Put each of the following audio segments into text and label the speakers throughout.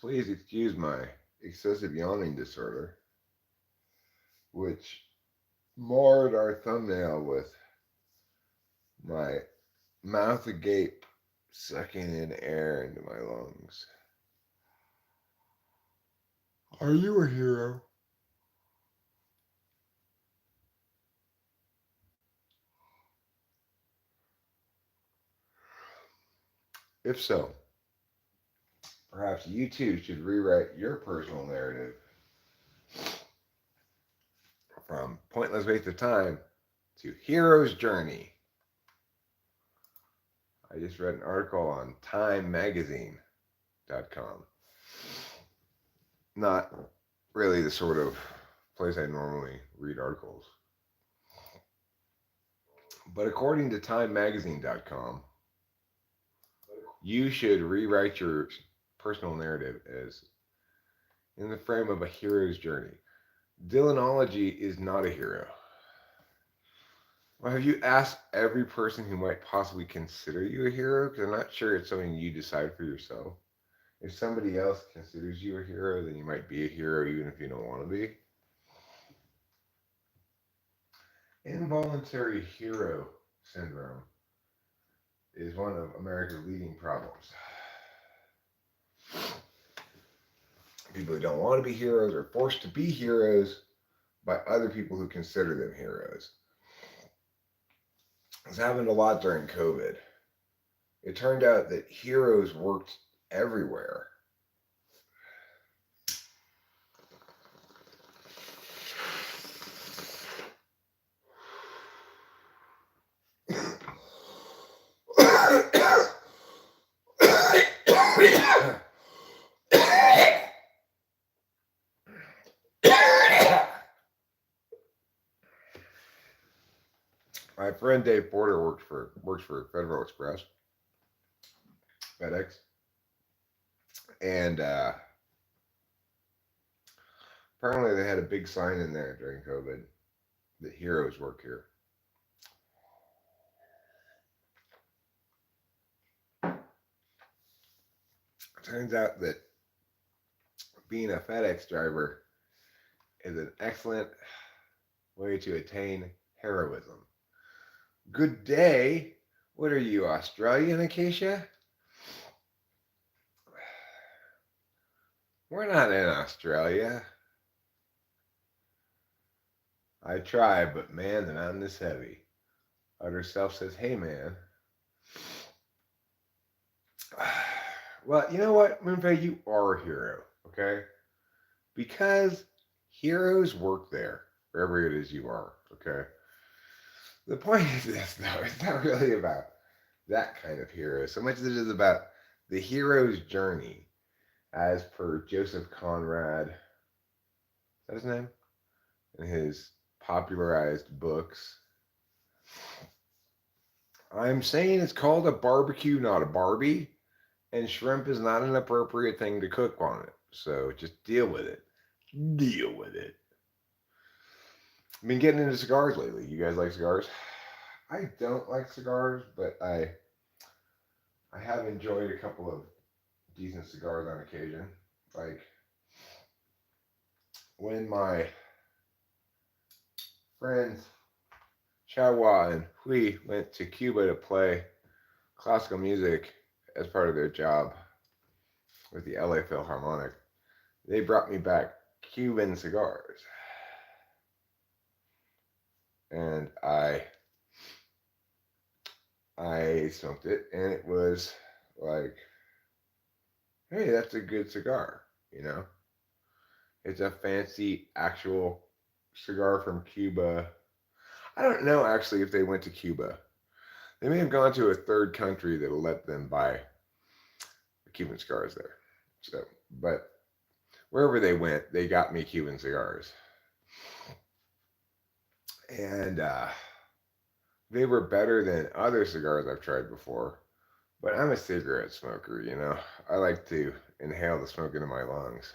Speaker 1: Please excuse my excessive yawning disorder, which marred our thumbnail with my mouth agape, sucking in air into my lungs. Are you a hero? If so, perhaps you too should rewrite your personal narrative from pointless waste of time to hero's journey. I just read an article on timemagazine.com. Not really the sort of place I normally read articles. But according to timemagazine.com, you should rewrite your personal narrative as in the frame of a hero's journey. Dylanology is not a hero. Well, have you asked every person who might possibly consider you a hero? Because I'm not sure it's something you decide for yourself. If somebody else considers you a hero, then you might be a hero even if you don't want to be. Involuntary hero syndrome is one of America's leading problems. People who don't want to be heroes are forced to be heroes by other people who consider them heroes. This happened a lot during COVID. It turned out that heroes worked everywhere. My friend Dave Porter works for Federal Express, FedEx, and apparently they had a big sign in there during COVID that heroes work here. It turns out that being a FedEx driver is an excellent way to attain heroism. Good day. What are you, Australian, Acacia? We're not in Australia. I try, but man, the mountain is heavy. Utter self says, hey man. Well, you know what, Moonfei, you are a hero, okay? Because heroes work there, wherever it is you are, okay? The point is this, though, it's not really about that kind of hero, so much as it is about the hero's journey, as per Joseph Conrad, is that his name? In his popularized books. I'm saying it's called a barbecue, not a Barbie, and shrimp is not an appropriate thing to cook on it. So just deal with it. Deal with it. I've been getting into cigars lately. You guys like cigars? I don't like cigars, but I have enjoyed a couple of decent cigars on occasion. Like when my friends Chawa and Hui went to Cuba to play classical music as part of their job with the LA Philharmonic, they brought me back Cuban cigars. And I smoked it and it was like, hey, that's a good cigar, you know? It's a fancy actual cigar from Cuba. I don't know actually if they went to Cuba. They may have gone to a third country that'll let them buy Cuban cigars there. So, but wherever they went, they got me Cuban cigars. And they were better than other cigars I've tried before. But I'm a cigarette smoker, you know. I like to inhale the smoke into my lungs.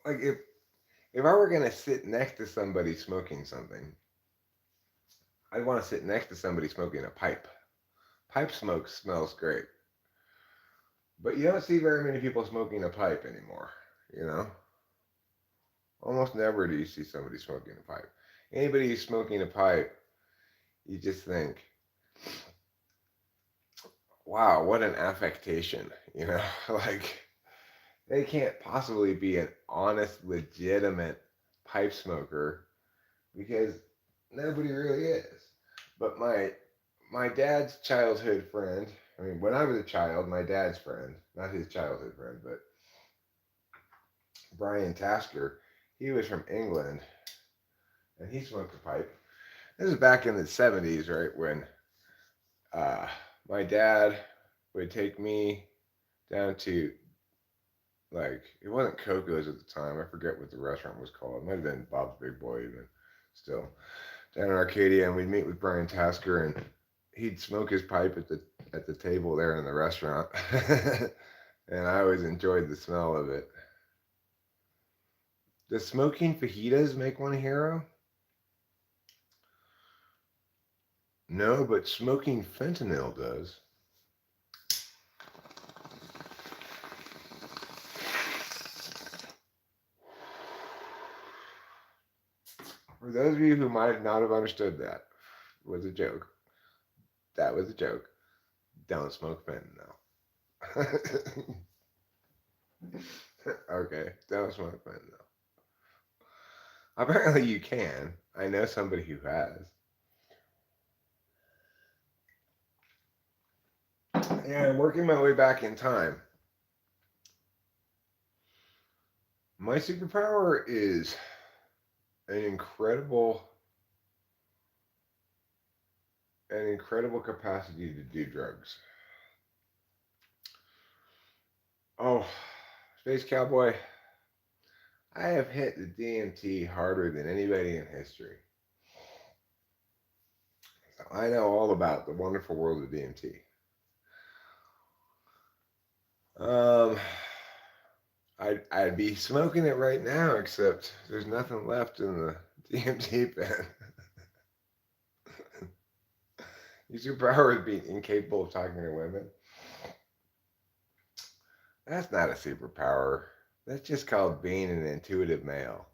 Speaker 1: like if I were gonna sit next to somebody smoking something, I'd want to sit next to somebody smoking a pipe. Pipe smoke smells great, but you don't see very many people smoking a pipe anymore. You know, almost never do you see somebody smoking a pipe. Anybody who's smoking a pipe, you just think, wow, what an affectation. You know, like they can't possibly be an honest, legitimate pipe smoker because nobody really is. But my dad's childhood friend, I mean, when I was a child, my dad's friend, not his childhood friend, but Brian Tasker, he was from England and he smoked a pipe. This is back in the 70s, right? When uh, my dad would take me down to, like, it wasn't Coco's at the time. I forget what the restaurant was called. It might have been Bob's Big Boy, even still. Down in Arcadia, and we'd meet with Brian Tasker, and he'd smoke his pipe at the table there in the restaurant. And I always enjoyed the smell of it. Does smoking fajitas make one a hero? No, but smoking fentanyl does. For those of you who might not have understood that, it was a joke. That was a joke. Don't smoke fentanyl. Okay, don't smoke fentanyl. Apparently you can. I know somebody who has. And working my way back in time, my superpower is an incredible capacity to do drugs. Oh, Space Cowboy, I have hit the DMT harder than anybody in history. So I know all about the wonderful world of DMT. Um, I'd be smoking it right now, except there's nothing left in the DMT pen. Your superpower is being incapable of talking to women. That's not a superpower. That's just called being an intuitive male.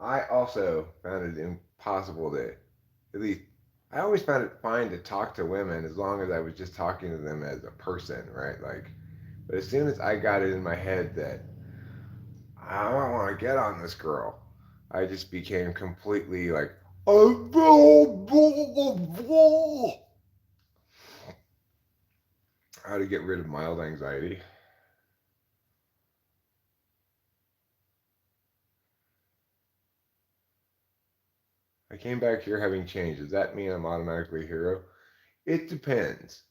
Speaker 1: I also found it impossible to, at least, I always found it fine to talk to women as long as I was just talking to them as a person, right? Like, but as soon as I got it in my head that I don't want to get on this girl, I just became completely like, how to get rid of mild anxiety. I came back here having changed. Does that mean I'm automatically a hero? It depends.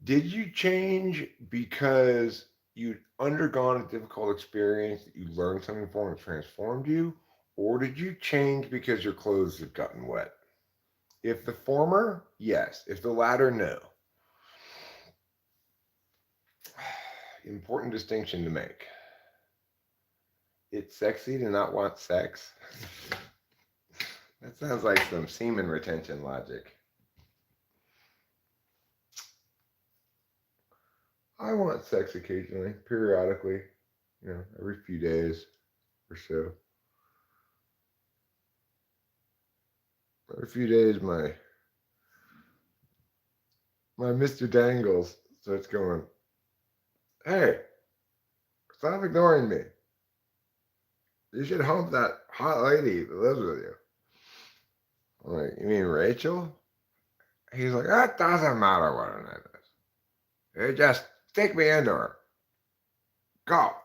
Speaker 1: Did you change because you'd undergone a difficult experience that you learned something from and transformed you? Or did you change because your clothes had gotten wet? If the former, yes. If the latter, no. Important distinction to make. It's sexy to not want sex. That sounds like some semen retention logic. I want sex occasionally, periodically, every few days or so. Every few days, my Mr. Dangles starts going, "Hey, stop ignoring me. You should hump that hot lady that lives with you." I'm like, "You mean Rachel?" He's like, "That doesn't matter what her name is. You just stick me into her. Go."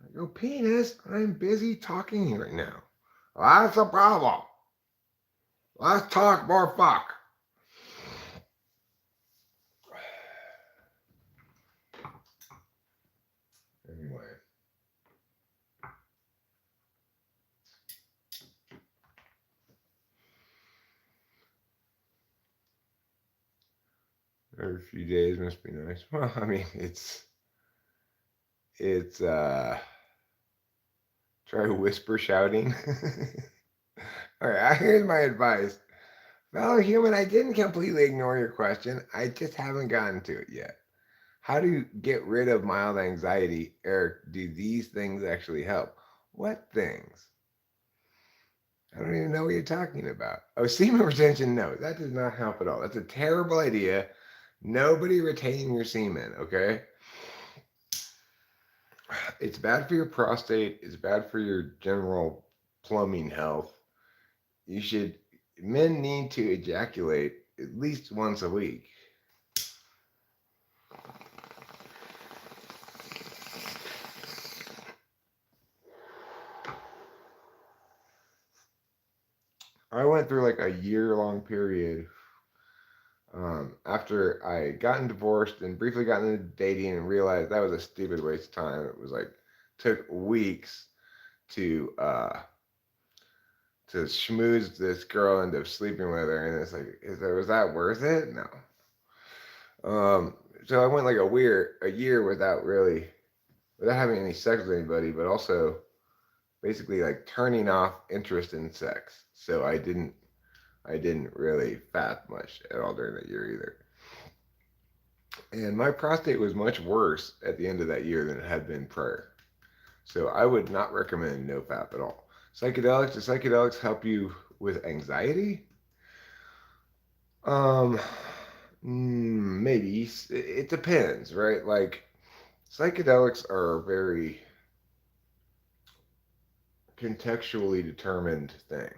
Speaker 1: I go, "Penis, I'm busy talking right now." "Well, that's the problem. Let's talk more fuck." Anyway. Every few days must be nice. Well, I mean, it's It's try whisper shouting. All right, here's my advice. Fellow human, I didn't completely ignore your question. I just haven't gotten to it yet. How do you get rid of mild anxiety? Eric, do these things actually help? What things? I don't even know what you're talking about. Oh, semen retention? No, that does not help at all. That's a terrible idea. Nobody retain your semen, okay? It's bad for your prostate. It's bad for your general plumbing health. You should, men need to ejaculate at least once a week. I went through like a year-long period after I gotten divorced and briefly got into dating and realized that was a stupid waste of time. It was like took weeks to schmooze this girl into sleeping with her, and it's like, was that worth it? No. So I went like a year without having any sex with anybody, but also basically like turning off interest in sex. So I didn't really fat much at all during that year either. And my prostate was much worse at the end of that year than it had been prior. So I would not recommend no fap at all. Psychedelics, do psychedelics help you with anxiety? Um, maybe. It depends, right? Like psychedelics are a very contextually determined thing.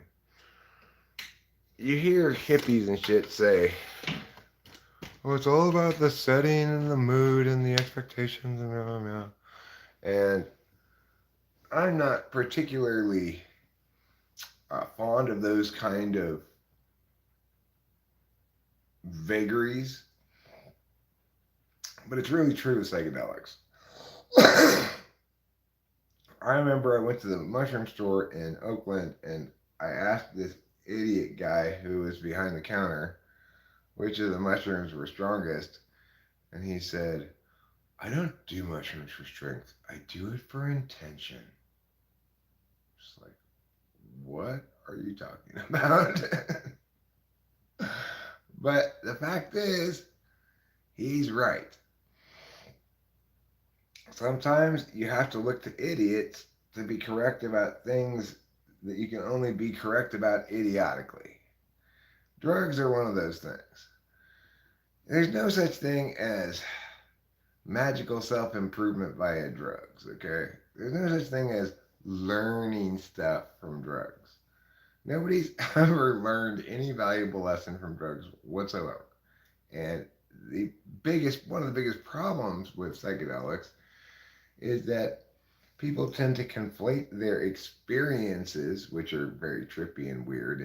Speaker 1: You hear hippies and shit say, "Oh, it's all about the setting and the mood and the expectations and blah, blah, blah." And I'm not particularly fond of those kind of vagaries, but it's really true with psychedelics. I remember I went to the mushroom store in Oakland and I asked this idiot guy who was behind the counter which of the mushrooms were strongest, and he said, "I don't do mushrooms for strength. I do it for intention." Just like, what are you talking about? But the fact is, he's right. Sometimes you have to look to idiots to be correct about things that you can only be correct about idiotically. Drugs are one of those things. There's no such thing as magical self improvement via drugs, okay? There's no such thing as learning stuff from drugs. Nobody's ever learned any valuable lesson from drugs whatsoever. And one of the biggest problems with psychedelics is that people tend to conflate their experiences, which are very trippy and weird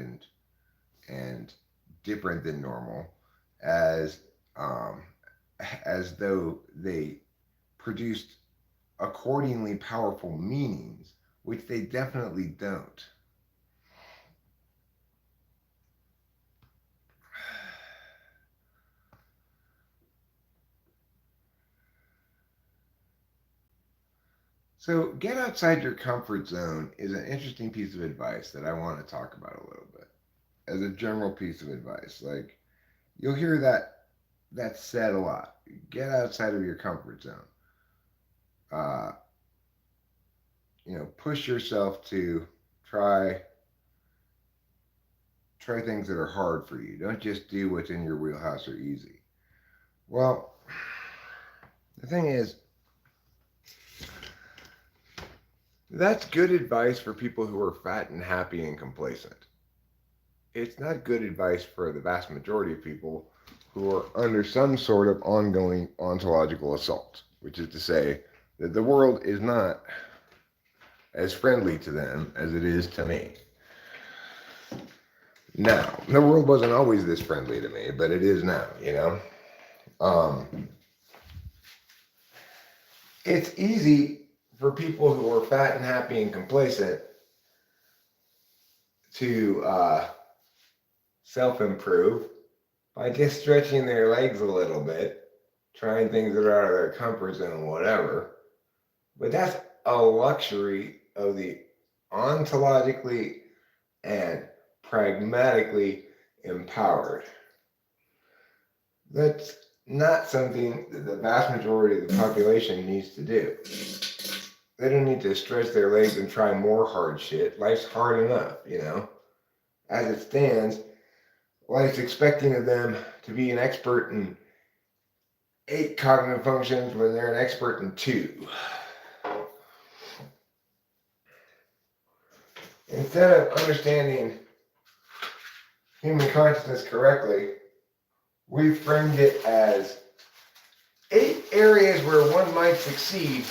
Speaker 1: and different than normal, as um, as though they produced accordingly powerful meanings, which they definitely don't. So, get outside your comfort zone is an interesting piece of advice that I want to talk about a little bit. As a general piece of advice, like you'll hear that said a lot. Get outside of your comfort zone. Uh, push yourself to try try things that are hard for you. Don't just do what's in your wheelhouse or easy. Well, the thing is, that's good advice for people who are fat and happy and complacent. It's not good advice for the vast majority of people who are under some sort of ongoing ontological assault, which is to say that the world is not as friendly to them as it is to me. Now, the world wasn't always this friendly to me, but it is now, It's easy for people who are fat and happy and complacent to self-improve by just stretching their legs a little bit, trying things that are out of their comfort zone, whatever. But that's a luxury of the ontologically and pragmatically empowered. That's not something that the vast majority of the population needs to do. They don't need to stretch their legs and try more hard shit. Life's hard enough, you know. As it stands, life's expecting of them to be an expert in 8 cognitive functions when they're an expert in 2. Instead of understanding human consciousness correctly, we framed it as 8 areas where one might succeed,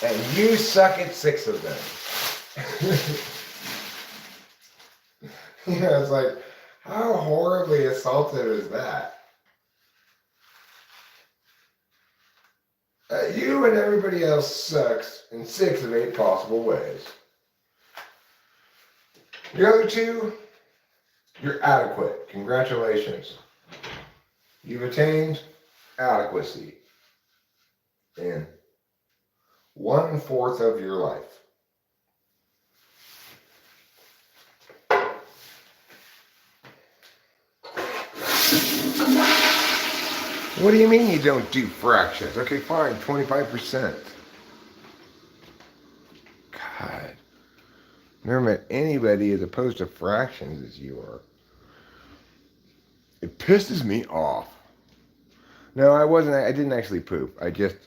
Speaker 1: and you suck at 6 of them. You know, it's like, how horribly assaultive is that? You and everybody else sucks in 6 of 8 possible ways. The other 2, you're adequate. Congratulations. You've attained adequacy in 1/4 of your life. What do you mean you don't do fractions? Okay, fine, 25%. God. Never met anybody as opposed to fractions as you are. It pisses me off. No, I didn't actually poop. I just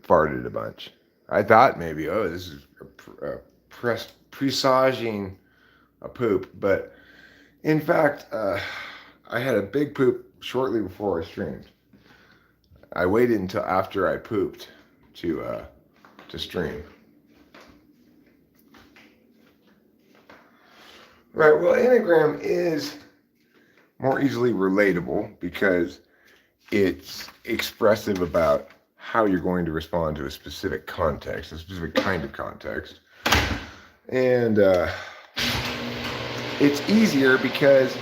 Speaker 1: farted a bunch. I thought maybe, oh, this is presaging a poop, but in fact, I had a big poop shortly before I streamed. I waited until after I pooped to stream. Right, well, Enneagram is more easily relatable because it's expressive about how you're going to respond to a specific context, a specific kind of context. And it's easier because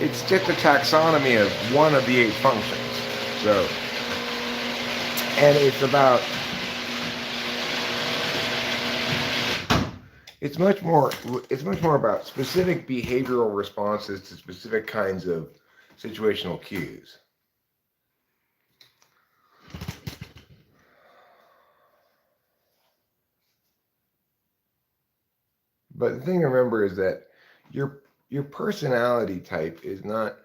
Speaker 1: it's just a taxonomy of one of the 8 functions. So, and it's much more about specific behavioral responses to specific kinds of situational cues. But the thing to remember is that your personality type is not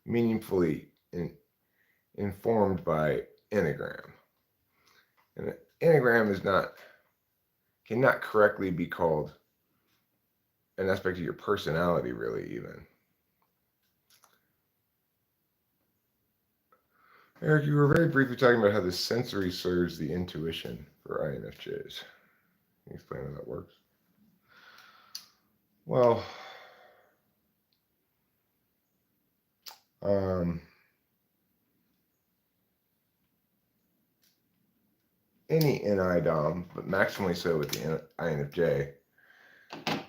Speaker 1: meaningfully informed by Enneagram. And Enneagram cannot correctly be called an aspect of your personality, really, even. Eric, you were very briefly talking about how the sensory serves the intuition for INFJs. Can you explain how that works? Well, any NI-DOM, but maximally so with the INFJ,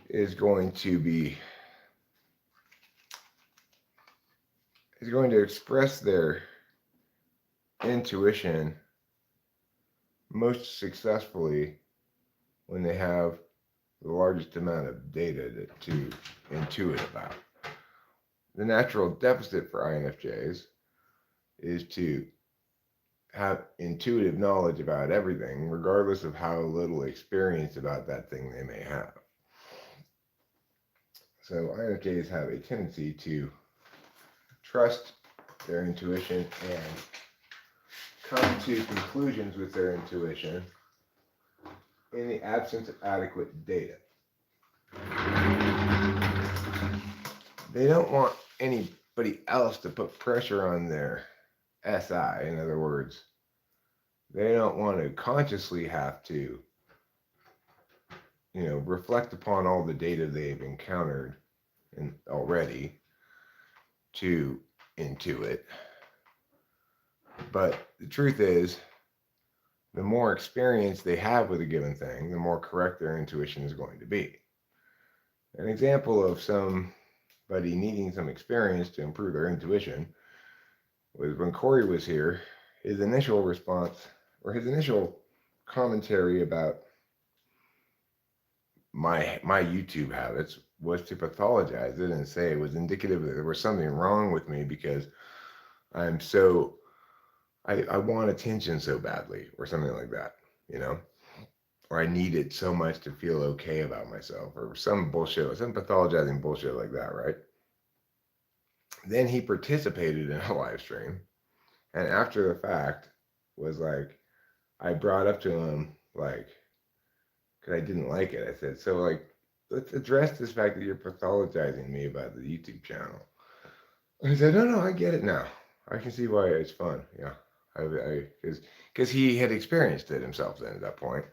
Speaker 1: is going to express their intuition most successfully when they have the largest amount of data to intuit about. The natural deficit for INFJs is to have intuitive knowledge about everything, regardless of how little experience about that thing they may have. So INFJs have a tendency to trust their intuition and come to conclusions with their intuition in the absence of adequate data. They don't want anybody else to put pressure on their SI. In other words, they don't want to consciously have to, reflect upon all the data they've encountered already to intuit. But the truth is, the more experience they have with a given thing, the more correct their intuition is going to be. An example of somebody needing some experience to improve their intuition was when Corey was here. His initial response, or his initial commentary about my YouTube habits was to pathologize it and say it was indicative that there was something wrong with me because I'm so I want attention so badly or something like that, you know, or I need it so much to feel okay about myself or some bullshit, some pathologizing bullshit like that, right? Then he participated in a live stream, and after the fact was like, I brought up to him like, because I didn't like it. I said, so like, let's address this fact that you're pathologizing me about the YouTube channel. And he said, no, I get it now. I can see why it's fun. Yeah, because he had experienced it himself then at that point,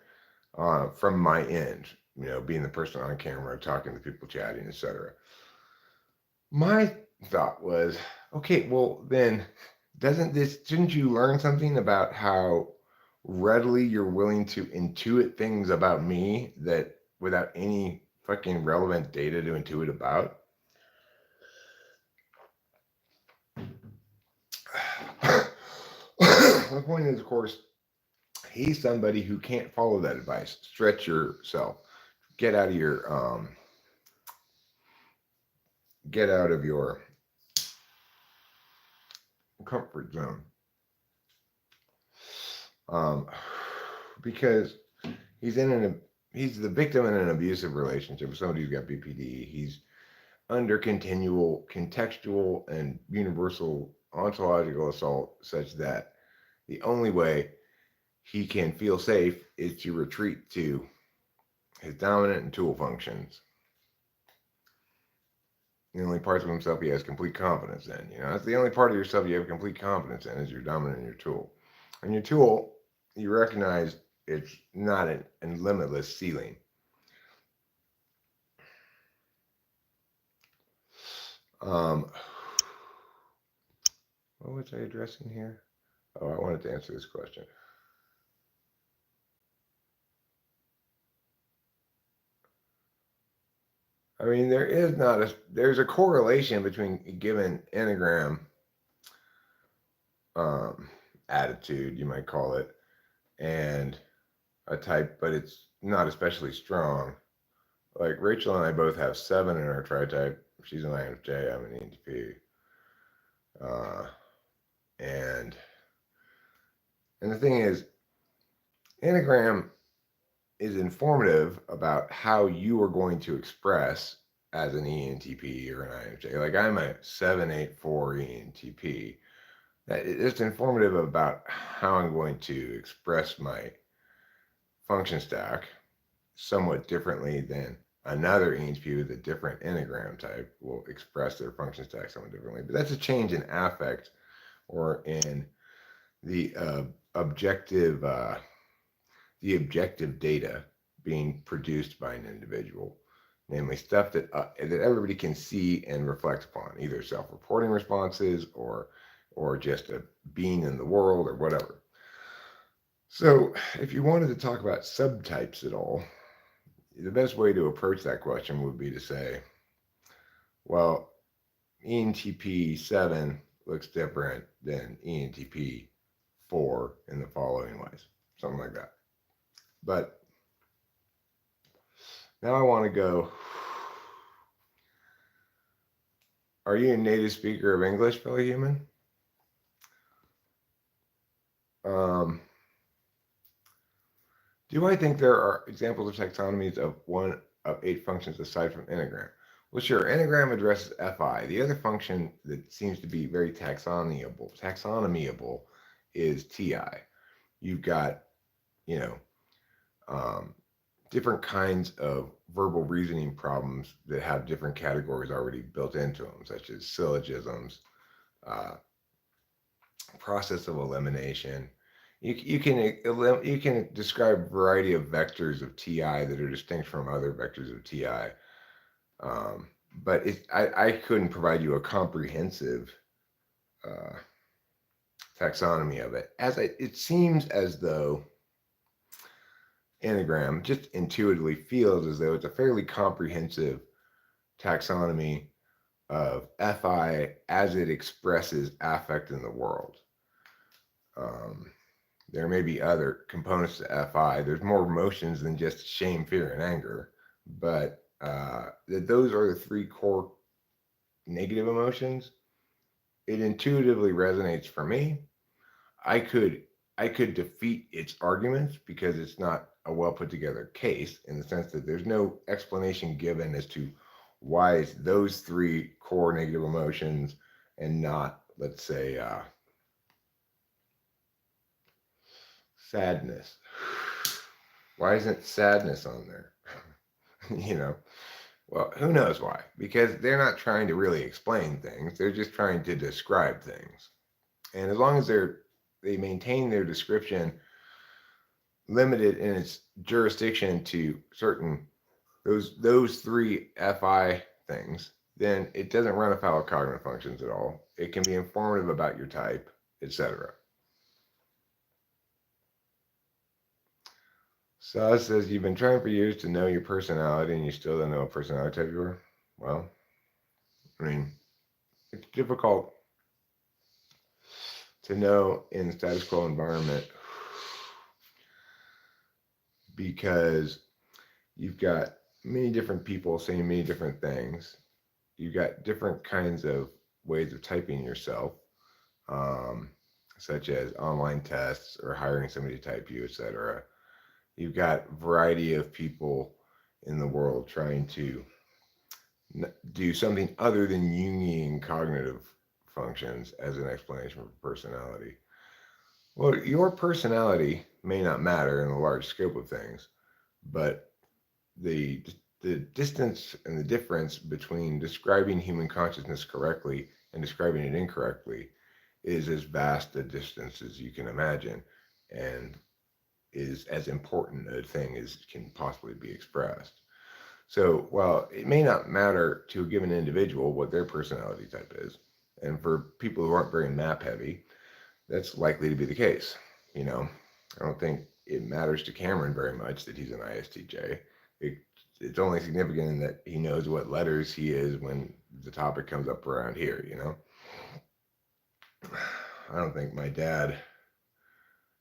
Speaker 1: from my end, you know, being the person on camera, talking to people, chatting, etc. My thought was, okay, well then, shouldn't you learn something about how readily you're willing to intuit things about me that without any fucking relevant data to intuit about? The point is, of course, he's somebody who can't follow that advice. Stretch yourself. Get out of your get out of your comfort zone. Um, because he's he's the victim in an abusive relationship with somebody who's got BPD. He's under continual contextual and universal ontological assault, such that the only way he can feel safe is to retreat to his dominant and tool functions. The only parts of himself he has complete confidence in. You know, that's the only part of yourself you have complete confidence in is your dominant and your tool. And your tool, you recognize it's not a limitless ceiling. What was I addressing here? Oh, I wanted to answer this question. I mean, there's a correlation between a given enneagram attitude, you might call it, and a type, but it's not especially strong. Like Rachel and I both have 7 in our tri-type. She's an INFJ, I'm an ENTP. And the thing is, enneagram is informative about how you are going to express as an ENTP or an INFJ. Like I'm a 784 ENTP. It's informative about how I'm going to express my function stack somewhat differently than another ENTP with a different enneagram type will express their function stack somewhat differently. But that's a change in affect or in the objective data being produced by an individual, namely stuff that everybody can see and reflect upon, either self-reporting responses or just a being in the world or whatever. So if you wanted to talk about subtypes at all, the best way to approach that question would be to say, well, ENTP 7 looks different than ENTP 4 in the following ways, something like that. But now I want to go, are you a native speaker of English, fellow human? Do I think there are examples of taxonomies of one of 8 functions aside from Enneagram? Well, sure, Enneagram addresses FI. The other function that seems to be very taxonomyable is TI. You've got, you know, different kinds of verbal reasoning problems that have different categories already built into them, such as syllogisms, process of elimination. You can describe a variety of vectors of TI that are distinct from other vectors of TI. But I couldn't provide you a comprehensive taxonomy of it. It seems as though Enneagram just intuitively feels as though it's a fairly comprehensive taxonomy of FI as it expresses affect in the world. There may be other components to FI. There's more emotions than just shame, fear, and anger, but those are the three core negative emotions. It intuitively resonates for me. I could I could defeat its arguments because it's not a well put together case in the sense that there's no explanation given as to why it's those three core negative emotions and not, let's say, sadness. Why isn't sadness on there? you know, well, who knows why? Because they're not trying to really explain things; they're just trying to describe things. And as long as they maintain their description limited in its jurisdiction to certain those three FI things, then it doesn't run afoul of cognitive functions at all. It can be informative about your type, etc. Saz says you've been trying for years to know your personality and you still don't know what personality type you are. Well, I mean, it's difficult to know in the status quo environment because you've got many different people saying many different things. You've got different kinds of ways of typing yourself, um, such as online tests or hiring somebody to type you, etc. You've got a variety of people in the world trying to do something other than Jungian cognitive functions as an explanation for personality. Well, your personality may not matter in the large scope of things, but the the distance and the difference between describing human consciousness correctly and describing it incorrectly is as vast a distance as you can imagine, and is as important a thing as can possibly be expressed. So while it may not matter to a given individual what their personality type is, and for people who aren't very map heavy, that's likely to be the case. You know, I don't think it matters to Cameron very much that he's an ISTJ. It, it's only significant in that he knows what letters he is when the topic comes up around here, you know? I don't think my dad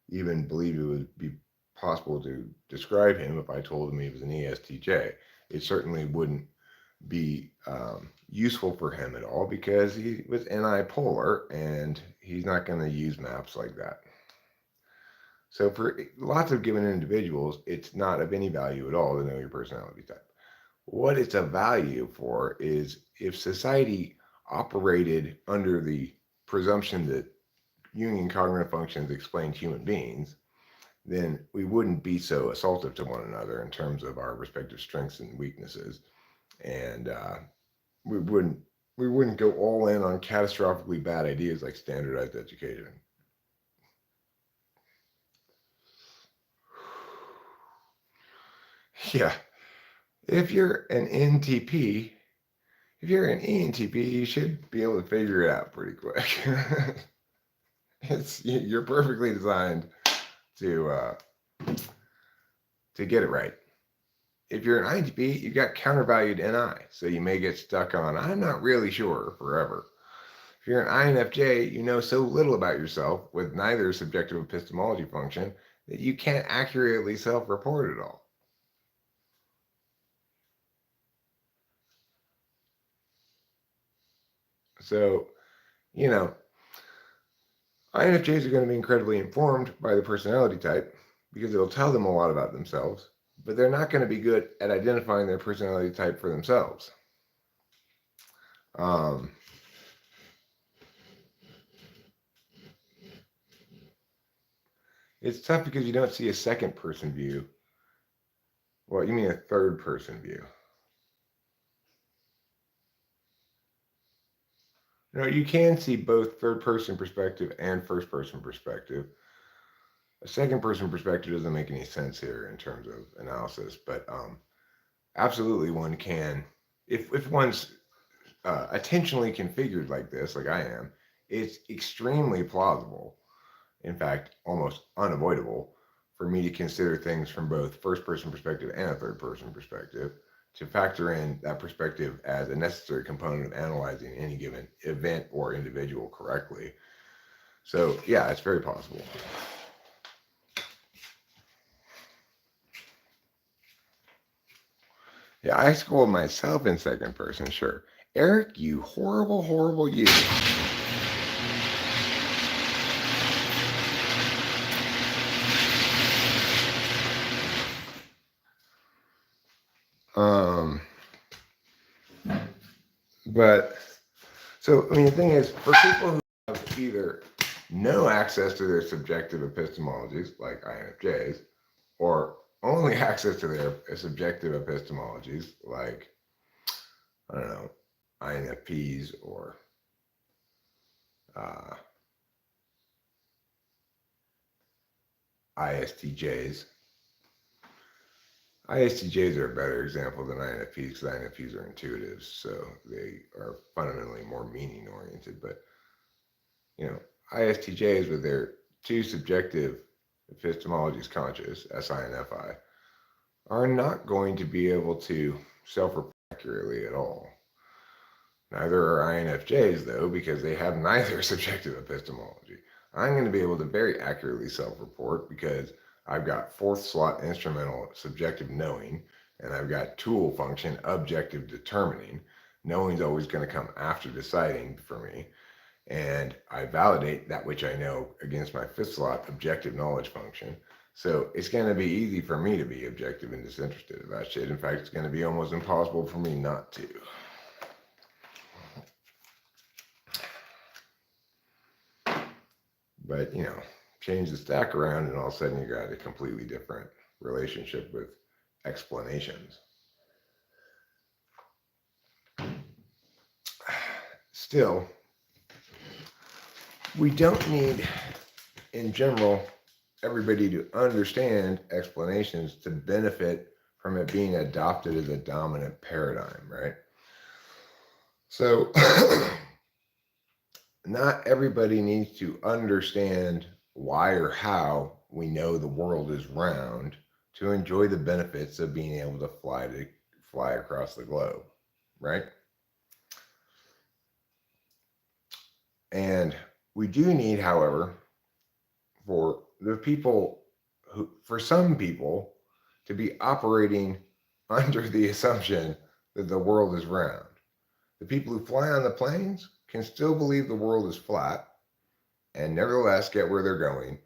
Speaker 1: even believed it would be possible to describe him if I told him he was an ESTJ. It certainly wouldn't be useful for him at all because he was NI-polar and he's not going to use maps like that. So for lots of given individuals, it's not of any value at all to know your personality type. What it's of value for is if society operated under the presumption that Jungian cognitive functions explain human beings, then we wouldn't be so assaultive to one another in terms of our respective strengths and weaknesses, and we wouldn't we wouldn't go all in on catastrophically bad ideas like standardized education. Yeah, if you're an NTP, if you're an ENTP, you should be able to figure it out pretty quick. You're perfectly designed to get it right. If you're an INTP, you've got countervalued NI, so you may get stuck on I'm not really sure forever. If you're an INFJ, you know so little about yourself with neither subjective epistemology function that you can't accurately self-report it all. So, you know, INFJs are going to be incredibly informed by the personality type because it'll tell them a lot about themselves, but they're not going to be good at identifying their personality type for themselves. It's tough because you don't see a second person view. Well, you mean a third person view. No, you can see both third person perspective and first person perspective. A second person perspective doesn't make any sense here in terms of analysis, but absolutely one can. If one's attentionally configured like this, like I am, it's extremely plausible, in fact, almost unavoidable, for me to consider things from both first person perspective and a third person perspective, to factor in that perspective as a necessary component of analyzing any given event or individual correctly. So, yeah, it's very possible. Yeah, I scold myself in second person, sure. Eric, you horrible, horrible you. Um, but so I mean, the thing is, for people who have either no access to their subjective epistemologies, like INFJs, or only access to their subjective epistemologies, like I don't know, INFPs or uh, ISTJs. ISTJs are a better example than INFPs because INFPs are intuitives, so they are fundamentally more meaning oriented. But you know, ISTJs with their two subjective epistemologies conscious, SI and FI, are not going to be able to self-report accurately at all. Neither are INFJs, though, because they have neither subjective epistemology. I'm going to be able to very accurately self-report because I've got fourth slot instrumental subjective knowing, and I've got tool function objective determining. Knowing's always going to come after deciding for me, and I validate that which I know against my fifth slot objective knowledge function. So it's going to be easy for me to be objective and disinterested about shit. In fact, it's going to be almost impossible for me not to. But, you know, change the stack around and all of a sudden you got a completely different relationship with explanations. Still, we don't need, in general, everybody to understand explanations to benefit from it being adopted as a dominant paradigm, right? So, not everybody needs to understand why or how we know the world is round to enjoy the benefits of being able to fly across the globe, right? And we do need, however, for the people who, for some people, to be operating under the assumption that the world is round. The people who fly on the planes can still believe the world is flat and nevertheless get where they're going,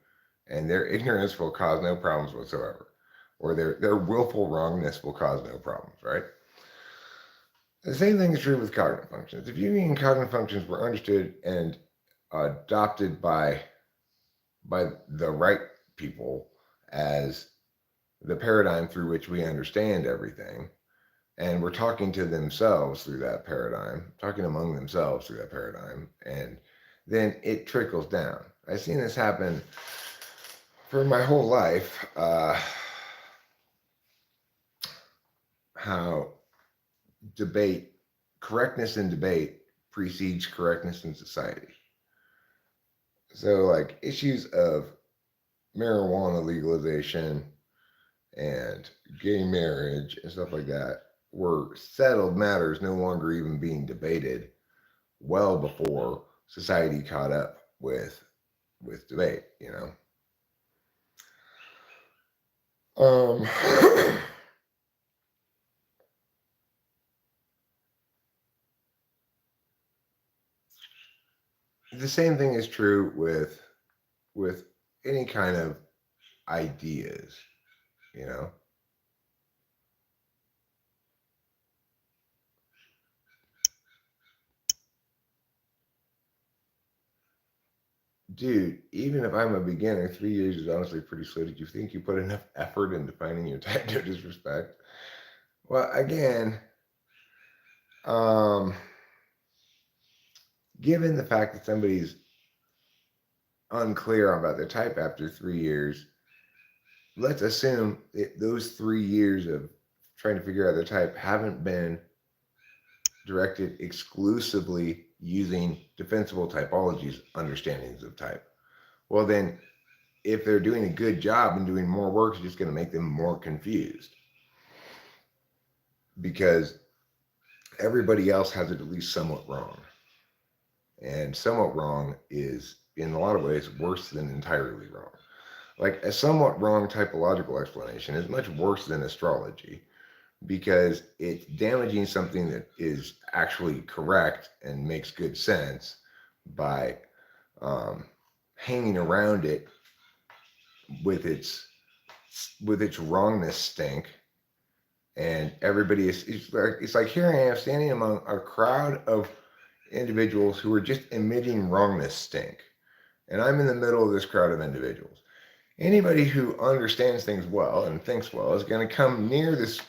Speaker 1: and their ignorance will cause no problems whatsoever, or their willful wrongness will cause no problems, right? The same thing is true with cognitive functions. If Jungian cognitive functions were understood and adopted by the right people as the paradigm through which we understand everything, and we're talking to themselves through that paradigm, talking among themselves through that paradigm, and then it trickles down. I've seen this happen for my whole life. How correctness in debate precedes correctness in society. So, like issues of marijuana legalization and gay marriage and stuff like that were settled matters, no longer even being debated well before society caught up with debate, you know. The same thing is true with any kind of ideas, you know. Dude, even if I'm a beginner, 3 years is honestly pretty slow. Did you think you put enough effort in defining your type? No disrespect. Well, again, um, given the fact that somebody's unclear about their type after 3 years, let's assume that those 3 years of trying to figure out their type haven't been directed exclusively using defensible typologies understandings of type. Well, then, if they're doing a good job and doing more work, it's just going to make them more confused because everybody else has it at least somewhat wrong. And somewhat wrong is, in a lot of ways, worse than entirely wrong. Like a somewhat wrong typological explanation is much worse than astrology, because it's damaging something that is actually correct and makes good sense by hanging around it with its wrongness stink. And everybody is, it's like here I am standing among a crowd of individuals who are just emitting wrongness stink, and I'm in the middle of this crowd of individuals. Anybody who understands things well and thinks well is going to come near this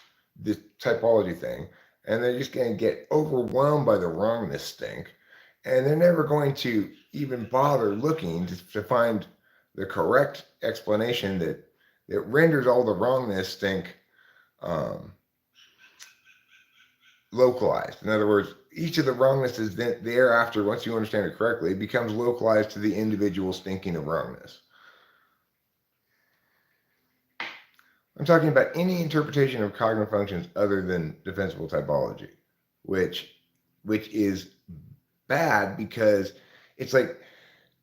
Speaker 1: typology thing, and they're just going to get overwhelmed by the wrongness stink, and they're never going to even bother looking to find the correct explanation that renders all the wrongness stink localized. In other words, each of the wrongnesses thereafter, once you understand it correctly, becomes localized to the individual stinking of wrongness. I'm talking about any interpretation of cognitive functions other than defensible typology, which is bad, because it's like,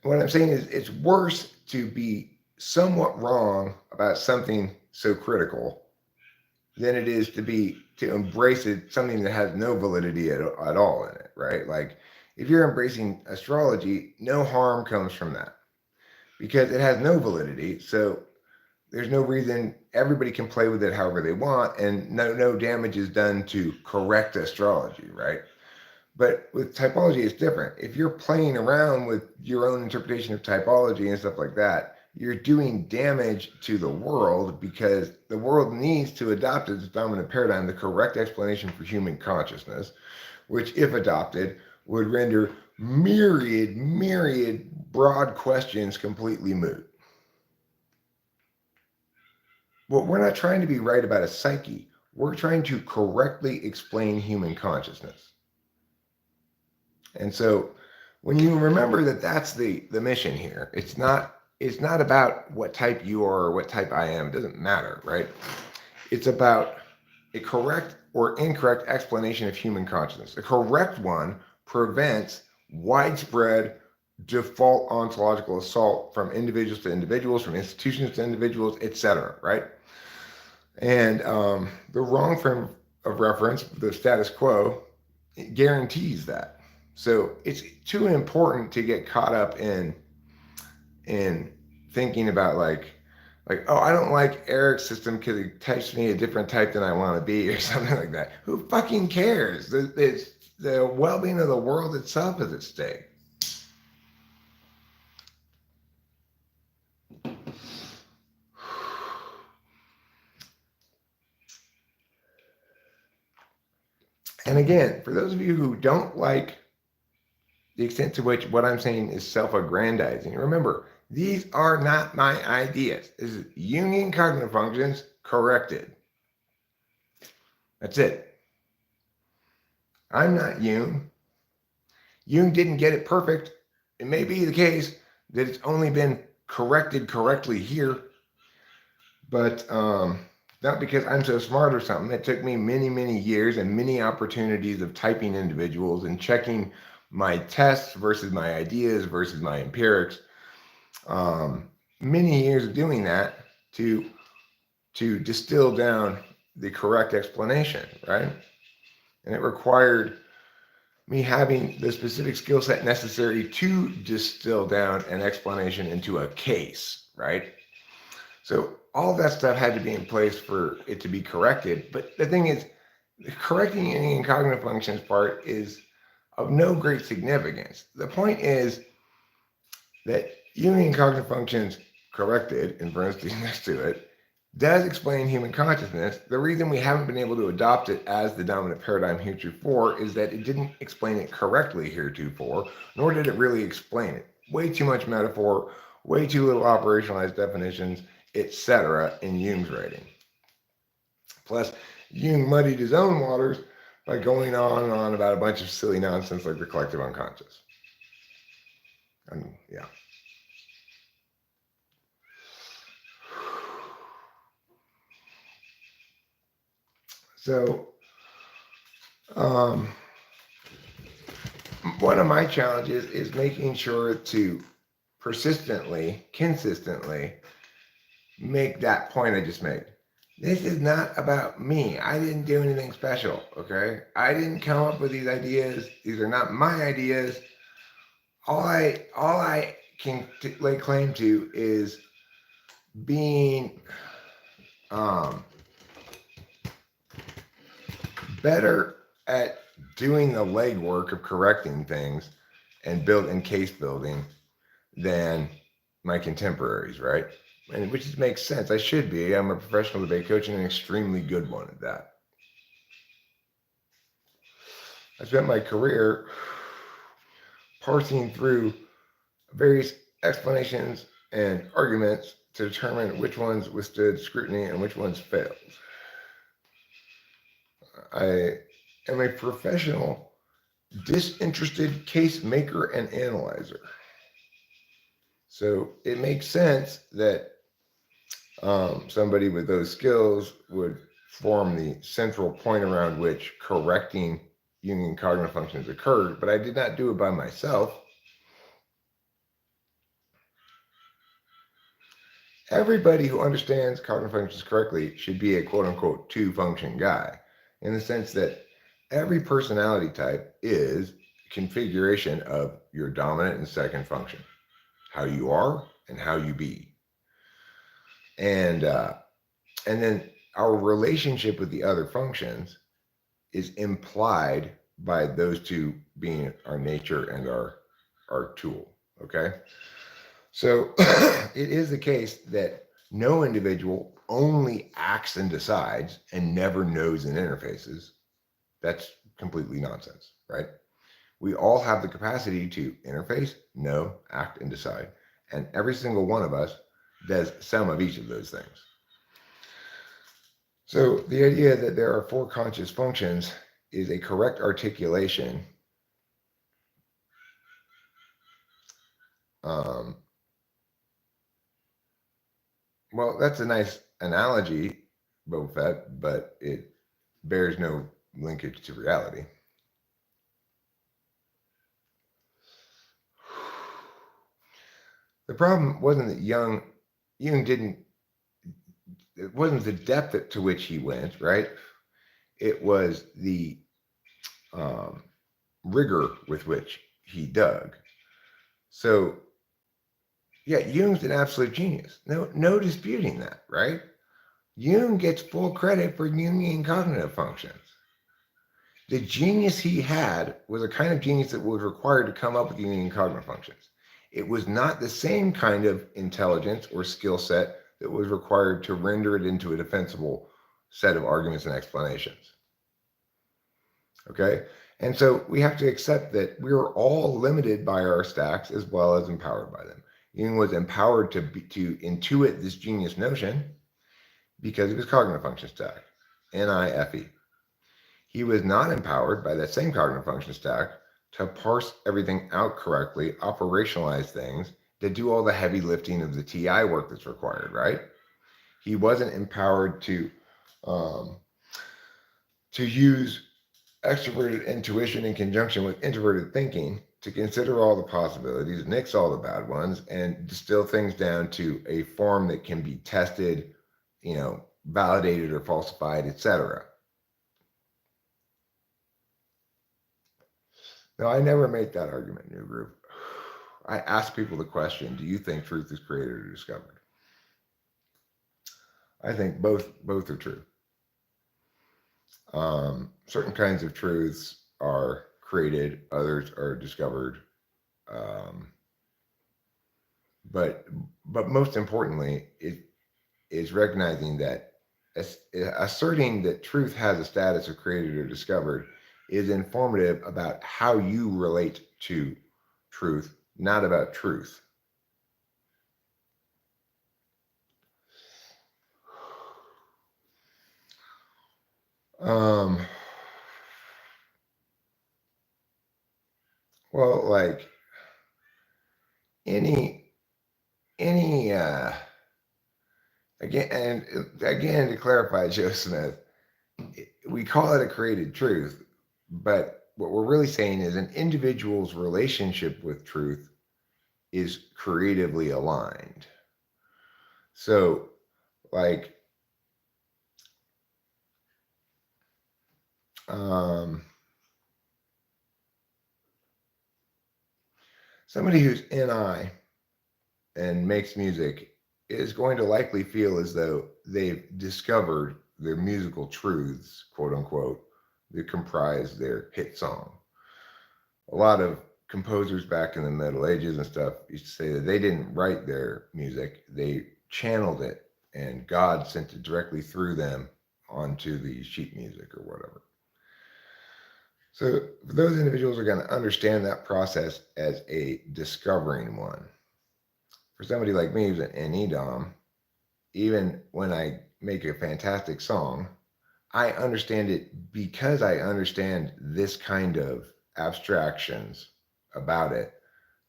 Speaker 1: what I'm saying is it's worse to be somewhat wrong about something so critical than it is to embrace it, something that has no validity at all in it, right? Like, if you're embracing astrology, no harm comes from that because it has no validity. So there's no reason, everybody can play with it however they want, and no damage is done to correct astrology, right? But with typology, it's different. If you're playing around with your own interpretation of typology and stuff like that, you're doing damage to the world, because the world needs to adopt as its dominant paradigm the correct explanation for human consciousness, which, if adopted, would render myriad broad questions completely moot. Well, we're not trying to be right about a psyche. We're trying to correctly explain human consciousness. And so when you remember that that's the mission here, it's not about what type you are or what type I am. It doesn't matter, right? It's about a correct or incorrect explanation of human consciousness. The correct one prevents widespread default ontological assault from individuals to individuals, from institutions to individuals, etc., right? And the wrong frame of reference, the status quo, it guarantees that. So it's too important to get caught up in thinking about like, oh, I don't like Eric's system because he types me a different type than I want to be, or something like that. Who fucking cares? It's the well-being of the world itself is at stake. And again, for those of you who don't like the extent to which what I'm saying is self-aggrandizing, remember, these are not my ideas. This is Jungian cognitive functions corrected. That's it. I'm not Jung. Jung didn't get it perfect. It may be the case that it's only been corrected correctly here, but not because I'm so smart or something. It took me many years and many opportunities of typing individuals and checking my tests versus my ideas versus my empirics. Many years of doing that to distill down the correct explanation, right? And it required me having the specific skill set necessary to distill down an explanation into a case, right? So all of that stuff had to be in place for it to be corrected. But the thing is, correcting Jungian cognitive functions part is of no great significance. The point is that Jungian cognitive functions corrected, in parentheses next to it, does explain human consciousness. The reason we haven't been able to adopt it as the dominant paradigm heretofore is that it didn't explain it correctly heretofore, nor did it really explain it. Way too much metaphor, way too little operationalized definitions, etc. in Jung's writing. Plus, Jung muddied his own waters by going on and on about a bunch of silly nonsense like the collective unconscious. And yeah. So, one of my challenges is making sure to persistently, consistently make that point I just made. This is not about me. I didn't do anything special, okay? I didn't come up with these ideas. These are not my ideas. All I can lay claim to is being um, better at doing the legwork of correcting things and case building than my contemporaries, right? And which makes sense. I should be. I'm a professional debate coach and an extremely good one at that. I spent my career parsing through various explanations and arguments to determine which ones withstood scrutiny and which ones failed. I am a professional, disinterested case maker and analyzer. So it makes sense that somebody with those skills would form the central point around which correcting Jungian cognitive functions occurred, but I did not do it by myself. Everybody who understands cognitive functions correctly should be a quote-unquote two-function guy, in the sense that every personality type is a configuration of your dominant and second function, how you are and how you be. And then our relationship with the other functions is implied by those two being our nature and our tool. Okay. So it is the case that no individual only acts and decides and never knows in interfaces. That's completely nonsense, right? We all have the capacity to interface, know, act, and decide. And every single one of us does some of each of those things. So the idea that there are four conscious functions is a correct articulation well, that's a nice analogy, Boba Fett, but it bears no linkage to reality. The problem wasn't that Jung didn't, it wasn't the depth to which he went, right? It was the rigor with which he dug. So, yeah, Jung's an absolute genius. No disputing that, right? Jung gets full credit for Jungian cognitive functions. The genius he had was a kind of genius that was required to come up with Jungian cognitive functions. It was not the same kind of intelligence or skill set that was required to render it into a defensible set of arguments and explanations. Okay? And so we have to accept that we are all limited by our stacks as well as empowered by them. Jung was empowered to intuit this genius notion because of his cognitive function stack, NIFE. He was not empowered by that same cognitive function stack to parse everything out correctly, operationalize things, to do all the heavy lifting of the TI work that's required, right? He wasn't empowered to use extroverted intuition in conjunction with introverted thinking to consider all the possibilities, nix all the bad ones, and distill things down to a form that can be tested, validated or falsified, etc. No, I never make that argument, New Group. I ask people the question, do you think truth is created or discovered? I think both are true. Certain kinds of truths are created, others are discovered. But most importantly, it is recognizing that asserting that truth has a status of created or discovered is informative about how you relate to truth, not about truth. Well, like any again to clarify, Joe Smith, we call it a created truth, but what we're really saying is an individual's relationship with truth is creatively aligned. So, like, Somebody who's NI and makes music is going to likely feel as though they've discovered their musical truths, quote unquote, that comprise their hit song. A lot of composers back in the Middle Ages and stuff used to say that they didn't write their music, they channeled it, and God sent it directly through them onto the sheet music or whatever. So those individuals are going to understand that process as a discovering one. For somebody like me who's an NEDOM, even when I make a fantastic song, I understand it because I understand this kind of abstractions about it,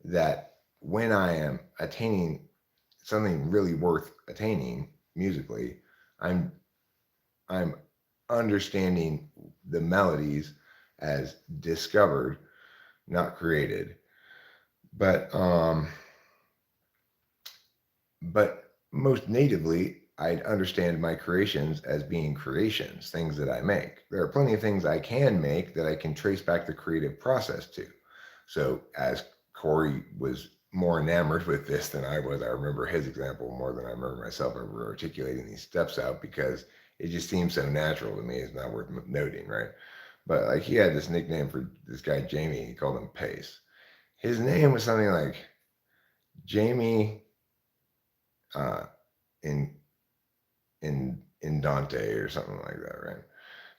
Speaker 1: that when I am attaining something really worth attaining musically, I'm I'm understanding the melodies as discovered, not created. But but most natively, I'd understand my creations as being creations, things that I make. There are plenty of things I can make that I can trace back the creative process to. So as Corey was more enamored with this than I was, I remember his example more than I remember myself ever articulating these steps out, because it just seems so natural to me. It's not worth noting, right? But like, he had this nickname for this guy, Jamie. He called him Pace. His name was something like Jamie uh, in in Dante or something like that, right?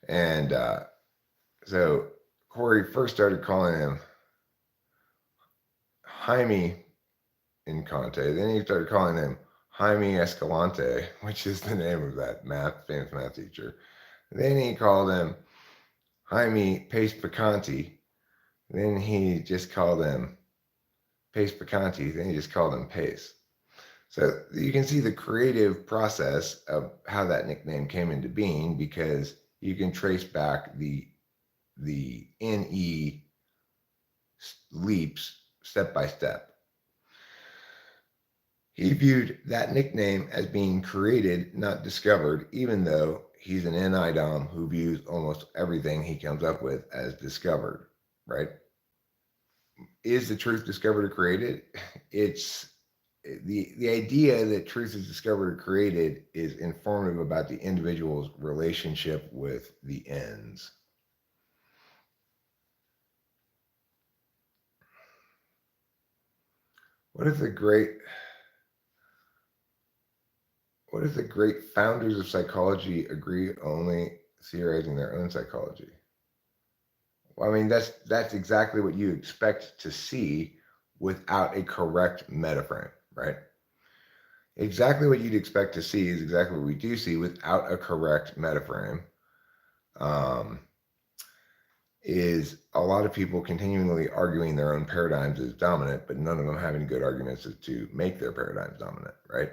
Speaker 1: And so Corey first started calling him Jaime in Conte. Then he started calling him Jaime Escalante, which is the name of that famous math teacher. Then he called him Jaime Pace Picanti. Then he just called him Pace Picanti. Then he just called him Pace. So you can see the creative process of how that nickname came into being, because you can trace back the NE leaps step by step. He viewed that nickname as being created, not discovered, even though he's an NIDOM who views almost everything he comes up with as discovered, right? Is the truth discovered or created? It's the idea that truth is discovered or created is informative about the individual's relationship with the ends. What if the great founders of psychology agree only theorizing their own psychology? Well, I mean, that's exactly what you expect to see without a correct metaframe, right? Exactly what you'd expect to see is exactly what we do see without a correct metaframe. Is a lot of people continually arguing their own paradigms as dominant, but none of them having good arguments to make their paradigms dominant, right?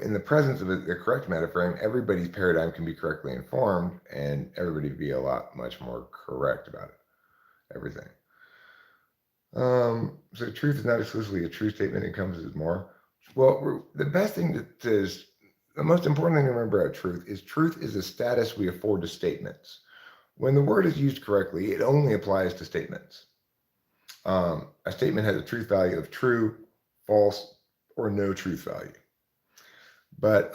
Speaker 1: In the presence of the correct metaframe, everybody's paradigm can be correctly informed, and everybody be a lot much more correct about it, everything. So truth is not exclusively a true statement, it encompasses more. Well, the best thing the most important thing to remember about truth is a status we afford to statements. When the word is used correctly, it only applies to statements. A statement has a truth value of true, false, or no truth value. But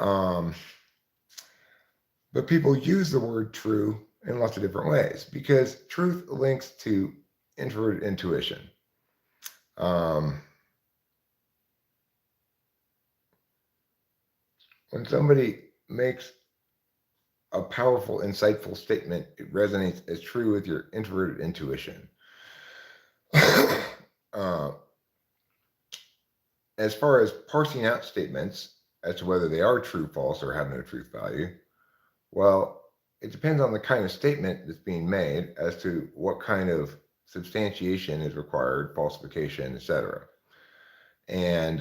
Speaker 1: people use the word true in lots of different ways, because truth links to introverted intuition. When somebody makes a powerful, insightful statement, it resonates as true with your introverted intuition. As far as parsing out statements as to whether they are true, false, or have no truth value, well, it depends on the kind of statement that's being made as to what kind of substantiation is required, falsification, etc. And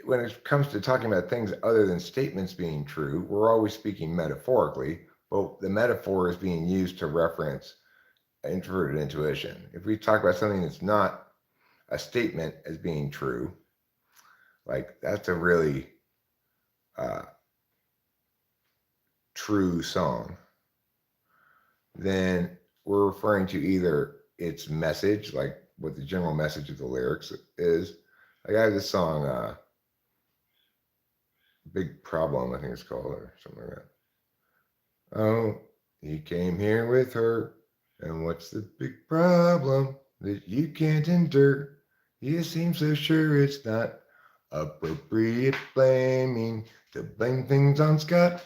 Speaker 1: when it comes to talking about things other than statements being true, we're always speaking metaphorically, but the metaphor is being used to reference introverted intuition. If we talk about something that's not a statement as being true, like, that's a really uh, true song, then we're referring to either its message, like what the general message of the lyrics is. Like I have this song, Big Problem, I think it's called, or something like that. Oh, he came here with her, and what's the big problem that you can't endure? You seem so sure it's not appropriate blaming to blame things on Scott.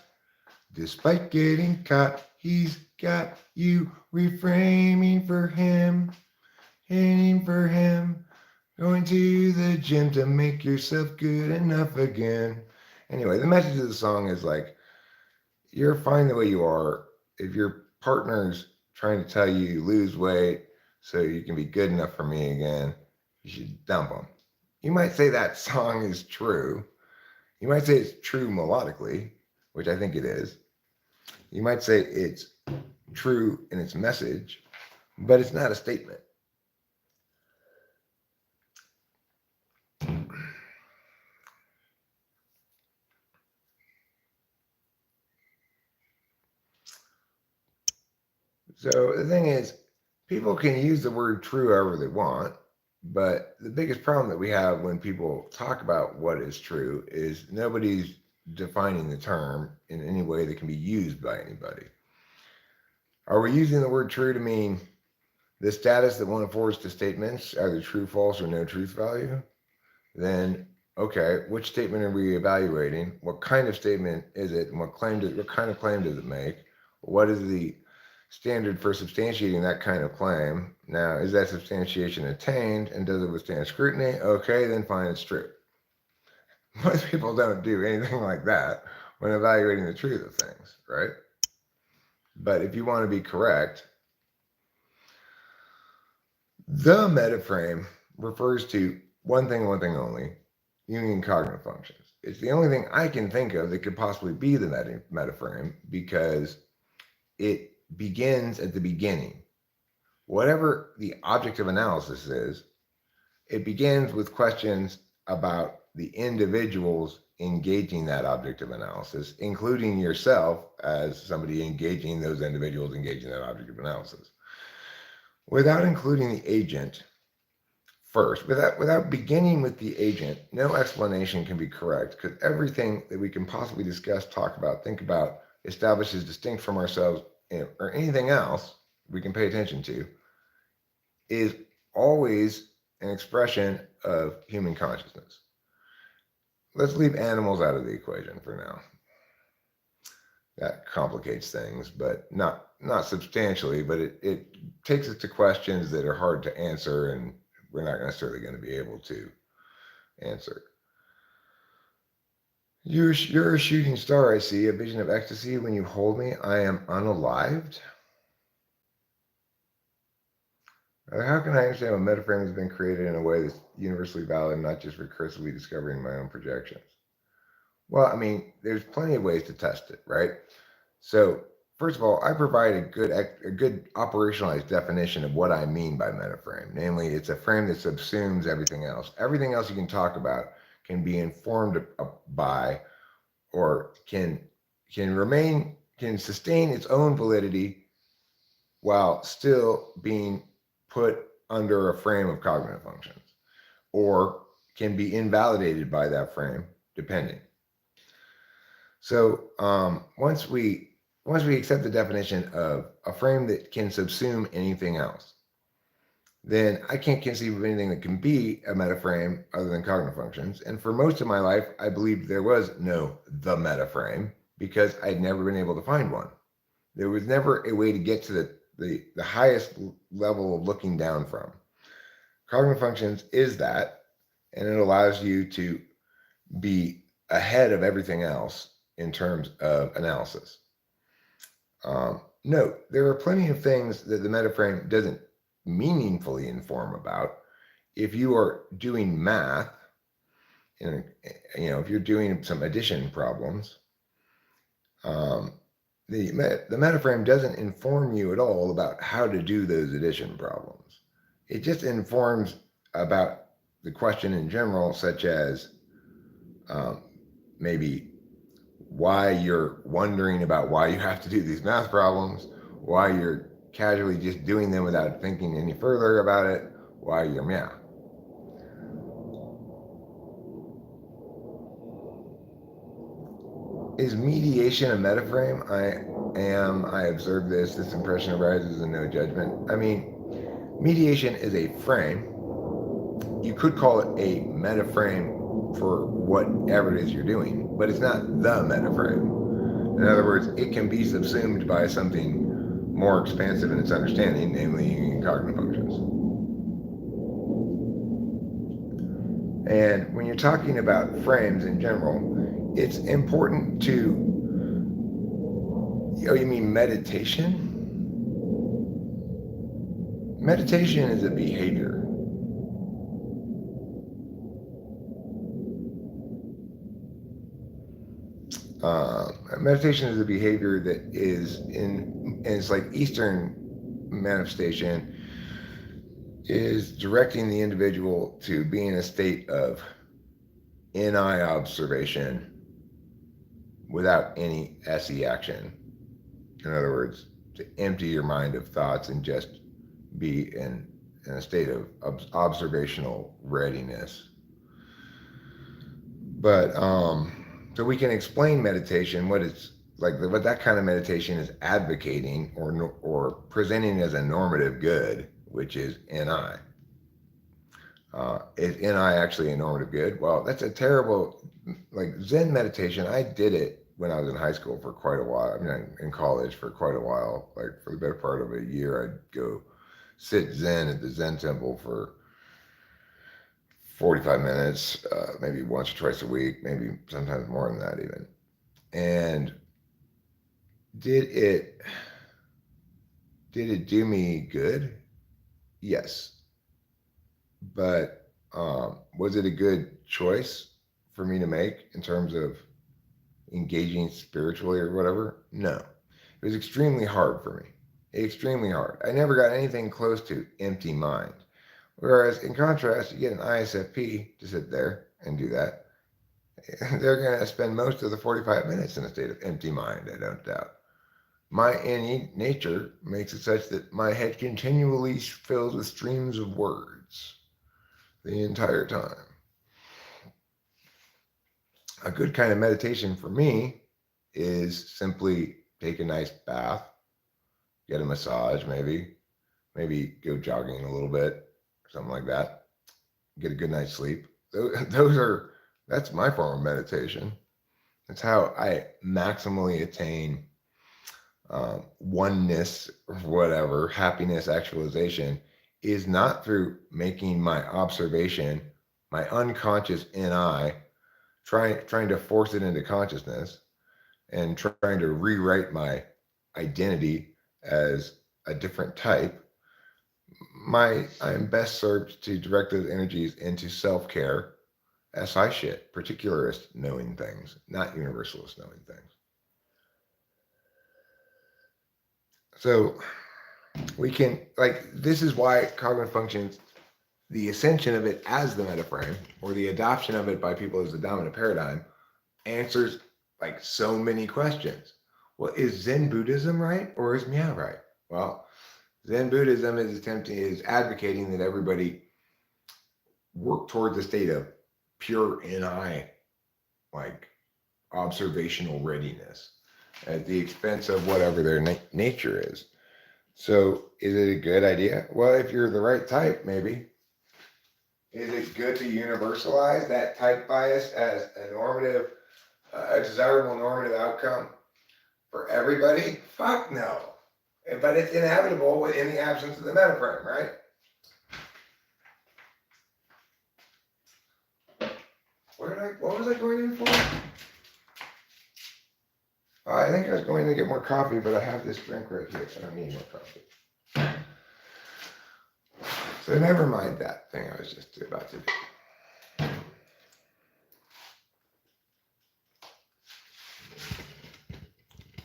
Speaker 1: Despite getting caught, he's got you reframing for him, aiming for him, going to the gym to make yourself good enough again. Anyway, the message of the song is like, you're fine the way you are. If your partner's trying to tell you lose weight so you can be good enough for me again, you should dump them. You might say that song is true. You might say it's true melodically, which I think it is. You might say it's true in its message, but it's not a statement. So the thing is, people can use the word true however they want, but the biggest problem that we have when people talk about what is true is nobody's defining the term in any way that can be used by anybody. Are we using the word true to mean the status that one affords to statements, either true, false, or no truth value? Then, okay, which statement are we evaluating? What kind of statement is it? And what kind of claim does it make? What is the standard for substantiating that kind of claim? Now, is that substantiation attained and does it withstand scrutiny? Okay, then fine, it's true. Most people don't do anything like that when evaluating the truth of things, right? But if you want to be correct, the metaframe refers to one thing only, union cognitive functions. It's the only thing I can think of that could possibly be the metaframe because it begins at the beginning. Whatever the object of analysis is, it begins with questions about the individuals engaging that object of analysis, including yourself as somebody engaging those individuals engaging that object of analysis. Without including the agent first, without beginning with the agent, no explanation can be correct because everything that we can possibly discuss, talk about, think about, establish as distinct from ourselves or anything else we can pay attention to is always an expression of human consciousness. Let's leave animals out of the equation for now. That complicates things, but not substantially, but it takes us to questions that are hard to answer and we're not necessarily going to be able to answer. You're a shooting star, I see, a vision of ecstasy. When you hold me, I am unalived. How can I understand what metaframe has been created in a way that's universally valid and not just recursively discovering my own projections? Well, I mean, there's plenty of ways to test it, right? So, first of all, I provide a good operationalized definition of what I mean by metaframe. Namely, it's a frame that subsumes everything else. Everything else you can talk about can be informed by or can sustain its own validity while still being put under a frame of cognitive functions, or can be invalidated by that frame, depending. So once we accept the definition of a frame that can subsume anything else, then I can't conceive of anything that can be a metaframe other than cognitive functions. And for most of my life, I believed there was no the metaframe because I'd never been able to find one. There was never a way to get to the highest level of looking down from. Cognitive functions is that, and it allows you to be ahead of everything else in terms of analysis. Note, there are plenty of things that the metaframe doesn't meaningfully inform about. If you are doing math, if you're doing some addition problems, the metaframe doesn't inform you at all about how to do those addition problems. It just informs about the question in general, such as maybe why you're wondering about why you have to do these math problems, why you're casually just doing them without thinking any further about it, why you're yeah. Is mediation a metaframe? I observe this impression arises in no judgment. I mean, mediation is a frame. You could call it a metaframe for whatever it is you're doing, but it's not the metaframe. In other words, it can be subsumed by something more expansive in its understanding, namely cognitive functions. And when you're talking about frames in general, it's important to, oh, you mean meditation? Meditation is a behavior. Meditation is a behavior that is and it's like Eastern manifestation is directing the individual to be in a state of in-eye observation without any SE action. In other words, to empty your mind of thoughts and just be in a state of observational readiness. But so we can explain meditation, what it's like, what that kind of meditation is advocating or presenting as a normative good, which is NI. Is NI actually a normative good? Well, that's a terrible, like Zen meditation. I did it when I was in high school for quite a while. I mean, in college for quite a while. Like for the better part of a year, I'd go sit Zen at the Zen temple for 45 minutes, maybe once or twice a week, maybe sometimes more than that even. And did it do me good? Yes. But was it a good choice for me to make in terms of engaging spiritually or whatever? No. It was extremely hard for me. Extremely hard. I never got anything close to empty mind. Whereas in contrast, you get an ISFP to sit there and do that. They're going to spend most of the 45 minutes in a state of empty mind, I don't doubt. My innate nature makes it such that my head continually fills with streams of words the entire time. A good kind of meditation for me is simply take a nice bath, get a massage maybe go jogging a little bit, something like that, get a good night's sleep. That's my form of meditation. That's how I maximally attain oneness, whatever, happiness, actualization, is not through making my observation, my unconscious NI, trying to force it into consciousness and trying to rewrite my identity as a different type. I'm best served to direct those energies into self-care, SI shit, particularist knowing things, not universalist knowing things. So we can, like, this is why cognitive functions, the ascension of it as the metaframe, or the adoption of it by people as the dominant paradigm, answers like so many questions. Well, is Zen Buddhism right or is Meow right? Well, Zen Buddhism is advocating that everybody work towards a state of pure NI, like observational readiness, at the expense of whatever their nature is. So, is it a good idea? Well, if you're the right type, maybe. Is it good to universalize that type bias as a normative, a desirable normative outcome for everybody? Fuck no. But it's inevitable in the absence of the metaframe, right? What was I going in for? I think I was going to get more coffee, but I have this drink right here, so I don't need more coffee. So never mind that thing I was just about to do.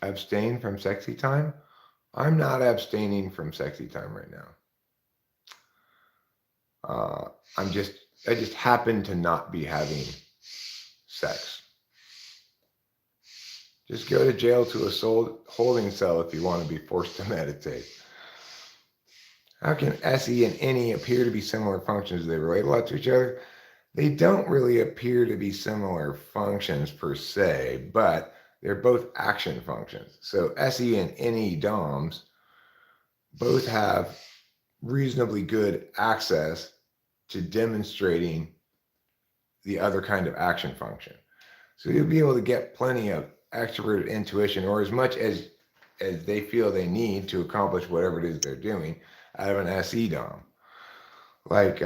Speaker 1: Abstain from sexy time? I'm not abstaining from sexy time right now. I just happen to not be having sex. Just go to jail to a holding cell if you want to be forced to meditate. How can SE and NE appear to be similar functions? Do they relate a lot to each other? They don't really appear to be similar functions per se, but they're both action functions. So SE and NE DOMs both have reasonably good access to demonstrating the other kind of action function. So you'll be able to get plenty of extroverted intuition, or as much as they feel they need to accomplish whatever it is they're doing, out of an SE DOM. Like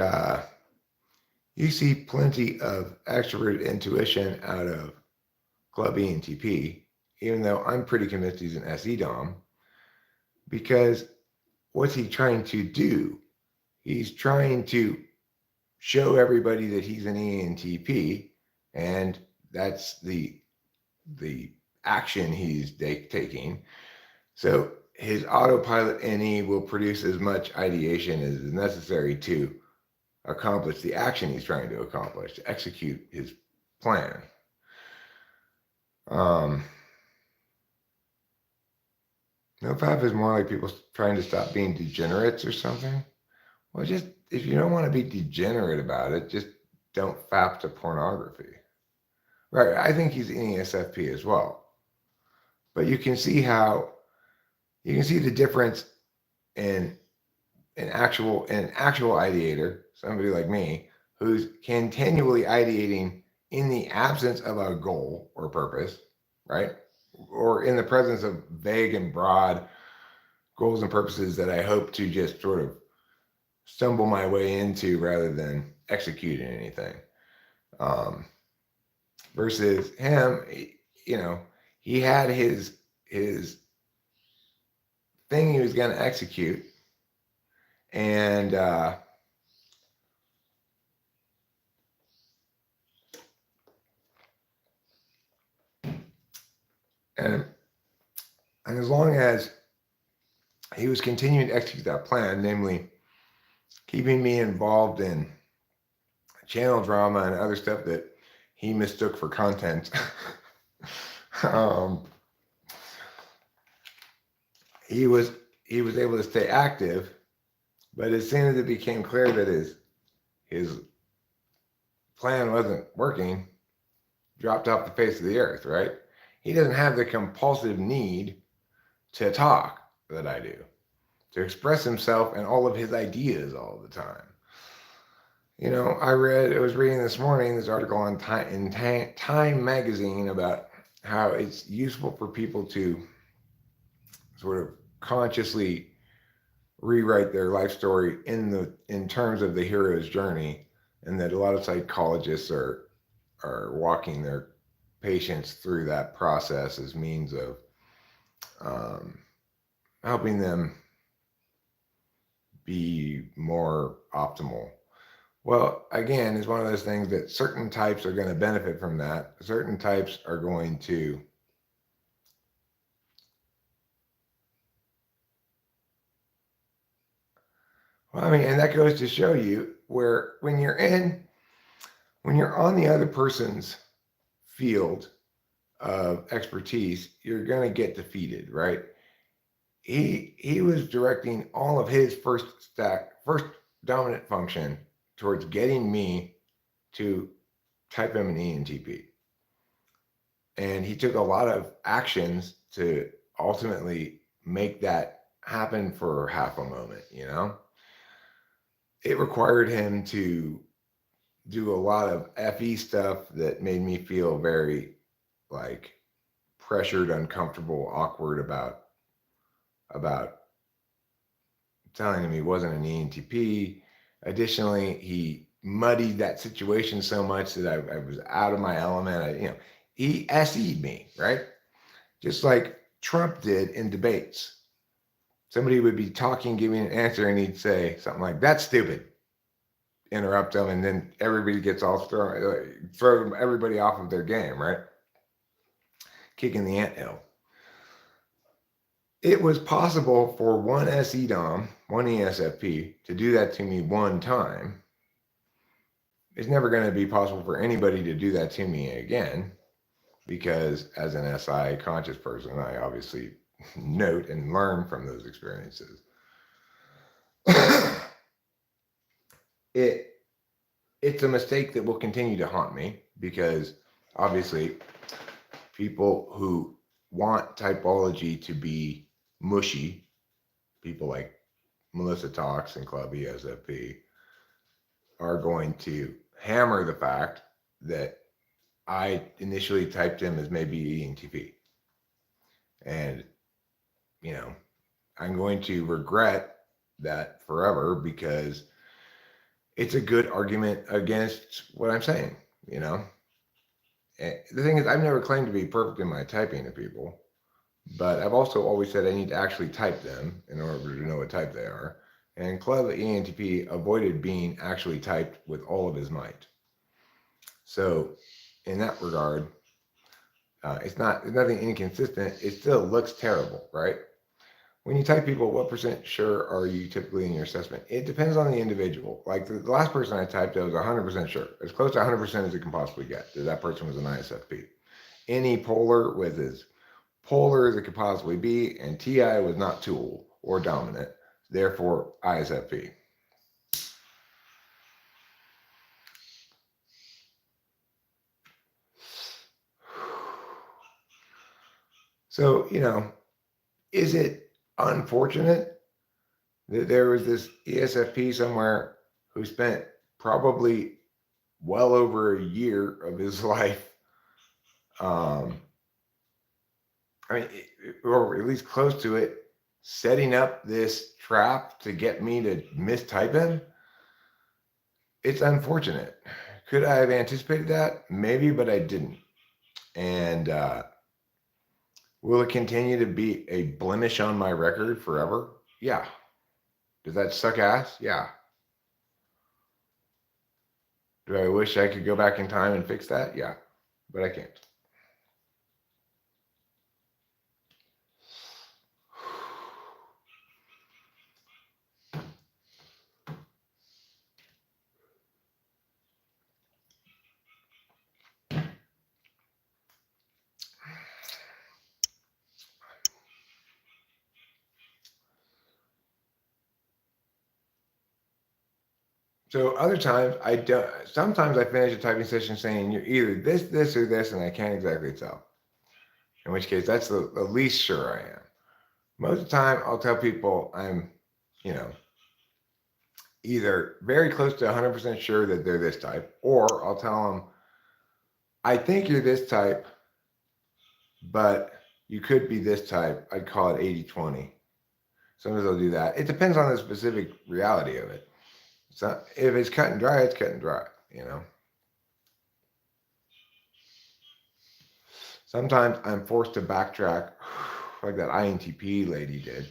Speaker 1: you see plenty of extroverted intuition out of Club ENTP, even though I'm pretty convinced he's an SE DOM, because what's he trying to do? He's trying to show everybody that he's an ENTP, and that's the action he's taking. So his autopilot NE will produce as much ideation as is necessary to accomplish the action he's trying to accomplish, to execute his plan. NoFap is more like people trying to stop being degenerates or something. Well, just if you don't want to be degenerate about it, just don't fap to pornography. Right, I think he's ESFP as well. But you can see the difference in an actual ideator, somebody like me, who's continually ideating in the absence of a goal or purpose, right? Or in the presence of vague and broad goals and purposes that I hope to just sort of stumble my way into rather than executing anything. Versus him, he had his thing he was going to execute, and as long as he was continuing to execute that plan, namely keeping me involved in channel drama and other stuff that he mistook for content, he was able to stay active. But as soon as it became clear that his plan wasn't working, dropped off the face of the earth, right? He doesn't have the compulsive need to talk that I do, to express himself and all of his ideas all the time. I was reading this morning this article in Time magazine about how it's useful for people to sort of consciously rewrite their life story in terms of the hero's journey, and that a lot of psychologists are walking their patients through that process as means of helping them be more optimal. Well, again, it's one of those things that certain types are going to benefit from that. Certain types are going to and that goes to show you where when you're on the other person's field of expertise, you're going to get defeated, right? He was directing all of his first dominant function towards getting me to type him an ENTP. And he took a lot of actions to ultimately make that happen for half a moment, It required him to do a lot of FE stuff that made me feel very pressured, uncomfortable, awkward about telling him he wasn't an ENTP. Additionally, he muddied that situation so much that I was out of my element. He SE'd me, right? Just like Trump did in debates. Somebody would be talking, giving an answer, and he'd say something like, "That's stupid." Interrupt them, and then everybody gets all throw everybody off of their game, right? Kicking the anthill. It was possible for one SE DOM, one ESFP, to do that to me one time. It's never going to be possible for anybody to do that to me again. because as an SI conscious person, I obviously note and learn from those experiences. it it's a mistake that will continue to haunt me because obviously people who want typology to be mushy, people like Melissa Talks and Club ESFP, are going to hammer the fact that I initially typed him as maybe ENTP. And, you know, I'm going to regret that forever because it's a good argument against what I'm saying, you know? And the thing is, I've never claimed to be perfect in my typing to people, but I've also always said I need to actually type them in order to know what type they are. And Club ENTP avoided being actually typed with all of his might. So, in that regard, it's nothing inconsistent. It still looks terrible, right? When you type people, what percent sure are you typically in your assessment? It depends on the individual. Like the last person I typed, I was 100% sure, as close to 100% as it can possibly get, that person was an ISFP. Any polar with as polar as it could possibly be, and TI was not tool or dominant, therefore ISFP. So, is it unfortunate that there was this ESFP somewhere who spent probably well over a year of his life, um, or at least close to it, setting up this trap to get me to mistype him? It's unfortunate. Could I have anticipated that? Maybe, but I didn't. And will it continue to be a blemish on my record forever? Yeah. Does that suck ass? Yeah. Do I wish I could go back in time and fix that? Yeah. But I can't. So other times I don't. Sometimes I finish a typing session saying you're either this, or this, and I can't exactly tell. In which case, that's the least sure I am. Most of the time, I'll tell people I'm, you know, either very close to 100% sure that they're this type, or I'll tell them, I think you're this type, but you could be this type. I'd call it 80-20. Sometimes they'll do that. It depends on the specific reality of it. So if it's cut and dry, it's cut and dry, Sometimes I'm forced to backtrack like that INTP lady did.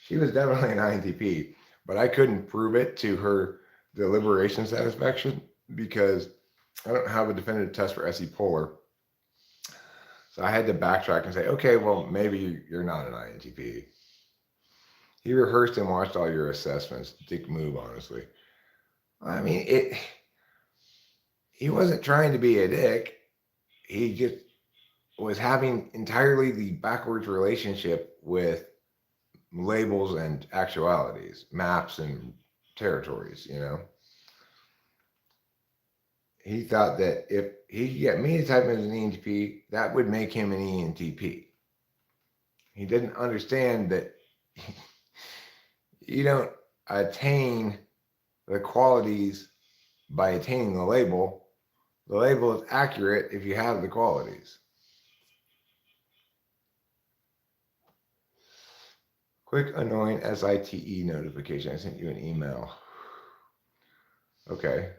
Speaker 1: She was definitely an INTP, but I couldn't prove it to her deliberation satisfaction because I don't have a definitive test for SE Polar. So I had to backtrack and say, okay, well, maybe you're not an INTP. He rehearsed and watched all your assessments. Dick move, honestly. I mean, he wasn't trying to be a dick. He just was having entirely the backwards relationship with labels and actualities, maps and territories, He thought that if he could get me to type him as an ENTP, that would make him an ENTP. He didn't understand that you don't attain the qualities by attaining the label. The label is accurate if you have the qualities. Quick annoying SITE notification. I sent you an email. Okay.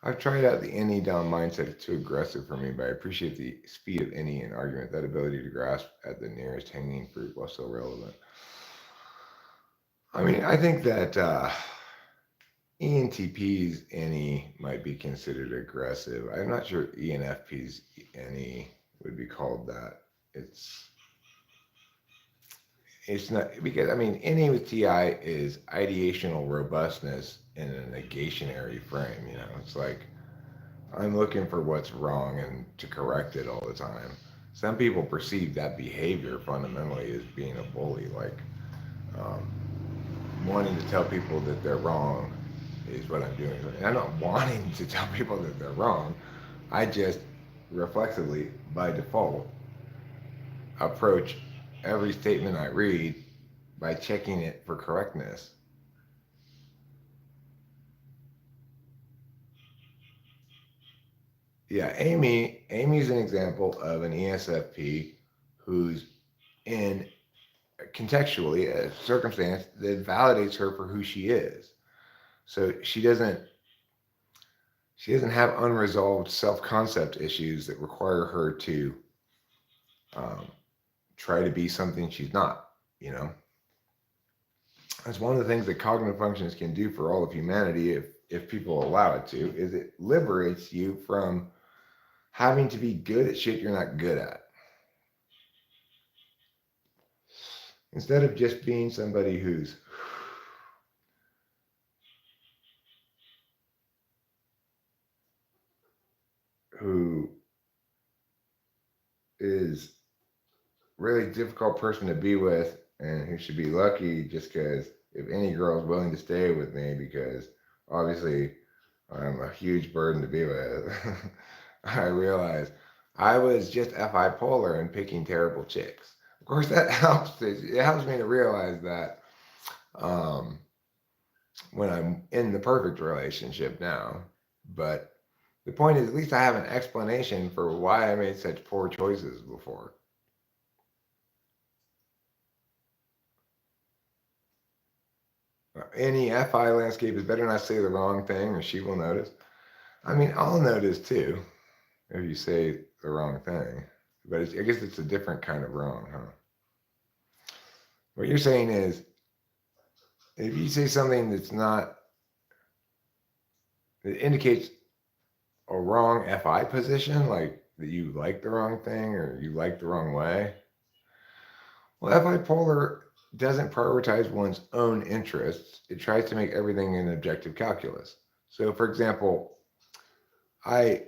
Speaker 1: I've tried out the any down mindset. It's too aggressive for me, but I appreciate the speed of any in argument, that ability to grasp at the nearest hanging fruit while still relevant. I mean, I think that ENTP's any might be considered aggressive. I'm not sure ENFP's any would be called that. It's it's not because I mean, NA with TI is ideational robustness in a negationary frame. You know, it's like I'm looking for what's wrong and to correct it all the time. Some people perceive that behavior fundamentally as being a bully, like um, wanting to tell people that they're wrong is what I'm doing. And I'm not wanting to tell people that they're wrong. I just reflexively, by default, approach every statement I read by checking it for correctness. Yeah, Amy's an example of an ESFP who's in contextually a circumstance that validates her for who she is. So she doesn't have unresolved self-concept issues that require her to um, try to be something she's not. You know, that's one of the things that cognitive functions can do for all of humanity, if people allow it to, is it liberates you from having to be good at shit you're not good at. Instead of just being somebody who is really difficult person to be with and who should be lucky just because if any girl is willing to stay with me because obviously I'm a huge burden to be with. I realized I was just FI polar and picking terrible chicks. Of course, that helps. It helps me to realize that um, when I'm in the perfect relationship now. But the point is, at least I have an explanation for why I made such poor choices before. Any FI landscape is better not say the wrong thing or she will notice. I mean, I'll notice too if you say the wrong thing. But I guess it's a different kind of wrong, huh? What you're saying is if you say something that's not, that indicates a wrong FI position, like that you like the wrong thing or you like the wrong way, well, FI polar doesn't prioritize one's own interests. It tries to make everything an objective calculus. So, for example, I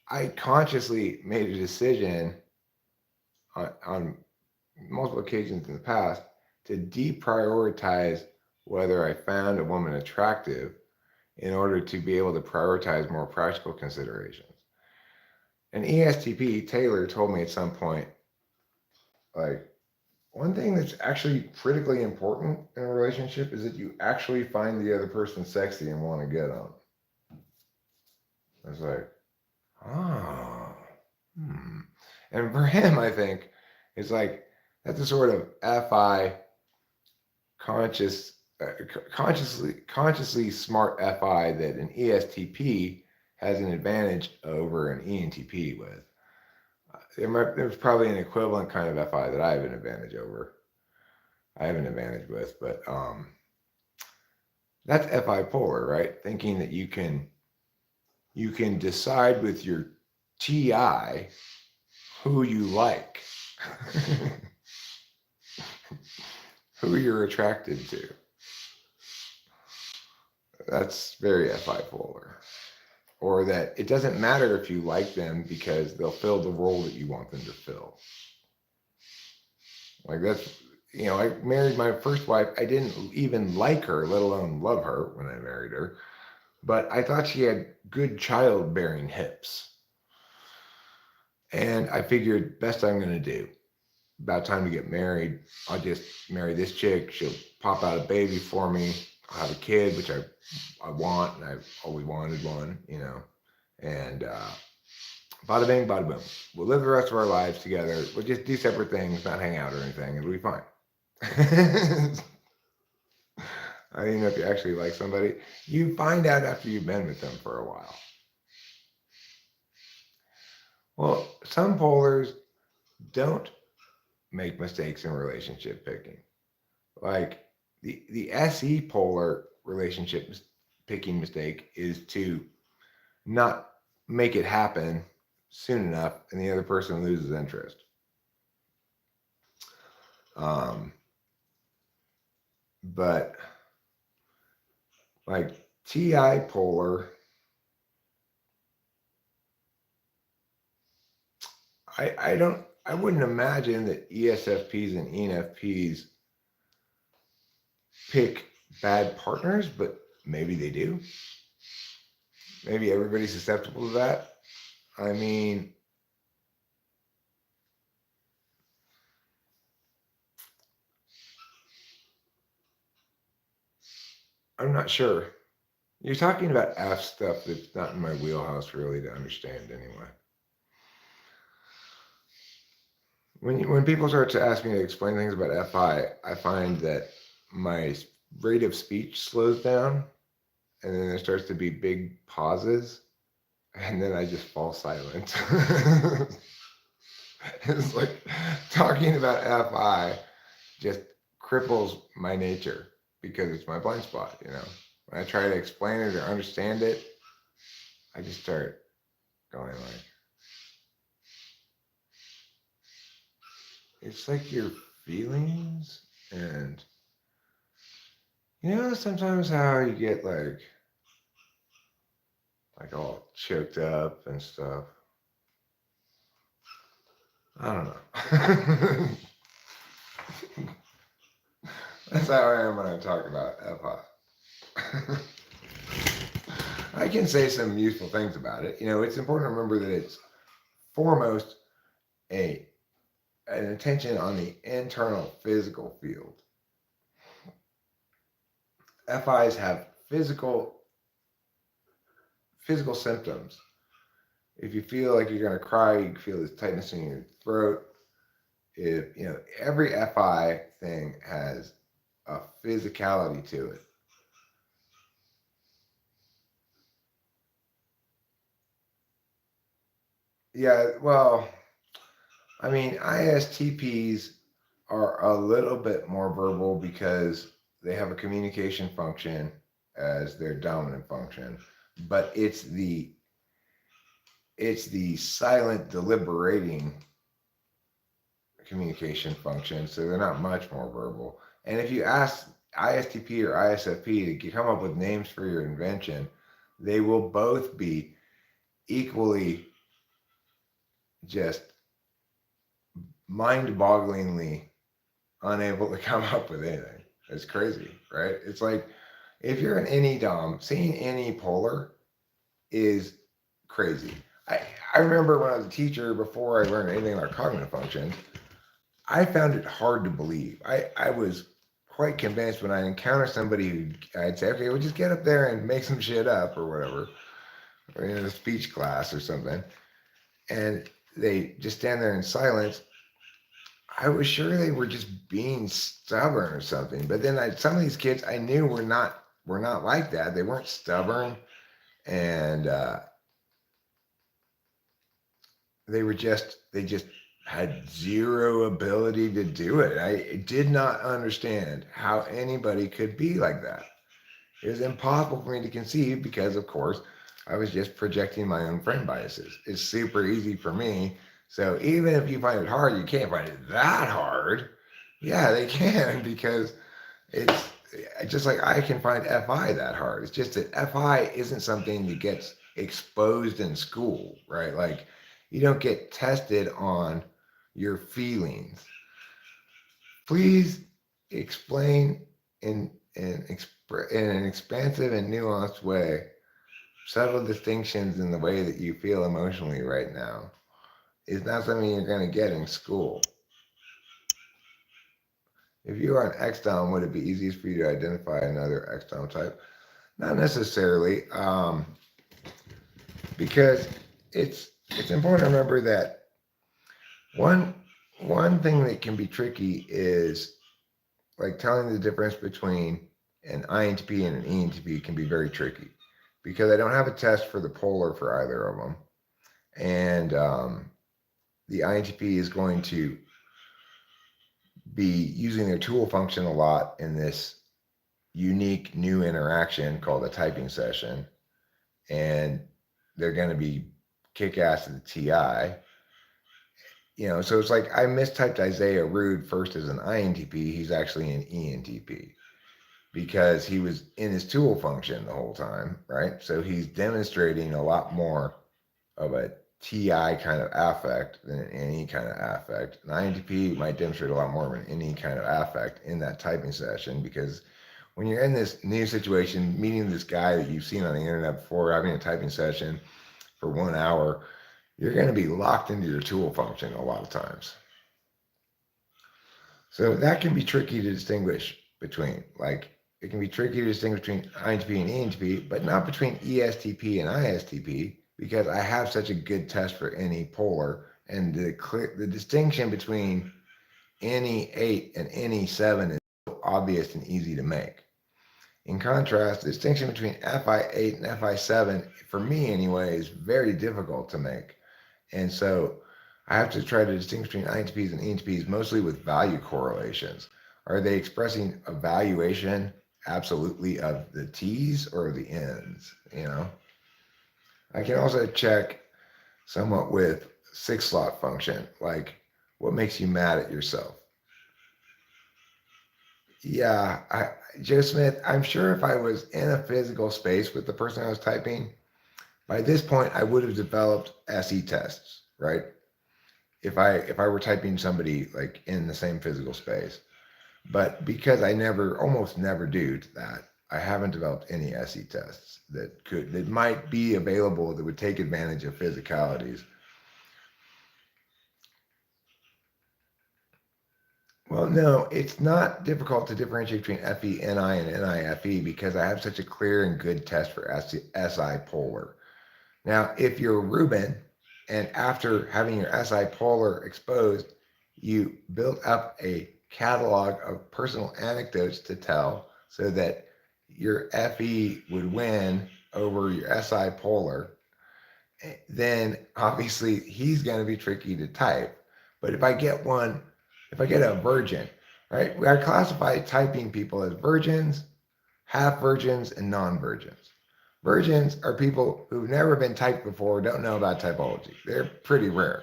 Speaker 1: I consciously made a decision on multiple occasions in the past to deprioritize whether I found a woman attractive in order to be able to prioritize more practical considerations. An ESTP, Taylor, told me at some point, like, one thing that's actually critically important in a relationship is that you actually find the other person sexy and want to get on. I was like, oh, hmm. And for him, I think it's like that's a sort of FI conscious, consciously smart FI that an ESTP has an advantage over an ENTP with. There's probably an equivalent kind of FI that I have an advantage over. I have an advantage with, but that's FI polar, right? Thinking that you can decide with your TI who you like, who you're attracted to. That's very FI polar. Or that it doesn't matter if you like them because they'll fill the role that you want them to fill. Like I married my first wife. I didn't even like her, let alone love her when I married her. But I thought she had good childbearing hips. And I figured, best I'm going to do. About time to get married. I'll just marry this chick. She'll pop out a baby for me. I'll have a kid, which I want, and I've always wanted one, And bada bing, bada boom. We'll live the rest of our lives together. We'll just do separate things, not hang out or anything. It'll be fine. I don't know if you actually like somebody. You find out after you've been with them for a while. Well, some polars don't make mistakes in relationship picking. Like the SE polar relationship picking mistake is to not make it happen soon enough and the other person loses interest. But like TI polar, I wouldn't imagine that ESFPs and ENFPs pick bad partners, but maybe they do. Maybe everybody's susceptible to that. I mean, I'm not sure. You're talking about F stuff that's not in my wheelhouse really to understand anyway. When people start to ask me to explain things about FI, I find that my rate of speech slows down, and then there starts to be big pauses, and then I just fall silent. It's like talking about FI just cripples my nature because it's my blind spot, you know. When I try to explain it or understand it, I just start going like, it's like your feelings, and you know sometimes how you get like all choked up and stuff. I don't know. That's how I am when I talk about FI. I can say some useful things about it. You know, it's important to remember that it's foremost a an attention on the internal physical field. FIs have physical symptoms. If you feel like you're gonna cry, you feel this tightness in your throat. If you know, every FI thing has a physicality to it. Yeah, well, I mean, ISTPs are a little bit more verbal because they have a communication function as their dominant function, but it's the silent deliberating communication function, so they're not much more verbal. And if you ask ISTP or ISFP to come up with names for your invention, they will both be equally just mind-bogglingly unable to come up with anything. It's crazy, right? It's like if you're an any dom, seeing any polar is crazy. I, I remember when I was a teacher, before I learned anything about cognitive functions, I found it hard to believe. I was quite convinced when I encounter somebody who I'd say, okay, well, just get up there and make some shit up or whatever, or in a speech class or something, and they just stand there in silence. I was sure they were just being stubborn or something. But then some of these kids I knew were not like that. They weren't stubborn, and they just had zero ability to do it. I did not understand how anybody could be like that. It was impossible for me to conceive because, of course, I was just projecting my own friend biases. It's super easy for me. So even if you find it hard, you can't find it that hard. Yeah, they can because it's just like I can find FI that hard. It's just that FI isn't something that gets exposed in school, right? Like you don't get tested on your feelings. Please explain in an expansive and nuanced way subtle distinctions in the way that you feel emotionally right now. It's not something you're going to get in school. If you are an XDOM, would it be easiest for you to identify another XDOM type? Not necessarily, because it's important to remember that one one thing that can be tricky is like telling the difference between an INTP and an ENTP can be very tricky because I don't have a test for the polar for either of them, and the INTP is going to be using their tool function a lot in this unique new interaction called a typing session, and they're going to be kick ass at the TI. You know, so it's like I mistyped Isaiah Rude first as an INTP. He's actually an ENTP. because he was in his tool function the whole time, right? So he's demonstrating a lot more of a TI kind of affect than an NE kind of affect. An INTP might demonstrate a lot more of an NE kind of affect in that typing session, because when you're in this new situation, meeting this guy that you've seen on the internet before, having a typing session for 1 hour, you're going to be locked into your tool function a lot of times. So that can be tricky to distinguish between. Like, it can be tricky to distinguish between INTP and ENTP, but not between ESTP and ISTP, because I have such a good test for any polar, and the distinction between NE8 and NE7 is so obvious and easy to make. In contrast, the distinction between FI8 and FI7, for me anyway, is very difficult to make. And so I have to try to distinguish between INTPs and ENTPs mostly with value correlations. Are they expressing a valuation absolutely of the T's or the N's? I can also check somewhat with 6-slot function, like what makes you mad at yourself? Yeah, Joe Smith, I'm sure if I was in a physical space with the person I was typing, by this point I would have developed SE tests, right? If I were typing somebody like in the same physical space. But because I almost never do that, I haven't developed any SE tests that might be available that would take advantage of physicalities. Well, no, it's not difficult to differentiate between FE-NI and NI-FE because I have such a clear and good test for SI polar. Now, if you're Rubin, and after having your SI polar exposed, you built up a catalog of personal anecdotes to tell so that your FE would win over your SI polar, then obviously he's going to be tricky to type. But if I get a virgin, right? I classify typing people as virgins, half virgins, and non-virgins. Virgins are people who've never been typed before, don't know about typology. They're pretty rare.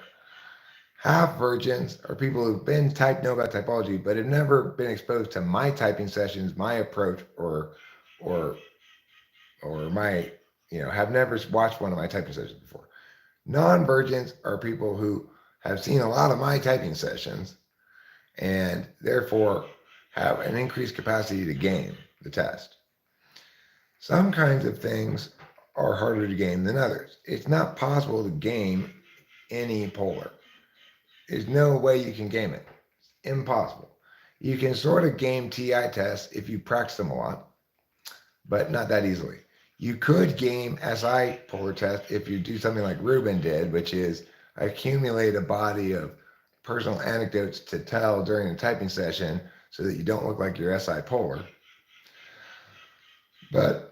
Speaker 1: Half virgins are people who've been typed, know about typology, but have never been exposed to my typing sessions, my approach, or my, have never watched one of my typing sessions before. Non-virgins are people who have seen a lot of my typing sessions and therefore have an increased capacity to game the test. Some kinds of things are harder to game than others. It's not possible to game any polar. There's no way you can game it. It's impossible. You can sort of game TI tests if you practice them a lot, but not that easily. You could game SI polar test if you do something like Rubin did, which is accumulate a body of personal anecdotes to tell during a typing session so that you don't look like you're SI polar. But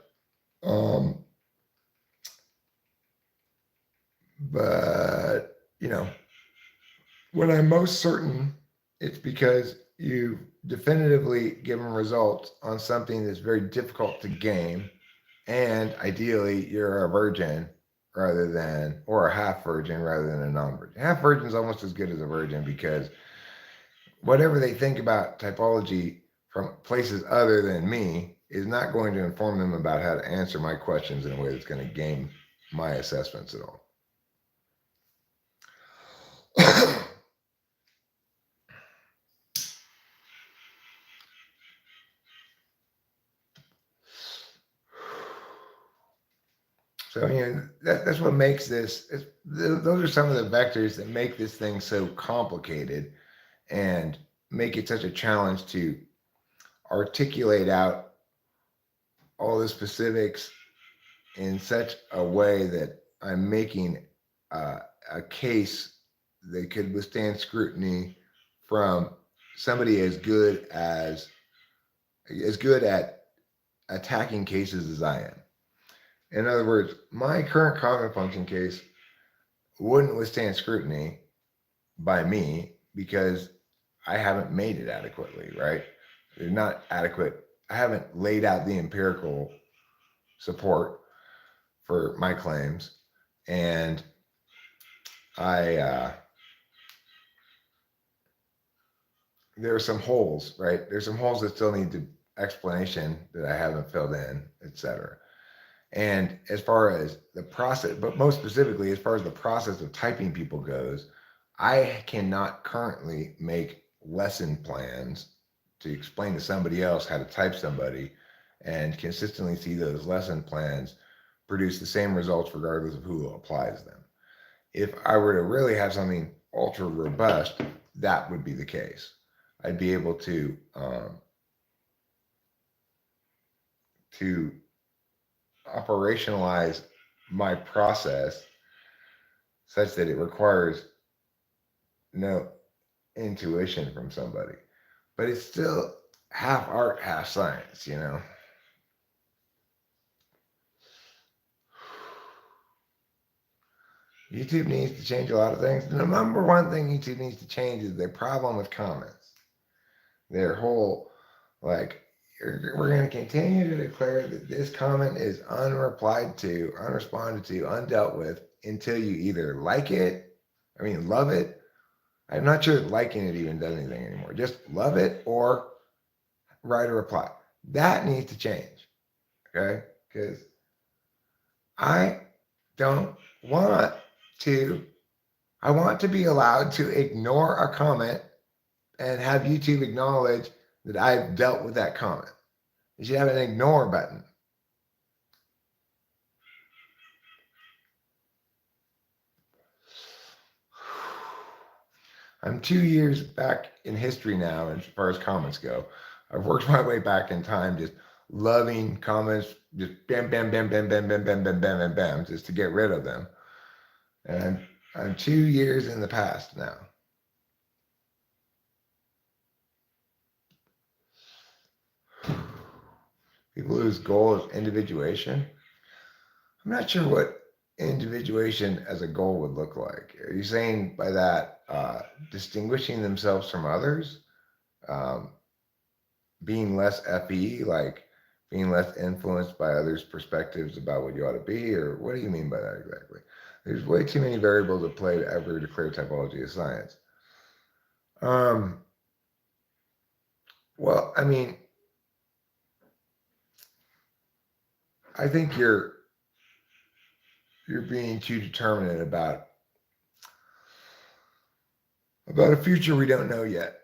Speaker 1: when I'm most certain, it's because you've definitively given results on something that's very difficult to game, and ideally you're a virgin or a half virgin rather than a non-virgin. Half virgin is almost as good as a virgin because whatever they think about typology from places other than me is not going to inform them about how to answer my questions in a way that's going to game my assessments at all. So, that's what makes this, those are some of the vectors that make this thing so complicated and make it such a challenge to articulate out all the specifics in such a way that I'm making a case that could withstand scrutiny from somebody as good at attacking cases as I am. In other words, my current cognitive function case wouldn't withstand scrutiny by me because I haven't made it adequately, right? They're not adequate. I haven't laid out the empirical support for my claims, and there are some holes, right? There's some holes that still need to explanation that I haven't filled in, etc. And as far as the process, but most specifically, as far as the process of typing people goes, I cannot currently make lesson plans to explain to somebody else how to type somebody and consistently see those lesson plans produce the same results regardless of who applies them. If I were to really have something ultra robust, that would be the case. I'd be able to operationalize my process such that it requires no intuition from somebody. But it's still half art, half science, you know? YouTube needs to change a lot of things. The number one thing YouTube needs to change is their problem with comments. Their whole, like, we're going to continue to declare that this comment is unreplied to, unresponded to, undealt with until you either like it, love it. I'm not sure that liking it even does anything anymore. Just love it or write a reply. That needs to change, okay? Because I don't want to, I want to be allowed to ignore a comment and have YouTube acknowledge that I've dealt with that comment. You should have an ignore button. I'm 2 years back in history now as far as comments go. I've worked my way back in time, just loving comments, just bam, bam, bam, bam, bam, bam, bam, bam, bam, bam, bam, just to get rid of them. And I'm 2 years in the past now. People whose goal is individuation. I'm not sure what individuation as a goal would look like. Are you saying by that distinguishing themselves from others? Being less FE, like being less influenced by others' perspectives about what you ought to be, or what do you mean by that exactly? There's way too many variables at play to ever declare typology as science. Well, I think you're being too determinate about a future we don't know yet.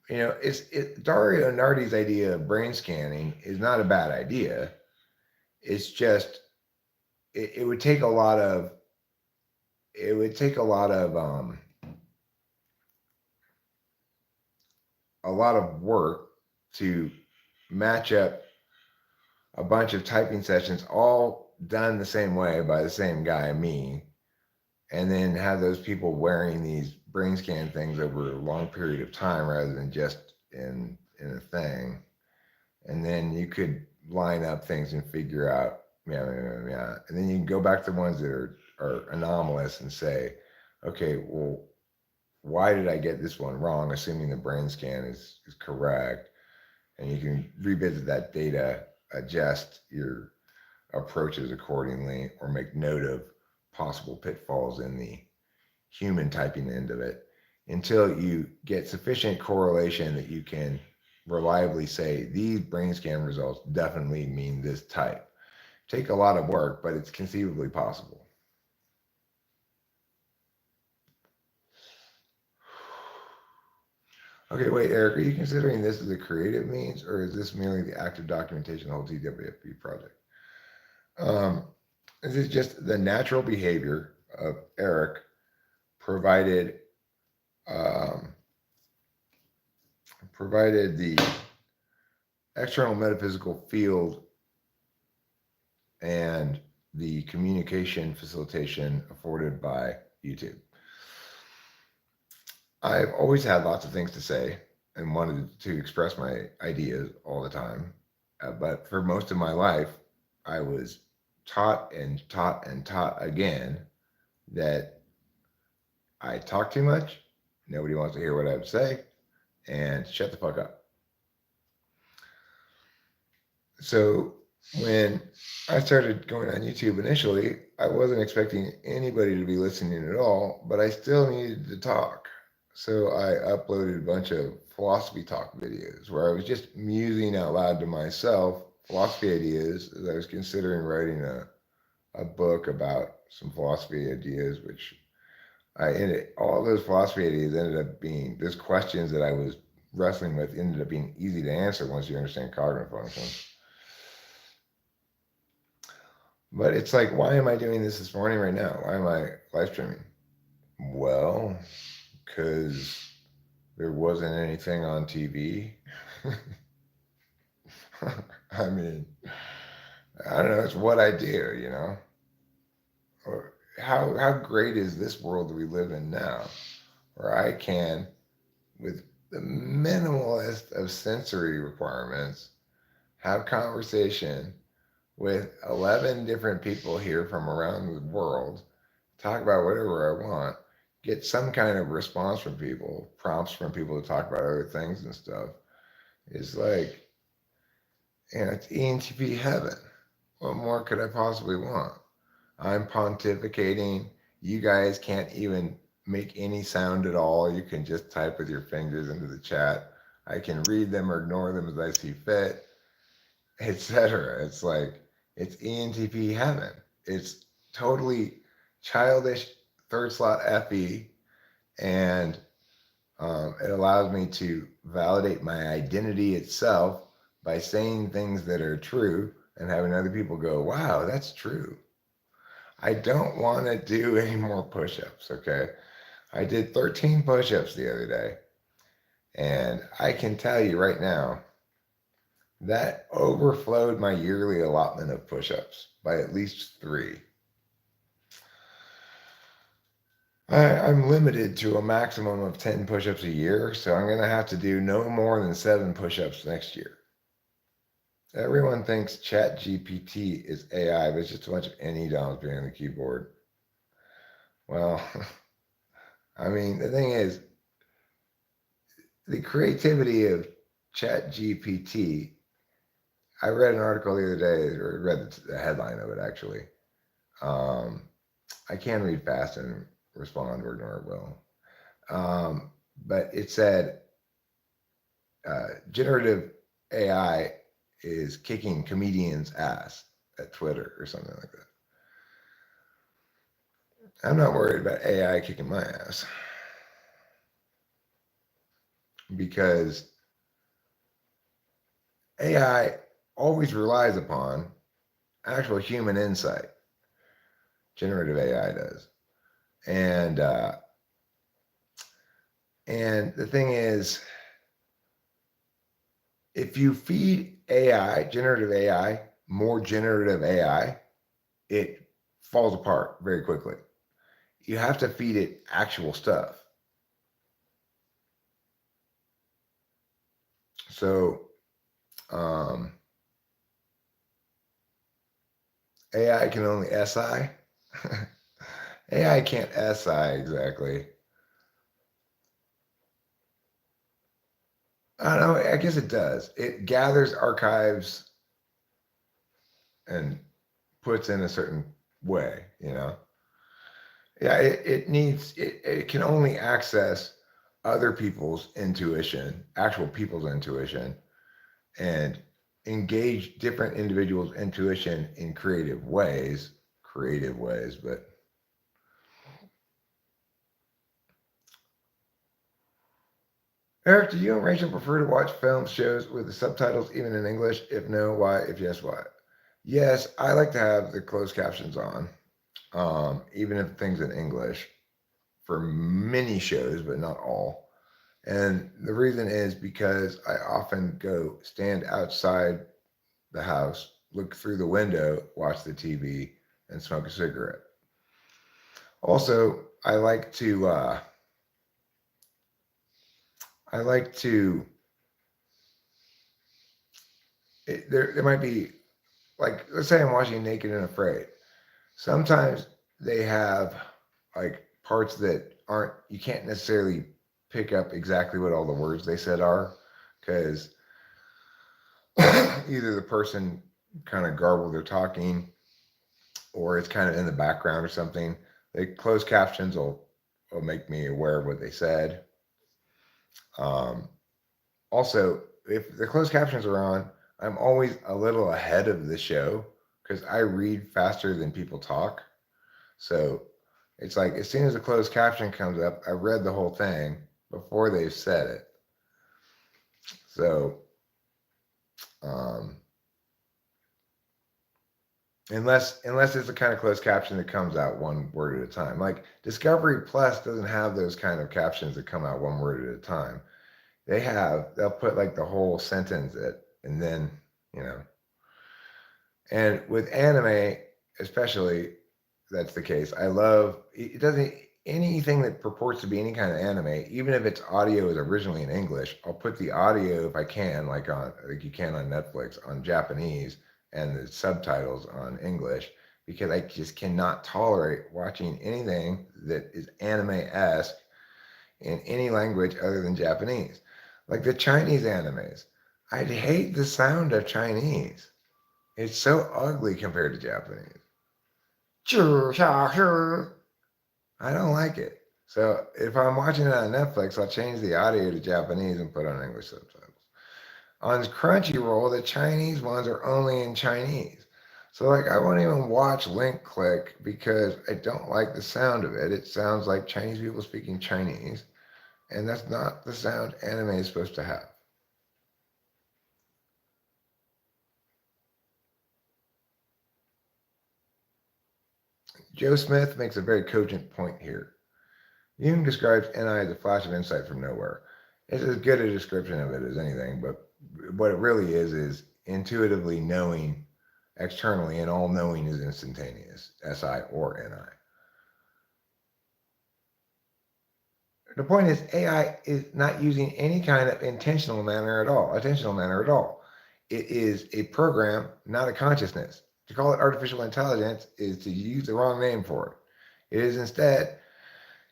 Speaker 1: You know, Dario Nardi's idea of brain scanning is not a bad idea. It's just it would take a lot of work to match up a bunch of typing sessions all done the same way by the same guy, me, and then have those people wearing these brain scan things over a long period of time rather than just in a thing. And then you could line up things and figure out, and then you can go back to the ones that are anomalous and say, okay, well, why did I get this one wrong, assuming the brain scan is correct? And you can revisit that data, adjust your approaches accordingly, or make note of possible pitfalls in the human typing end of it until you get sufficient correlation that you can reliably say these brain scan results definitely mean this type. Take a lot of work, but it's conceivably possible. Okay, wait, Eric, are you considering this as a creative means, or is this merely the active documentation of the whole TWFP project? This is just the natural behavior of Eric provided the external metaphysical field and the communication facilitation afforded by YouTube. I've always had lots of things to say and wanted to express my ideas all the time. But for most of my life, I was taught and taught and taught again that I talk too much, nobody wants to hear what I have to say, and shut the fuck up. So when I started going on YouTube initially, I wasn't expecting anybody to be listening at all, but I still needed to talk. So I uploaded a bunch of philosophy talk videos where I was just musing out loud to myself philosophy ideas as I was considering writing a book about some philosophy ideas, which I ended all those philosophy ideas ended up being those questions that I was wrestling with ended up being easy to answer once you understand cognitive functions. But it's like, why am I doing this morning right now? Why am I live streaming? Well, because there wasn't anything on TV. I mean, I don't know. It's what I do, you know. Or how great is this world that we live in now, where I can, with the minimalist of sensory requirements, have conversation with 11 different people here from around the world, talk about whatever I want, get some kind of response from people, prompts from people to talk about other things and stuff. It's like, it's ENTP heaven. What more could I possibly want? I'm pontificating. You guys can't even make any sound at all. You can just type with your fingers into the chat. I can read them or ignore them as I see fit, etc. It's like, it's ENTP heaven. It's totally childish third slot FE, and it allows me to validate my identity itself by saying things that are true and having other people go, wow, that's true. I don't want to do any more push ups, okay? I did 13 push ups the other day, and I can tell you right now that overflowed my yearly allotment of push ups by at least 3. I'm limited to a maximum of 10 push ups a year, so I'm going to have to do no more than 7 push ups next year. Everyone thinks ChatGPT is AI, but it's just a bunch of any DOMs behind the keyboard. Well, I mean, the thing is, the creativity of ChatGPT. I read an article the other day, or read the headline of it actually. Um, I can read fast and respond or ignore it well. But it said generative AI is kicking comedians' ass at Twitter or something like that. I'm not worried about AI kicking my ass because AI always relies upon actual human insight. Generative AI does, and the thing is, if you feed AI, generative AI, more generative AI, it falls apart very quickly. You have to feed it actual stuff. So AI can only SI. AI can't SI exactly. I don't know. I guess it does. It gathers archives and puts in a certain way, you know. Yeah, it can only access other people's intuition, actual people's intuition, and engage different individuals' intuition in creative ways. But Eric, do you and Rachel prefer to watch film shows with the subtitles even in English? If no, why? If yes, why? Yes, I like to have the closed captions on, even if things in English, for many shows, but not all. And the reason is because I often go stand outside the house, look through the window, watch the TV, and smoke a cigarette. Also, I like to there might be, like, let's say I'm watching Naked and Afraid. Sometimes they have like parts that aren't, you can't necessarily pick up exactly what all the words they said are, because either the person kind of garbled their talking or it's kind of in the background or something. The closed captions will make me aware of what they said. Um, Also, if the closed captions are on, I'm always a little ahead of the show because I read faster than people talk. So it's like as soon as the closed caption comes up, I read the whole thing before they've said it. So um, unless it's the kind of closed caption that comes out one word at a time, like Discovery Plus doesn't have those kind of captions that come out one word at a time. They'll put like the whole sentence it, and then you know. And with anime, especially, that's the case. I love it. Doesn't anything that purports to be any kind of anime, even if its audio is originally in English, I'll put the audio if I can, like you can on Netflix, on Japanese, and the subtitles on English, because I just cannot tolerate watching anything that is anime-esque in any language other than Japanese. Like the Chinese animes. I'd hate the sound of Chinese. It's so ugly compared to Japanese. I don't like it. So if I'm watching it on Netflix, I'll change the audio to Japanese and put on English subtitles. On Crunchyroll, the Chinese ones are only in Chinese. So like I won't even watch Link Click because I don't like the sound of it. It sounds like Chinese people speaking Chinese, and that's not the sound anime is supposed to have. Joe Smith makes a very cogent point here. Jung describes NI as a flash of insight from nowhere. It's as good a description of it as anything, but what it really is intuitively knowing externally, and all knowing is instantaneous, SI or NI. The point is, AI is not using any kind of intentional manner at all, attentional manner at all. It is a program, not a consciousness. To call it artificial intelligence is to use the wrong name for it. It is instead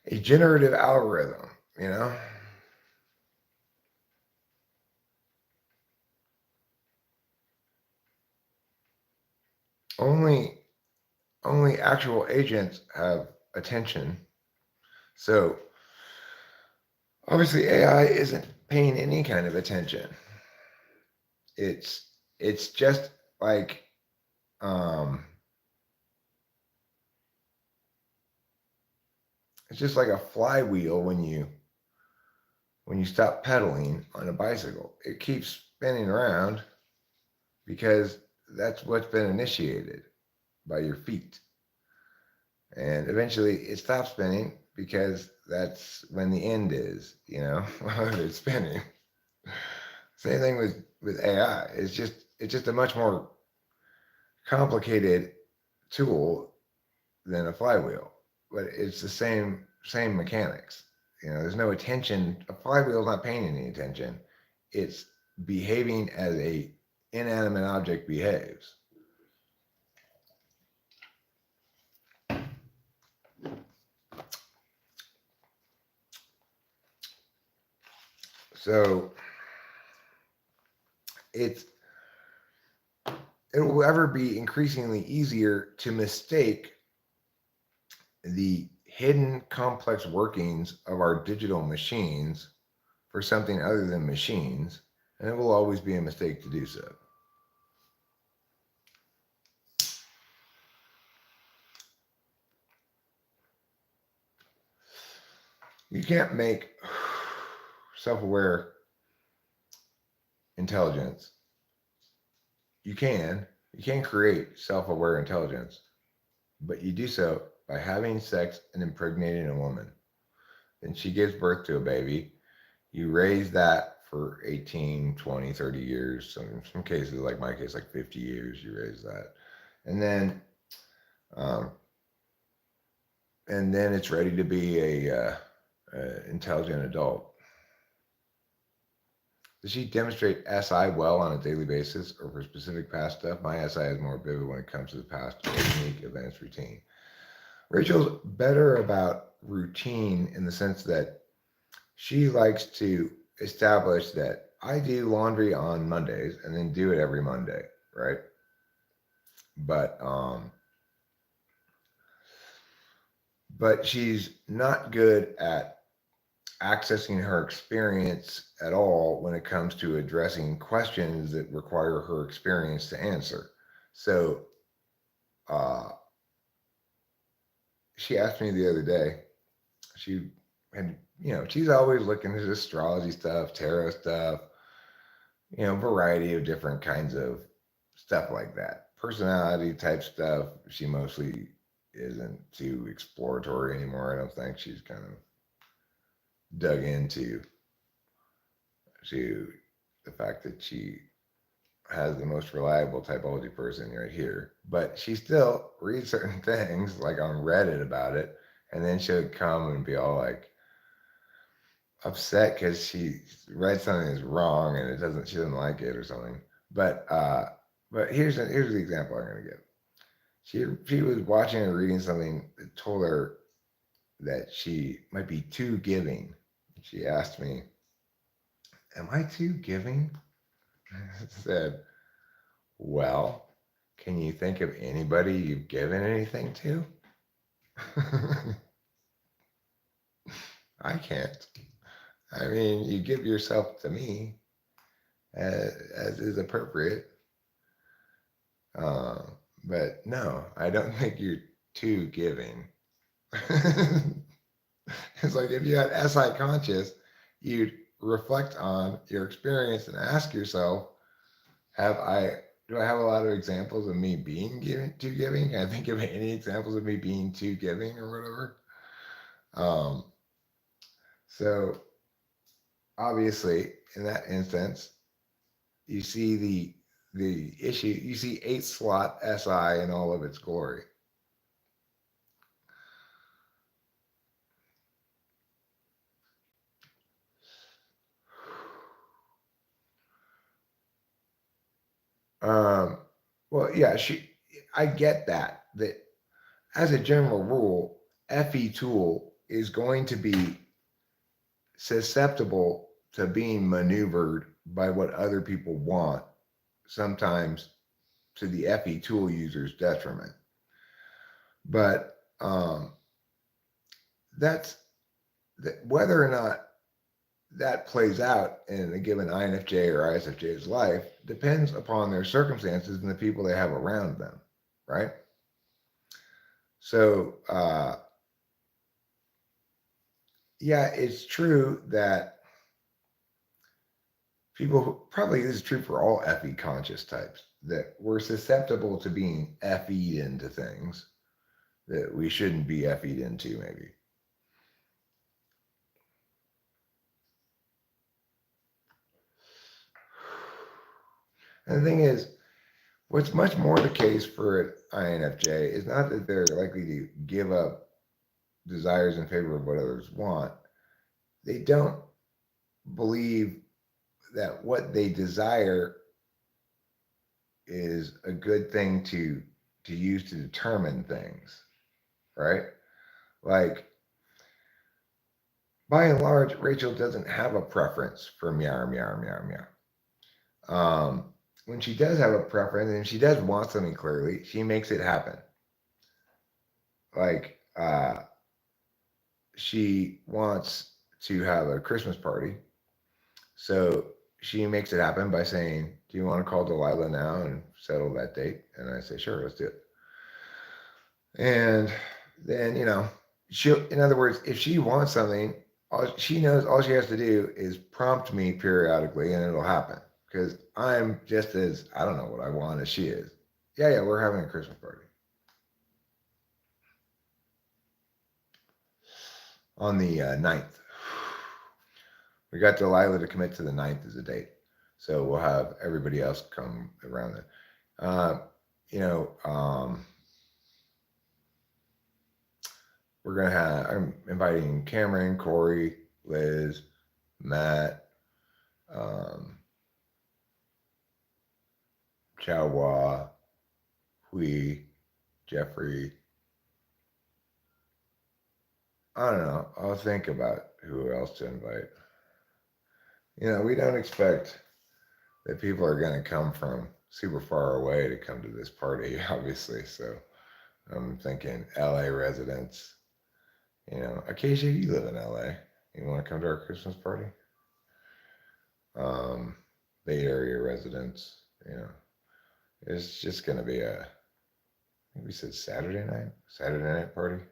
Speaker 1: a generative algorithm, you know? Only only actual agents have attention. So obviously AI isn't paying any kind of attention. It's it's just like um it's just like a flywheel when you stop pedaling on a bicycle. It keeps spinning around because that's what's been initiated by your feet. And eventually it stops spinning because that's when the end is, you know, it's spinning. Same thing with AI. It's just a much more complicated tool than a flywheel, but it's the same mechanics. You know, there's no attention. A flywheel is not paying any attention. It's behaving as a inanimate object behaves. So it's it will ever be increasingly easier to mistake the hidden complex workings of our digital machines for something other than machines, and it will always be a mistake to do so. You can't make self-aware intelligence. You can create self-aware intelligence, but you do so by having sex and impregnating a woman. Then she gives birth to a baby. You raise that for 18, 20, 30 years. Some cases, like my case, like 50 years, you raise that. And then, um, and then it's ready to be a intelligent adult. Does she demonstrate SI well on a daily basis or for specific past stuff? My SI is more vivid when it comes to the past or unique events routine. Rachel's better about routine in the sense that she likes to establish that I do laundry on Mondays and then do it every Monday, right? But but she's not good at accessing her experience at all when it comes to addressing questions that require her experience to answer. So uh, she asked me the other day, she had, she's always looking at astrology stuff, tarot stuff, variety of different kinds of stuff like that. Personality type stuff, she mostly isn't too exploratory anymore. I don't think she's kind of dug into the fact that she has the most reliable typology person right here. But she still reads certain things like on Reddit about it, and then she'll come and be all like upset because she read something that's wrong and she doesn't like it or something. But here's the example I'm gonna give. She was watching or reading something that told her that she might be too giving. She asked me, "Am I too giving?" I said, "Well, can you think of anybody you've given anything to?" I can't. I mean, you give yourself to me as is appropriate. Uh, but no, I don't think you're too giving. It's like if you had SI conscious, you'd reflect on your experience and ask yourself, have I do I have a lot of examples of me being too giving? Can I think of any examples of me being too giving or whatever? Um, so obviously in that instance, you see the issue, you see 8 slot SI in all of its glory. Um, well, yeah, I get that as a general rule, FE tool is going to be susceptible to being maneuvered by what other people want, sometimes to the FE tool user's detriment. But that's whether or not that plays out in a given INFJ or ISFJ's life depends upon their circumstances and the people they have around them, right? So, yeah, it's true that people who, probably this is true for all FE conscious types, that we're susceptible to being FE'd into things that we shouldn't be FE'd into, maybe. And the thing is, what's much more the case for an INFJ is not that they're likely to give up desires in favor of what others want. They don't believe that what they desire is a good thing to use to determine things, right? Like by and large, Rachel doesn't have a preference for meow meow meow meow. When she does have a preference and she does want something clearly, she makes it happen. Like she wants to have a Christmas party, so she makes it happen by saying, "Do you want to call Delilah now and settle that date?" And I say, "Sure, let's do it." And then in other words, if she wants something, she knows all she has to do is prompt me periodically, and it'll happen. Because I'm just as I don't know what I want as she is. Yeah, yeah, we're having a Christmas party on the 9th. We got Delilah to commit to the 9th as a date, so we'll have everybody else come around then. Uh, you know, we're gonna have. I'm inviting Cameron, Corey, Liz, Matt, um, Chawa, Hui, Jeffrey. I don't know. I'll think about who else to invite. We don't expect that people are going to come from super far away to come to this party, obviously. So I'm thinking LA residents. Acacia, you live in LA. You want to come to our Christmas party? Bay Area residents, it's just going to be I think we said Saturday night party.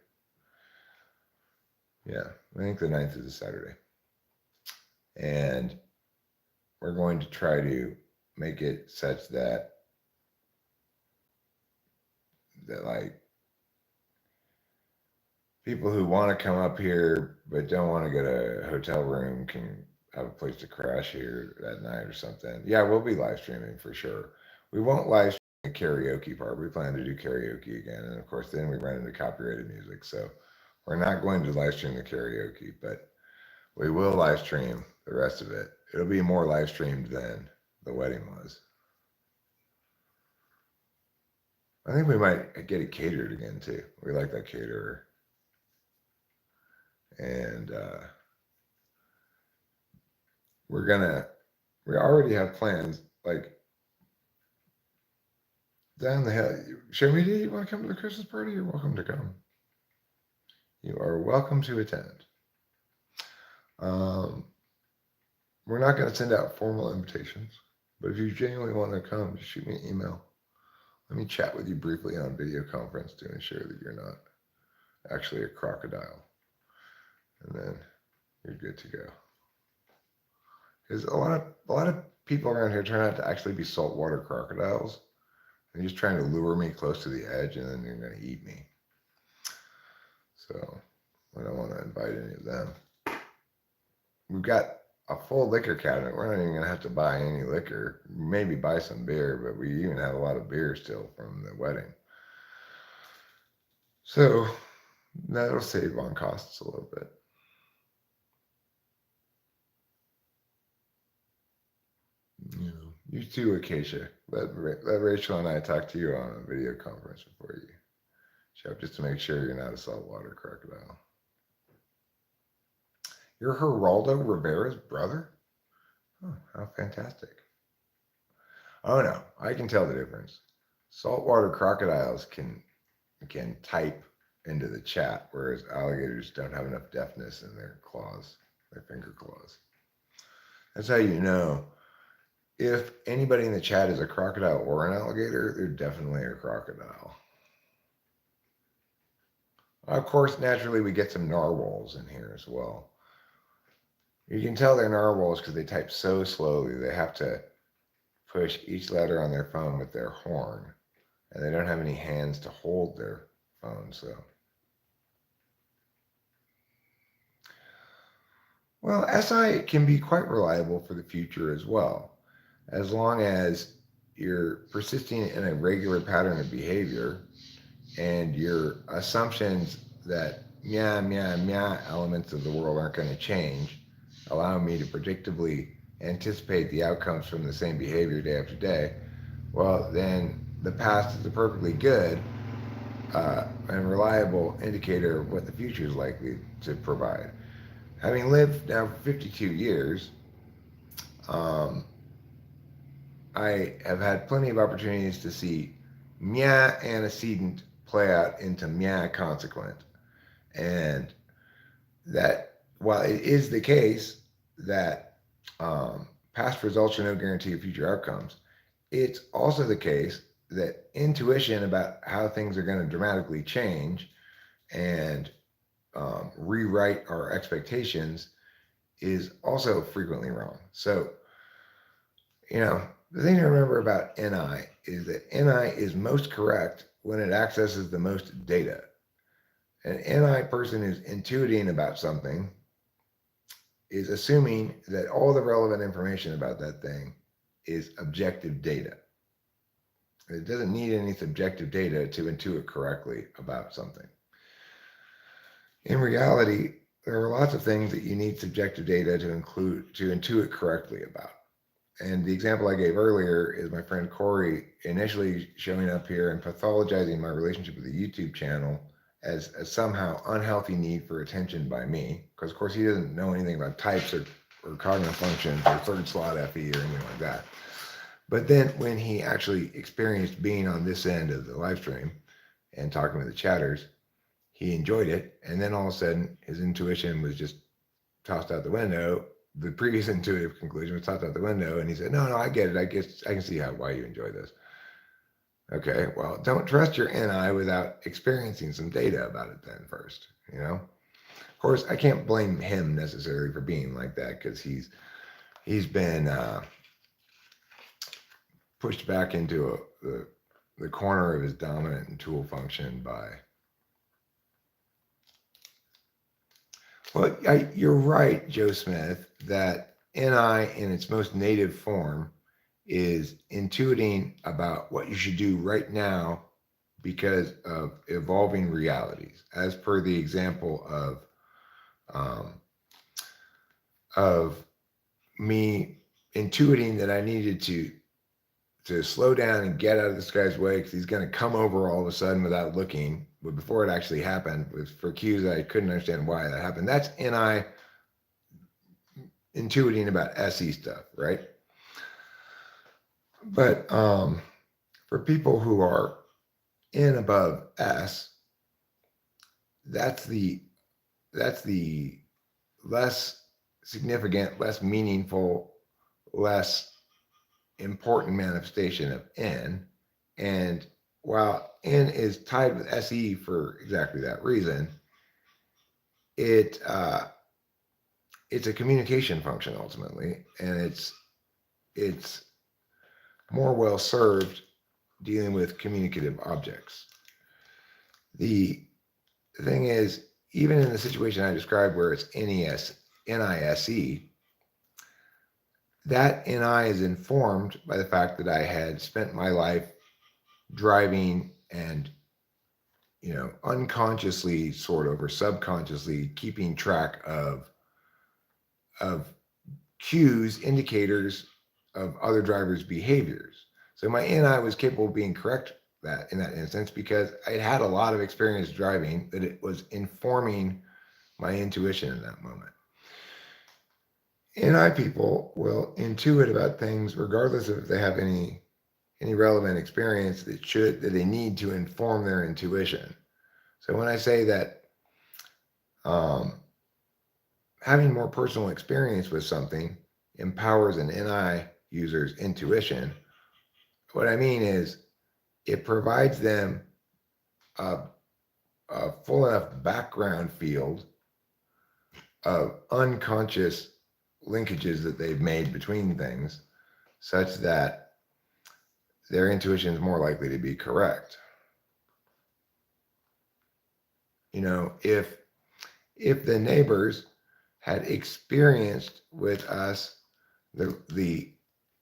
Speaker 1: Yeah, I think the 9th is a Saturday. And we're going to try to make it such that like people who want to come up here but don't want to get a hotel room can have a place to crash here that night or something. Yeah, we'll be live streaming for sure. We won't live stream the karaoke part. We plan to do karaoke again, and of course, then we run into copyrighted music. So we're not going to live stream the karaoke, but we will live stream the rest of it. It'll be more live streamed than the wedding was. I think we might get it catered again too. We like that caterer. And we already have plans like down the hill. Show me, do you want to come to the Christmas party? You're welcome to come. You are welcome to attend. We're not going to send out formal invitations, but if you genuinely want to come, just shoot me an email. Let me chat with you briefly on video conference to ensure that you're not actually a crocodile. And then you're good to go. Because a lot of people around here turn out to actually be saltwater crocodiles. They're just trying to lure me close to the edge, and then they're going to eat me. So I don't want to invite any of them. We've got a full liquor cabinet. We're not even going to have to buy any liquor. Maybe buy some beer, but we even have a lot of beer still from the wedding. So that'll save on costs a little bit. You too, Acacia. Let Rachel and I talk to you on a video conference before you show up, just to make sure you're not a saltwater crocodile. You're Geraldo Rivera's brother? Oh, how fantastic. Oh no, I can tell the difference. Saltwater crocodiles can type into the chat, whereas alligators don't have enough deftness in their claws, their finger claws. That's how you know if anybody in the chat is a crocodile or an alligator, they're definitely a crocodile. Of course, naturally, we get some narwhals in here as well. You can tell they're narwhals because they type so slowly. They have to push each letter on their phone with their horn, and they don't have any hands to hold their phone. So, well, SI can be quite reliable for the future as well, as long as you're persisting in a regular pattern of behavior and your assumptions that meow, meow, meow elements of the world aren't going to change, allow me to predictably anticipate the outcomes from the same behavior day after day, well, then the past is a perfectly good and reliable indicator of what the future is likely to provide. Having lived now for 52 years, I have had plenty of opportunities to see meow antecedent play out into meow consequent. And that while it is the case that past results are no guarantee of future outcomes, it's also the case that intuition about how things are going to dramatically change and rewrite our expectations is also frequently wrong. So, the thing to remember about NI is that NI is most correct when it accesses the most data. An NI person who's intuiting about something is assuming that all the relevant information about that thing is objective data. It doesn't need any subjective data to intuit correctly about something. In reality, there are lots of things that you need subjective data to intuit correctly about. And the example I gave earlier is my friend Corey initially showing up here and pathologizing my relationship with the YouTube channel as a somehow unhealthy need for attention by me, because of course he doesn't know anything about types or cognitive functions or third slot FE or anything like that. But then when he actually experienced being on this end of the live stream and talking with the chatters, he enjoyed it. And then all of a sudden his intuition was just tossed out the window. The previous intuitive conclusion was tossed out the window, and he said, "No, I get it. I guess I can see why you enjoy this." Okay, well, don't trust your NI without experiencing some data about it then first. Of course, I can't blame him necessarily for being like that because he's been pushed back into the corner of his dominant and tool function by. Well, you're right, Joe Smith, that NI in its most native form is intuiting about what you should do right now because of evolving realities, as per the example of me intuiting that I needed to slow down and get out of this guy's way because he's going to come over all of a sudden without looking. But before it actually happened, was for cues I couldn't understand why that happened. That's NI intuiting about SE stuff, right? But for people who are in above S, that's the less significant, less meaningful, less important manifestation of N. And while N is tied with SE for exactly that reason, it's a communication function ultimately, and it's more well served dealing with communicative objects. The thing is, even in the situation I described where it's NISE, that NI is informed by the fact that I had spent my life driving and, unconsciously sort of or subconsciously keeping track of cues, indicators of other drivers' behaviors. So my NI was capable of being correct in that instance because I had a lot of experience driving that it was informing my intuition in that moment. NI people will intuit about things regardless of if they have any relevant experience that they need to inform their intuition. So when I say that having more personal experience with something empowers an NI user's intuition, what I mean is it provides them a full enough background field of unconscious linkages that they've made between things such that their intuition is more likely to be correct. If the neighbors had experienced with us the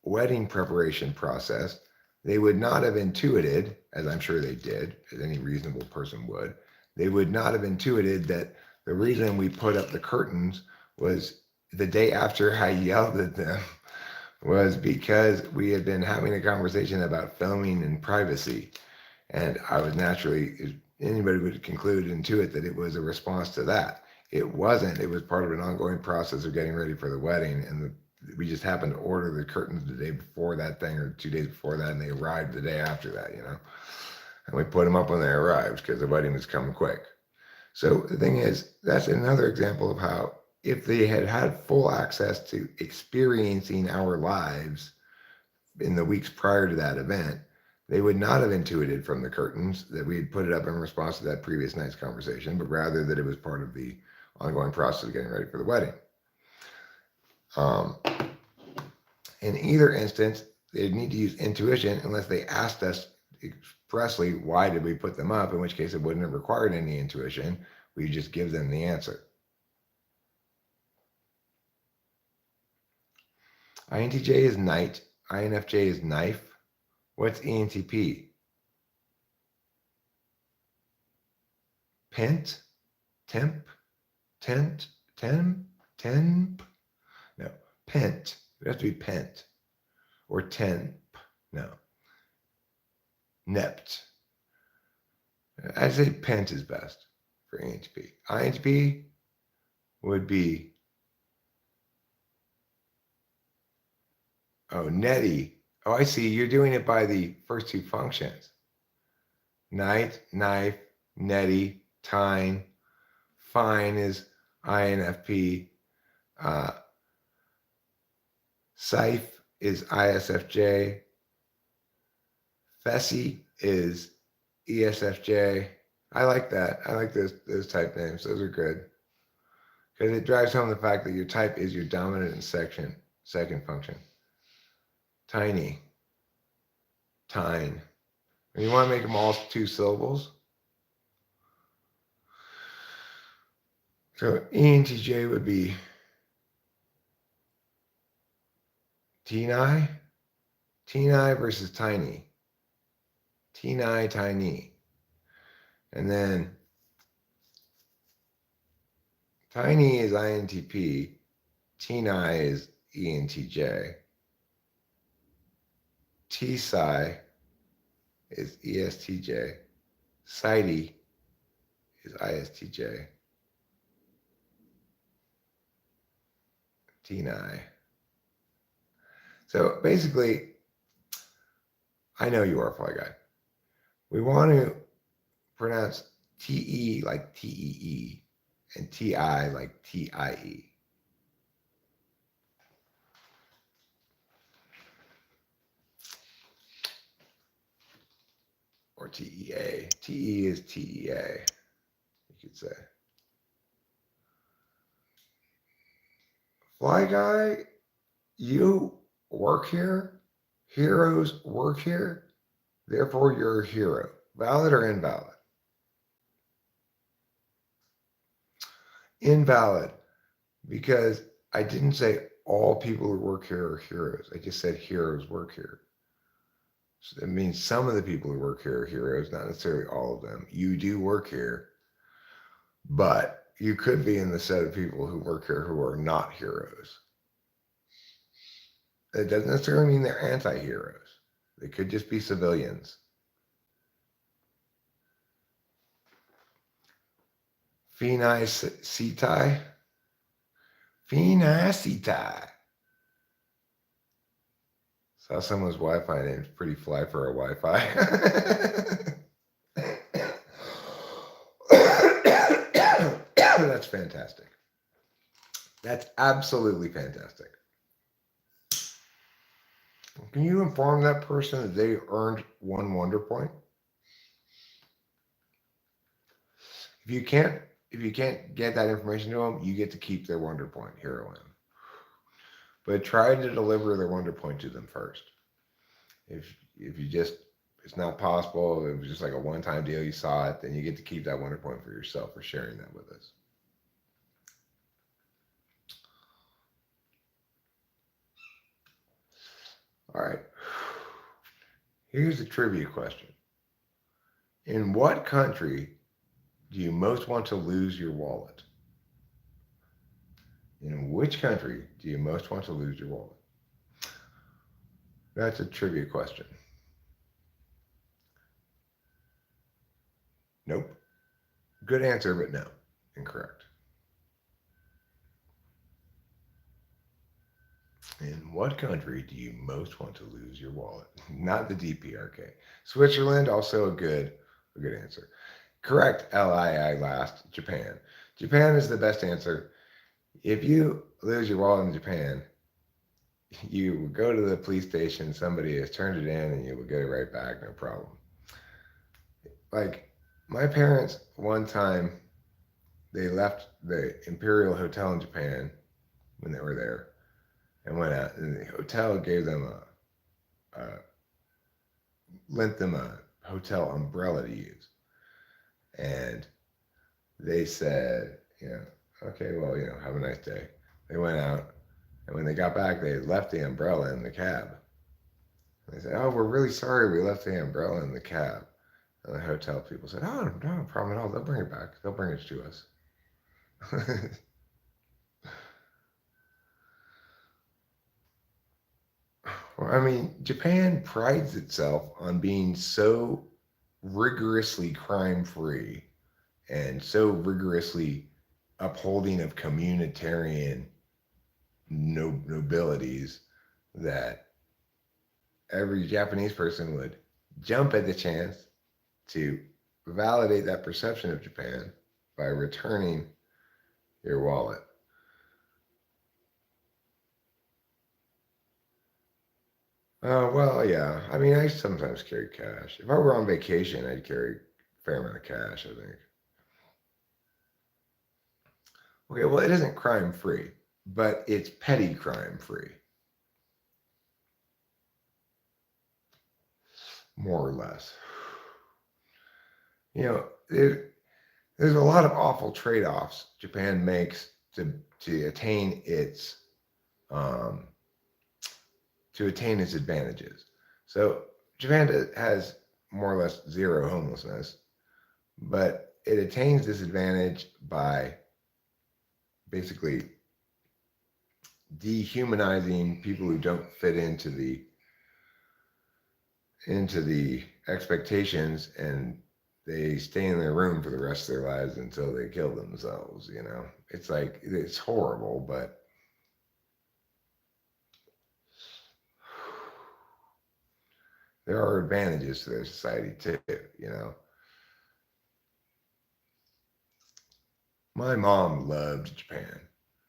Speaker 1: wedding preparation process, they would not have intuited, as I'm sure they did, as any reasonable person would, they would not have intuited that the reason we put up the curtains was the day after I yelled at them was because we had been having a conversation about filming and privacy. And I was naturally, anybody would conclude and intuit that it was a response to that. It wasn't. It was part of an ongoing process of getting ready for the wedding. And we just happened to order the curtains the day before that thing or 2 days before that. And they arrived the day after that, And we put them up when they arrived because the wedding was coming quick. So the thing is, that's another example of how if they had had full access to experiencing our lives in the weeks prior to that event, they would not have intuited from the curtains that we had put it up in response to that previous night's conversation, but rather that it was part of the ongoing process of getting ready for the wedding. In either instance, they'd need to use intuition unless they asked us expressly why did we put them up, in which case it wouldn't have required any intuition. We just give them the answer. INTJ is knight, INFJ is knife. What's ENTP? Pent? Temp? Tent? Temp? No, pent. It has to be pent. Or temp. No. Nept. I'd say pent is best for ENTP. INTP would be netty. Oh, I see. You're doing it by the first two functions. Knight, knife, netty, tine. Fine is INFP. Scythe is ISFJ. Fessy is ESFJ. I like that. I like those type names. Those are good. Because it drives home the fact that your type is your dominant and second function. Tiny. Tine. And you want to make them all 2 syllables. So ENTJ would be Tini. Tini versus tiny. Tini, tiny. And then tiny is INTP. Tini is ENTJ. T-Psi is ESTJ. Psi is ISTJ. Tini. So basically, I know you are, Fly Guy. We want to pronounce TE like TEE and TI like TIE. Or TEA. TE is TEA, you could say. Fly Guy, you work here. Heroes work here. Therefore, you're a hero. Valid or invalid? Invalid, because I didn't say all people who work here are heroes. I just said heroes work here. So that means some of the people who work here are heroes, not necessarily all of them. You do work here, but you could be in the set of people who work here who are not heroes. It doesn't necessarily mean they're anti-heroes. They could just be civilians. Pheniceti. Pheniceti. Saw someone's Wi-Fi name. It's pretty fly for a Wi-Fi. That's fantastic. That's absolutely fantastic. Can you inform that person that they earned 1 wonder point? If you can't get that information to them, you get to keep their wonder point, heroine. But try to deliver their wonder point to them first. If you just, it's not possible, it was just like a one-time deal, you saw it, then you get to keep that wonder point for yourself for sharing that with us. All right. Here's a trivia question. In what country do you most want to lose your wallet? In which country do you most want to lose your wallet? That's a trivia question. Nope. Good answer, but no. Incorrect. In what country do you most want to lose your wallet? Not the DPRK. Switzerland, also a good answer. Correct, LII last, Japan. Japan is the best answer. If you lose your wallet in Japan, you go to the police station, somebody has turned it in, and you will get it right back, no problem. Like, my parents, one time, they left the Imperial Hotel in Japan when they were there and went out, and the hotel gave them lent them a hotel umbrella to use. And they said, okay, well, have a nice day. They went out, and when they got back, they left the umbrella in the cab. And they said, oh, we're really sorry we left the umbrella in the cab. And the hotel people said, oh, no problem at all. They'll bring it back. They'll bring it to us. Well, I mean, Japan prides itself on being so rigorously crime-free and so rigorously upholding of communitarian nobilities that every Japanese person would jump at the chance to validate that perception of Japan by returning your wallet. Well, yeah. I mean, I sometimes carry cash. If I were on vacation, I'd carry a fair amount of cash, I think. Okay, well, it isn't crime free, but it's petty crime free, more or less. You know, there's a lot of awful trade offs Japan makes to attain its um, to attain its advantages. So Japan has more or less zero homelessness, but it attains this advantage by basically dehumanizing people who don't fit into the expectations, and they stay in their room for the rest of their lives until they kill themselves. It's like it's horrible, but there are advantages to their society too. My mom loved Japan.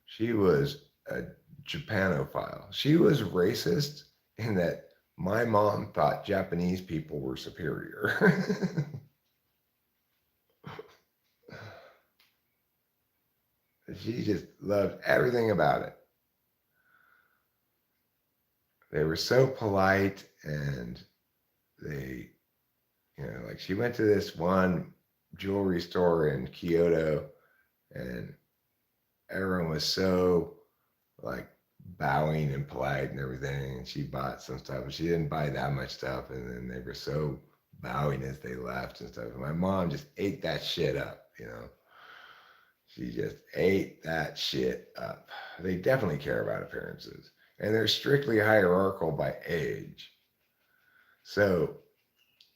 Speaker 1: She was a Japanophile. She was racist in that my mom thought Japanese people were superior. She just loved everything about it. They were so polite, and they, like she went to this one jewelry store in Kyoto, and everyone was so like bowing and polite and everything. And she bought some stuff, but she didn't buy that much stuff. And then they were so bowing as they left and stuff. And my mom just ate that shit up. She just ate that shit up. They definitely care about appearances. And they're strictly hierarchical by age. So,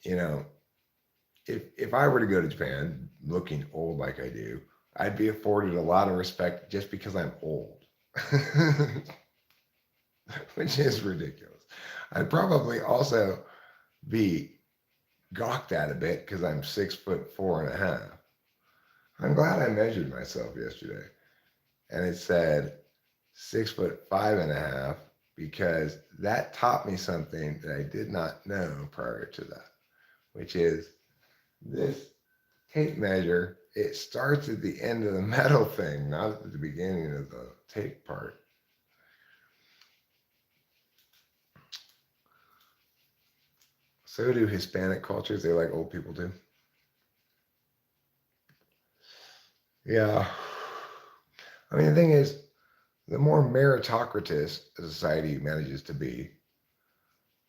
Speaker 1: you know, if I were to go to Japan looking old like I do, I'd be afforded a lot of respect just because I'm old. Which is ridiculous. I'd probably also be gawked at a bit because I'm 6'4.5". I'm glad I measured myself yesterday, and it said 6'5.5" because that taught me something that I did not know prior to that, which is this tape measure. It starts at the end of the metal thing, not at the beginning of the tape part. So do Hispanic cultures. They like old people too. Yeah. I mean, the thing is, the more meritocratous a society manages to be,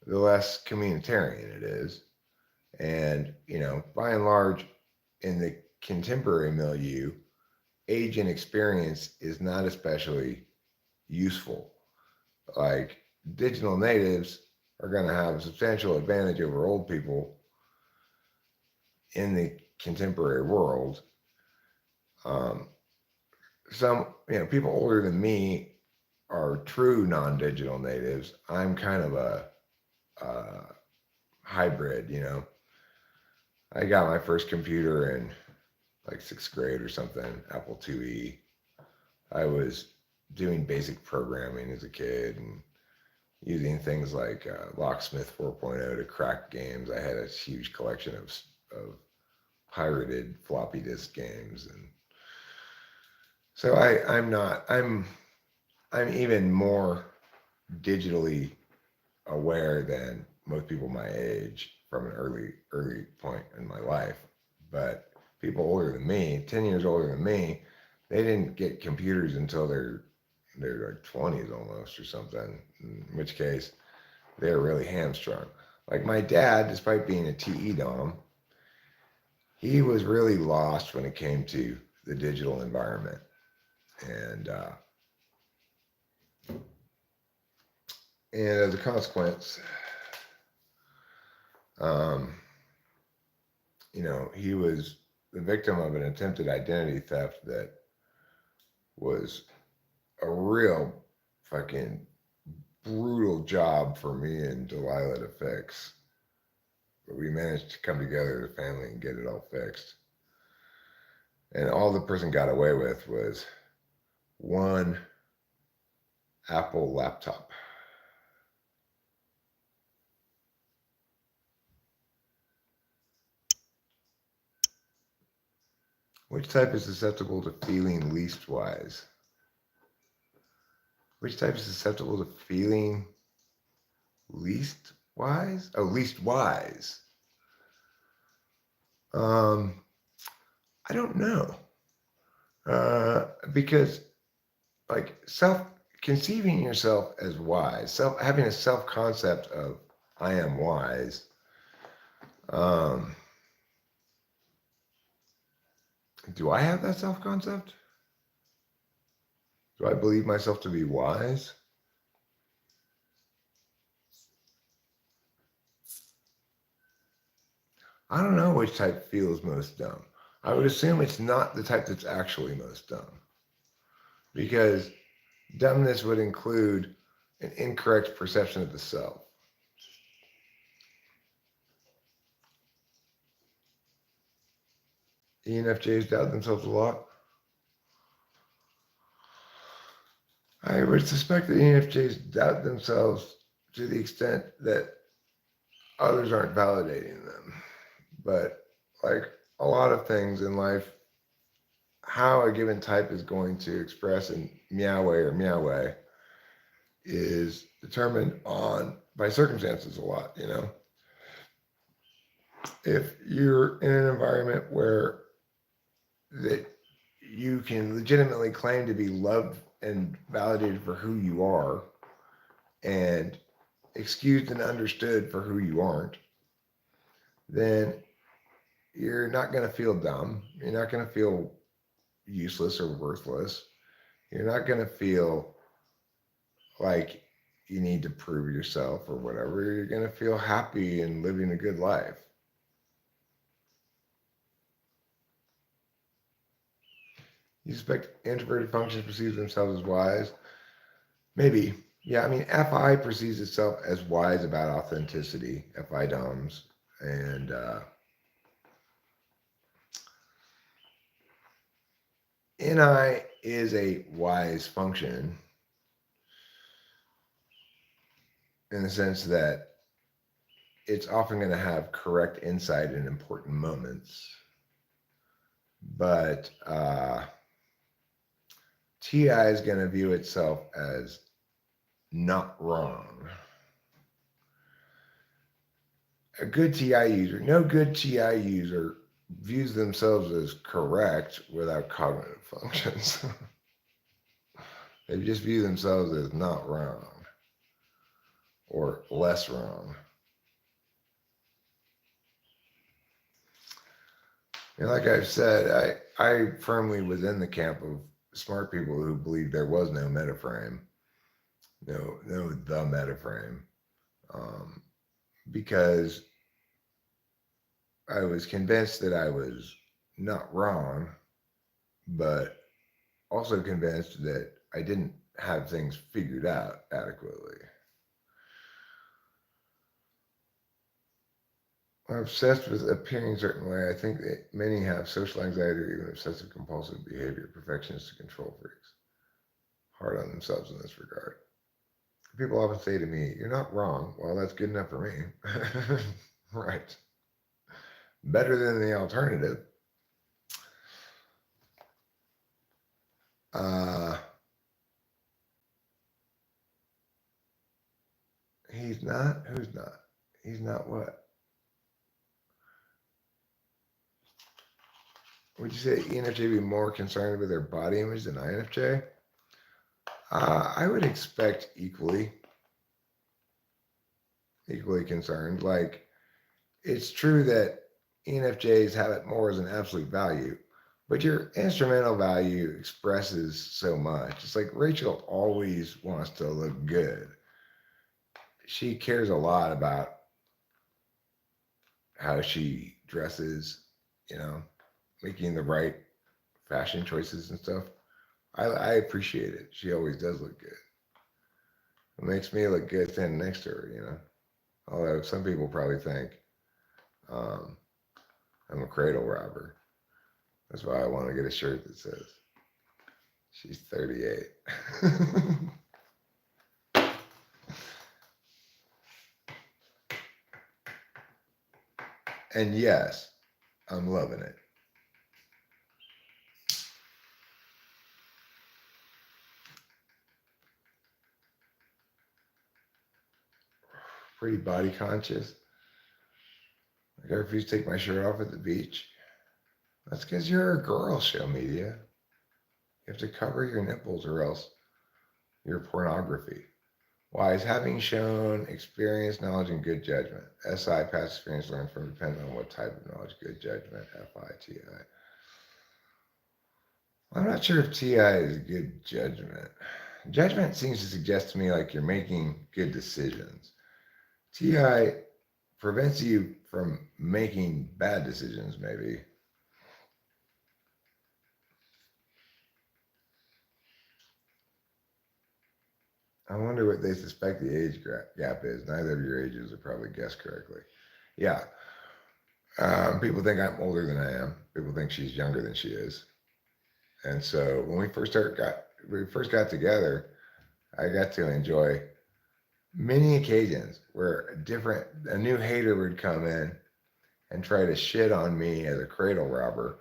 Speaker 1: the less communitarian it is. And, by and large, in the contemporary milieu, age and experience is not especially useful. Like, digital natives are going to have a substantial advantage over old people in the contemporary world. Um, people older than me are true non-digital natives. I'm kind of a hybrid. I got my first computer in like sixth grade or something, Apple IIe. I was doing basic programming as a kid and using things like Locksmith 4.0 to crack games. I had a huge collection of pirated floppy disk games, and so I'm even more digitally aware than most people my age from an early point in my life. But people older than me, 10 years older than me, they didn't get computers until they're like 20s almost or something, in which case they're really hamstrung. Like my dad, despite being a TE Dom, he was really lost when it came to the digital environment. And as a consequence, um, he was the victim of an attempted identity theft that was a real fucking brutal job for me and Delilah to fix. But we managed to come together as a family and get it all fixed. And all the person got away with was one Apple laptop. Which type is susceptible to feeling least wise? Which type is susceptible to feeling least wise? Oh, least wise. I don't know. Because like conceiving yourself as wise, having a self concept of I am wise. Do I have that self concept? Do I believe myself to be wise? I don't know which type feels most dumb. I would assume it's not the type that's actually most dumb, because dumbness would include an incorrect perception of the self. ENFJs doubt themselves a lot. I would suspect that ENFJs doubt themselves to the extent that others aren't validating them. But like a lot of things in life, how a given type is going to express in meow way or meow way is determined on by circumstances a lot, you know. If you're in an environment where that you can legitimately claim to be loved and validated for who you are and excused and understood for who you aren't, then you're not going to feel dumb. You're not going to feel useless or worthless. You're not going to feel like you need to prove yourself or whatever. You're going to feel happy and living a good life. You suspect introverted functions perceive themselves as wise? Maybe. Yeah, I mean, FI perceives itself as wise about authenticity, FI DOMs. And NI is a wise function in the sense that it's often going to have correct insight in important moments. But TI is going to view itself as not wrong. A good TI user, no good TI user views themselves as correct without cognitive functions. They just view themselves as not wrong or less wrong. And like I've said, I firmly was in the camp of smart people who believed there was no metaframe, no the metaframe, because I was convinced that I was not wrong, but also convinced that I didn't have things figured out adequately. I'm obsessed with appearing a certain way. I think that many have social anxiety or even obsessive compulsive behavior, perfectionists and control freaks. Hard on themselves in this regard. People often say to me, "You're not wrong." Well, that's good enough for me. Right. Better than the alternative. He's not? Who's not? He's not what? Would you say ENFJ be more concerned with their body image than INFJ? I would expect equally concerned. Like, it's true that ENFJs have it more as an absolute value, but your instrumental value expresses so much. It's like Rachel always wants to look good. She cares a lot about how she dresses, you know, making the right fashion choices and stuff. I appreciate it. She always does look good. It makes me look good standing next to her, you know. Although some people probably think I'm a cradle robber. That's why I want to get a shirt that says she's 38. And yes, I'm loving it. pretty body conscious. Like I refuse to take my shirt off at the beach. That's because you're a girl, show media. You have to cover your nipples or else you're pornography. Why is having shown experience, knowledge, and good judgment? SI, past experience learned from, depends on what type of knowledge, good judgment, FITI. I'm not sure if TI is good judgment. Judgment seems to suggest to me like you're making good decisions. TI prevents you from making bad decisions, maybe. I wonder what they suspect the age gap is. Neither of your ages will probably guess correctly. Yeah. People think I'm older than I am. People think she's younger than she is. And so when we first got together, I got to enjoy many occasions where a new hater would come in and try to shit on me as a cradle robber,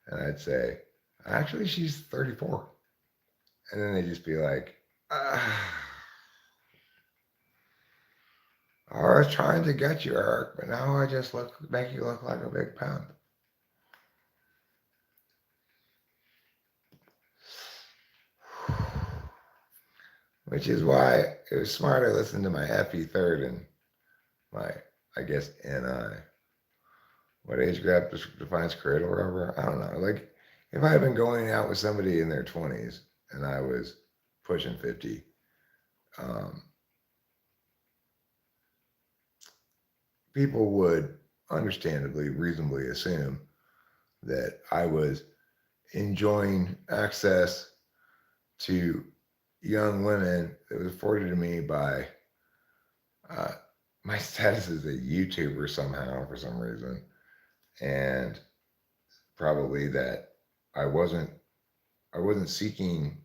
Speaker 1: and I'd say, actually, she's 34, and then they'd just be like, I was trying to get you, Eric, but now I just make you look like a big pimp. Which is why it was smart I listened to my FE third and my, I guess, NI. What age gap defines cradle robber? I don't know. Like, if I had been going out with somebody in their 20s and I was pushing 50, um, people would understandably, reasonably assume that I was enjoying access to young women that was afforded to me by uh, my status as a YouTuber somehow for some reason, and probably that I wasn't I wasn't seeking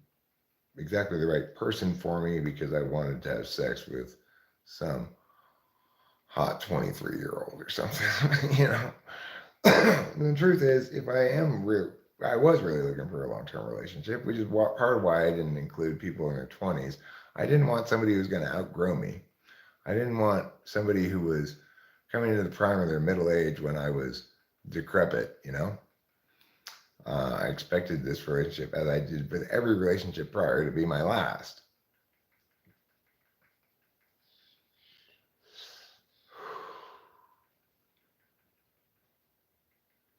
Speaker 1: exactly the right person for me because I wanted to have sex with some hot 23-year-old or something, you know. The truth is, if I was really looking for a long-term relationship, which is part of why I didn't include people in their 20s. I didn't want somebody who was going to outgrow me. I didn't want somebody who was coming into the prime of their middle age when I was decrepit, you know. I expected this relationship, as I did with every relationship prior, to be my last.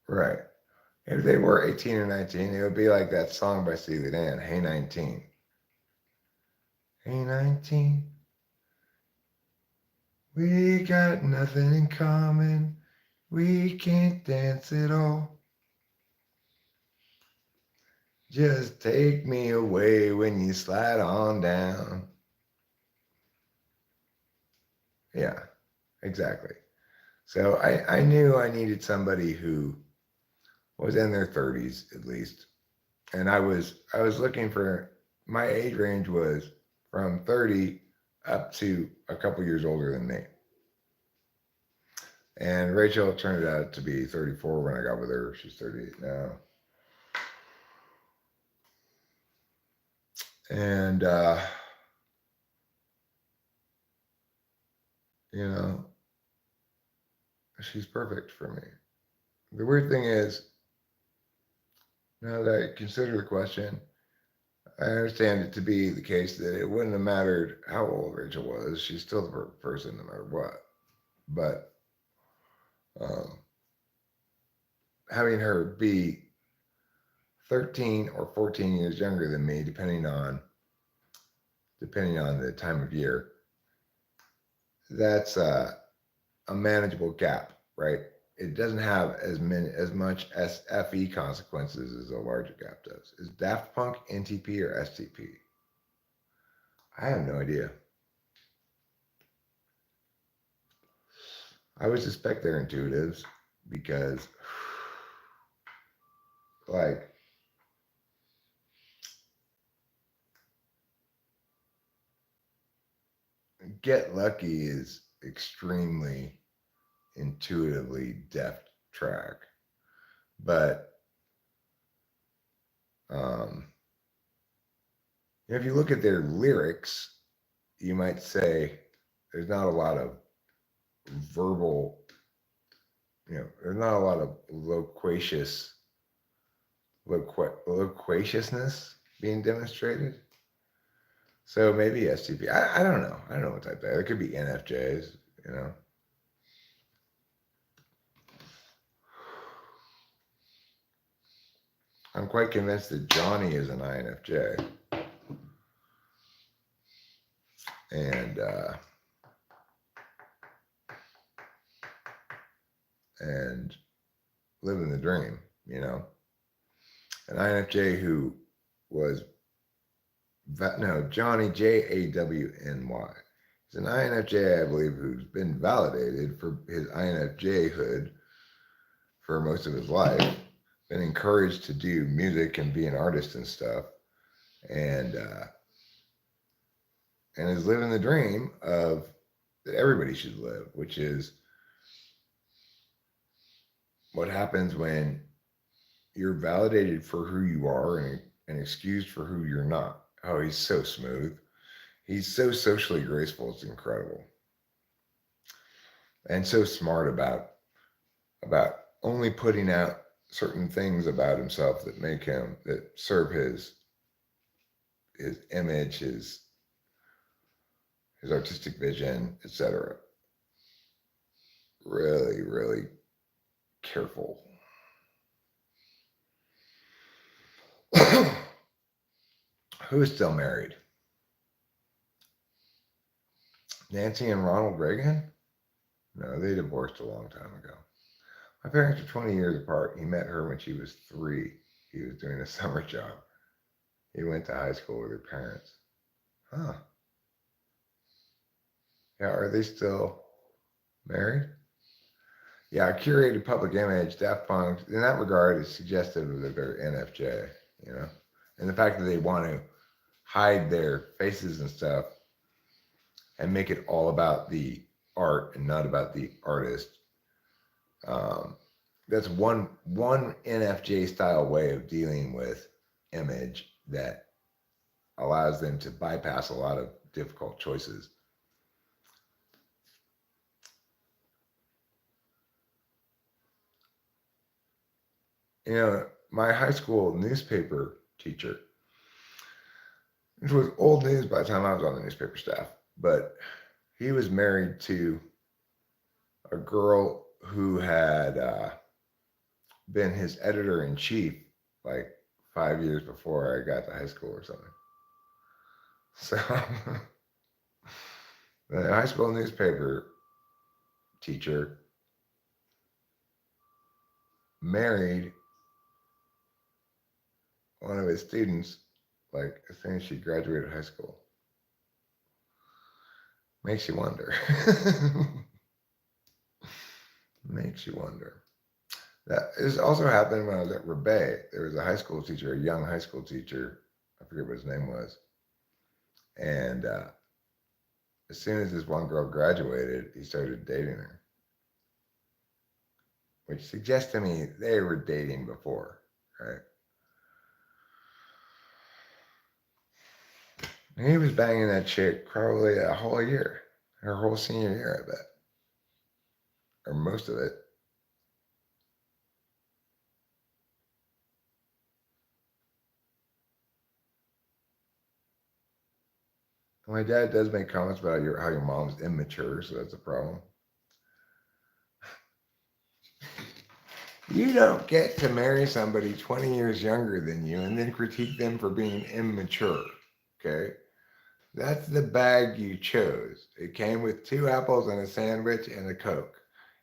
Speaker 1: Right. If they were 18 or 19, it would be like that song by Steely Dan, Hey 19. Hey 19, we got nothing in common. We can't dance at all. Just take me away when you slide on down. Yeah, exactly. So I knew I needed somebody who was in their 30s at least. And I was looking for, my age range was from 30 up to a couple years older than me. And Rachel turned out to be 34 when I got with her. She's 38 now. And you know, she's perfect for me. The weird thing is, now that I consider the question, I understand it to be the case that it wouldn't have mattered how old Rachel was. She's still the perfect person no matter what. But um, having her be 13 or 14 years younger than me, depending on the time of year, that's a manageable gap, right? It doesn't have as much SFE consequences as a larger gap does. Is Daft Punk NTP or STP? I have no idea. I would suspect they're intuitives because, like, Get Lucky is extremely intuitively deft track, but um, if you look at their lyrics, you might say there's not a lot of verbal, there's not a lot of loquaciousness being demonstrated. So maybe STP. I don't know. I don't know what type that. It could be NFJs, I'm quite convinced that Johnny is an INFJ. And living the dream, An INFJ who was, Johnny, Jawny. He's an INFJ, I believe, who's been validated for his INFJ-hood for most of his life, been encouraged to do music and be an artist and stuff, and is living the dream of that everybody should live, which is what happens when you're validated for who you are and excused for who you're not. Oh, he's so smooth. He's so socially graceful. It's incredible. And so smart about only putting out certain things about himself that serve his image, his artistic vision, etc. Really, really careful. Who is still married? Nancy and Ronald Reagan? No, they divorced a long time ago. My parents are 20 years apart. He met her when she was 3. He was doing a summer job. He went to high school with her parents. Huh. Yeah, are they still married? Yeah, a curated public image, Daft Punk, in that regard, is suggestive of that they're NFJ, And the fact that they want to hide their faces and stuff and make it all about the art and not about the artist. That's one NFJ style way of dealing with image that allows them to bypass a lot of difficult choices. My high school newspaper teacher, which was old news by the time I was on the newspaper staff, but he was married to a girl who had been his editor-in-chief like 5 years before I got to high school or something. So the high school newspaper teacher married one of his students like as soon as she graduated high school. Makes you wonder. Makes you wonder. This also happened when I was at Rebay. There was a high school teacher, a young high school teacher. I forget what his name was. And as soon as this one girl graduated, he started dating her. Which suggests to me they were dating before, right? And he was banging that chick probably a whole year. Her whole senior year, I bet. Or most of it. My dad does make comments about how your mom's immature, so that's a problem. You don't get to marry somebody 20 years younger than you and then critique them for being immature, okay? That's the bag you chose. It came with 2 apples and a sandwich and a Coke.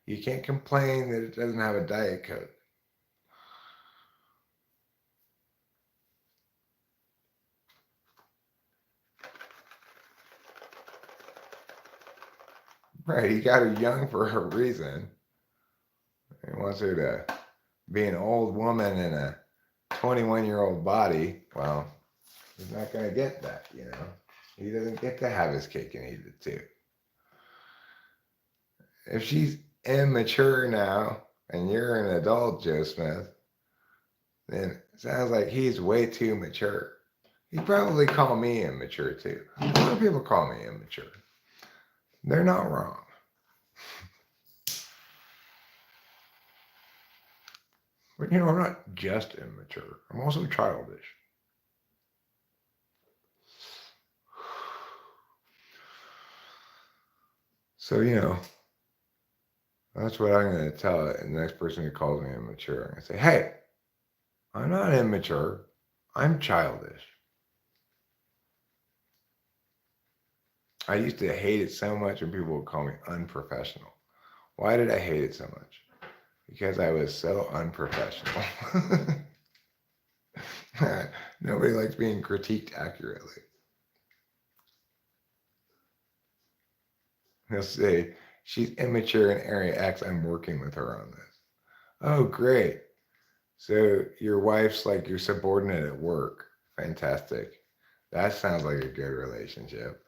Speaker 1: You can't complain that it doesn't have a Diet Coke. Right, he got her young for a reason. He wants her to be an old woman in a 21-year-old body. Well, he's not going to get that, He doesn't get to have his cake and eat it too. If she's immature now and you're an adult, Joe Smith, then it sounds like he's way too mature. He'd probably call me immature too. A lot of people call me immature. They're not wrong. But, I'm not just immature. I'm also childish. So, that's what I'm going to tell the next person who calls me immature. I'm going to say, hey, I'm not immature. I'm childish. I used to hate it so much when people would call me unprofessional. Why did I hate it so much? Because I was so unprofessional. Nobody likes being critiqued accurately. He'll say, she's immature in area X. I'm working with her on this. Oh, great. So your wife's like your subordinate at work. Fantastic. That sounds like a good relationship.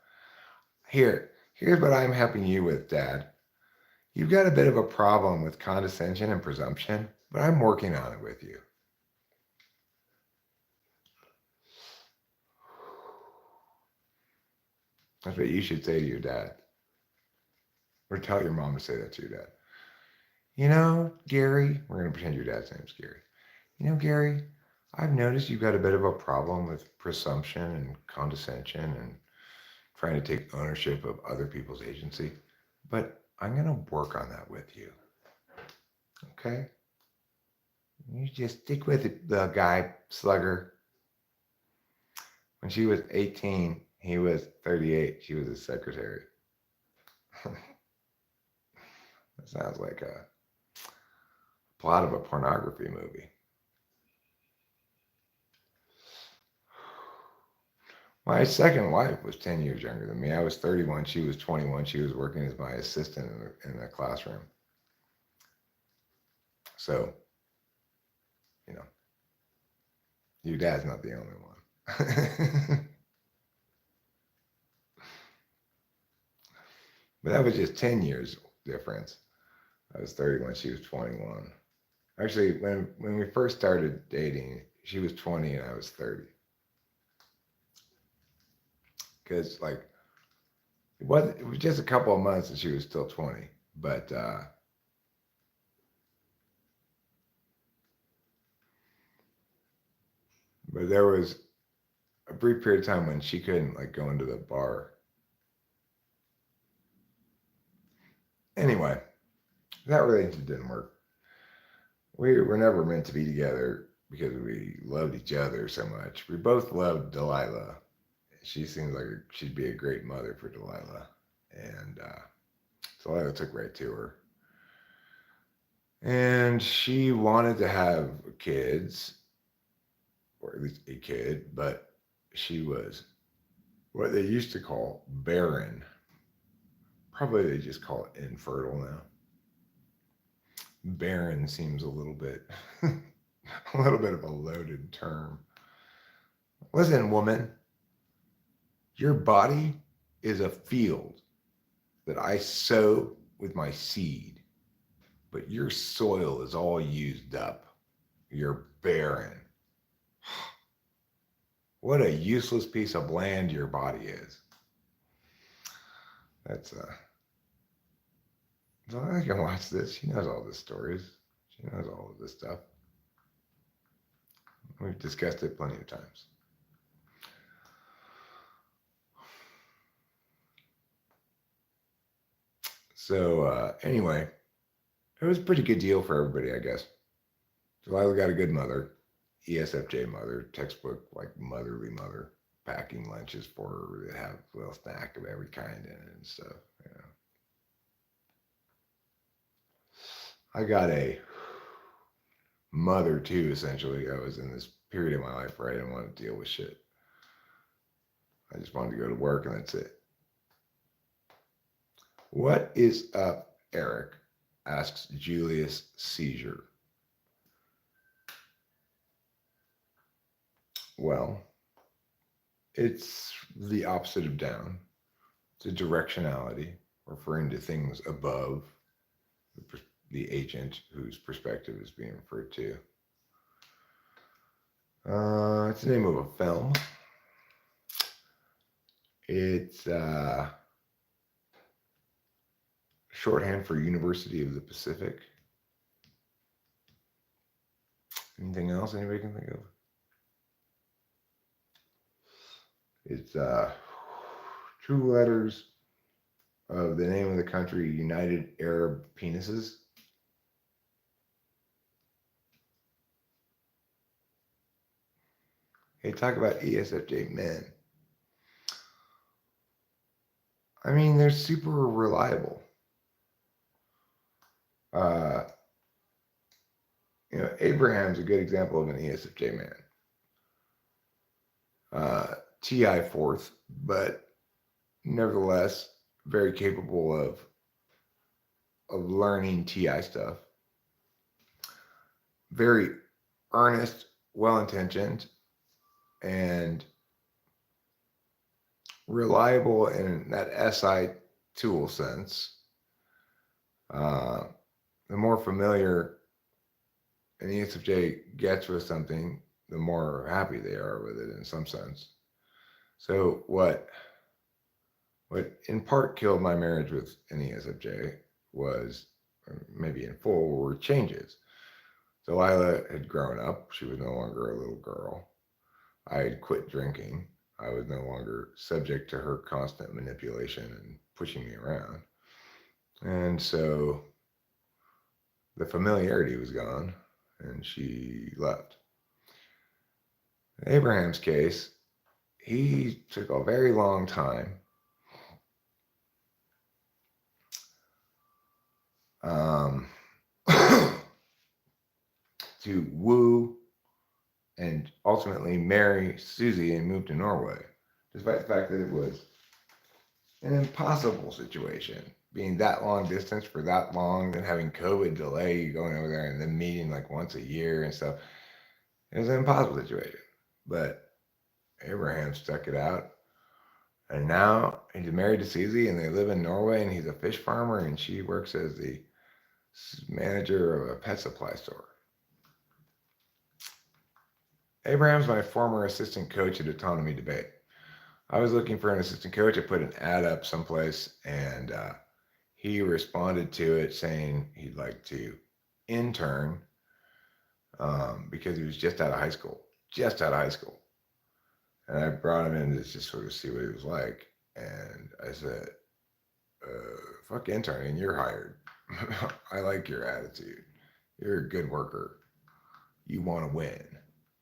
Speaker 1: Here's what I'm helping you with, Dad. You've got a bit of a problem with condescension and presumption, but I'm working on it with you. That's what you should say to your dad. Or tell your mom to say that to your dad. Gary, we're going to pretend your dad's name's Gary. Gary, I've noticed you've got a bit of a problem with presumption and condescension and trying to take ownership of other people's agency, but I'm going to work on that with you. Okay? You just stick with it, the guy, slugger. When she was 18, he was 38. She was his secretary. That sounds like a plot of a pornography movie. My second wife was 10 years younger than me. I was 31. She was 21. She was working as my assistant in the classroom. So, your dad's not the only one. But that was just 10 years difference. I was 31. She was 21. Actually, when we first started dating, she was 20 and I was 30. Because, it was just a couple of months and she was still 20. But there was a brief period of time when she couldn't go into the bar. Anyway, that relationship didn't work. We were never meant to be together because we loved each other so much. We both loved Delilah. She seems like she'd be a great mother for Delilah. And Delilah took right to her. And she wanted to have kids, or at least a kid, but she was what they used to call barren. Probably they just call it infertile now. Barren seems a little bit of a loaded term. Listen, woman, your body is a field that I sow with my seed, but your soil is all used up. You're barren. What a useless piece of land your body is. That's so I can watch this. She knows all the stories. She knows all of this stuff. We've discussed it plenty of times. So anyway, it was a pretty good deal for everybody, I guess. Delilah got a good mother, ESFJ mother, textbook motherly mother, packing lunches for her that have a little snack of every kind in it and stuff. I got a mother too, essentially. I was in this period of my life where I didn't want to deal with shit. I just wanted to go to work and that's it. What is up, Eric? Asks Julius Seizure. Well, it's the opposite of down. It's a directionality, referring to things above the agent whose perspective is being referred to. It's the name of a film. It's shorthand for University of the Pacific. Anything else anybody can think of? It's true letters of the name of the country, United Arab Penises. Hey, talk about ESFJ men. I mean, they're super reliable. Abraham's a good example of an ESFJ man. TI fourth, but nevertheless very capable of learning TI stuff. Very earnest, well-intentioned, and reliable in that SI tool sense. The more familiar an ESFJ gets with something, the more happy they are with it in some sense. So what in part killed my marriage with an ESFJ was, maybe in full, were changes. Delilah had grown up. She was no longer a little girl. I had quit drinking. I was no longer subject to her constant manipulation and pushing me around. And so the familiarity was gone, and she left. In Abraham's case, he took a very long time to woo and ultimately marry Susie and move to Norway, despite the fact that it was an impossible situation, being that long distance for that long, then having COVID delay you going over there and then meeting like once a year and stuff. It was an impossible situation, but Abraham stuck it out. And now he's married to Susie and they live in Norway, and he's a fish farmer and she works as the manager of a pet supply store. Abraham's my former assistant coach at Autonomy Debate. I was looking for an assistant coach. I put an ad up someplace, and he responded to it saying he'd like to intern because he was just out of high school. And I brought him in to just sort of see what he was like. And I said, fuck interning, you're hired. I like your attitude. You're a good worker. You want to win.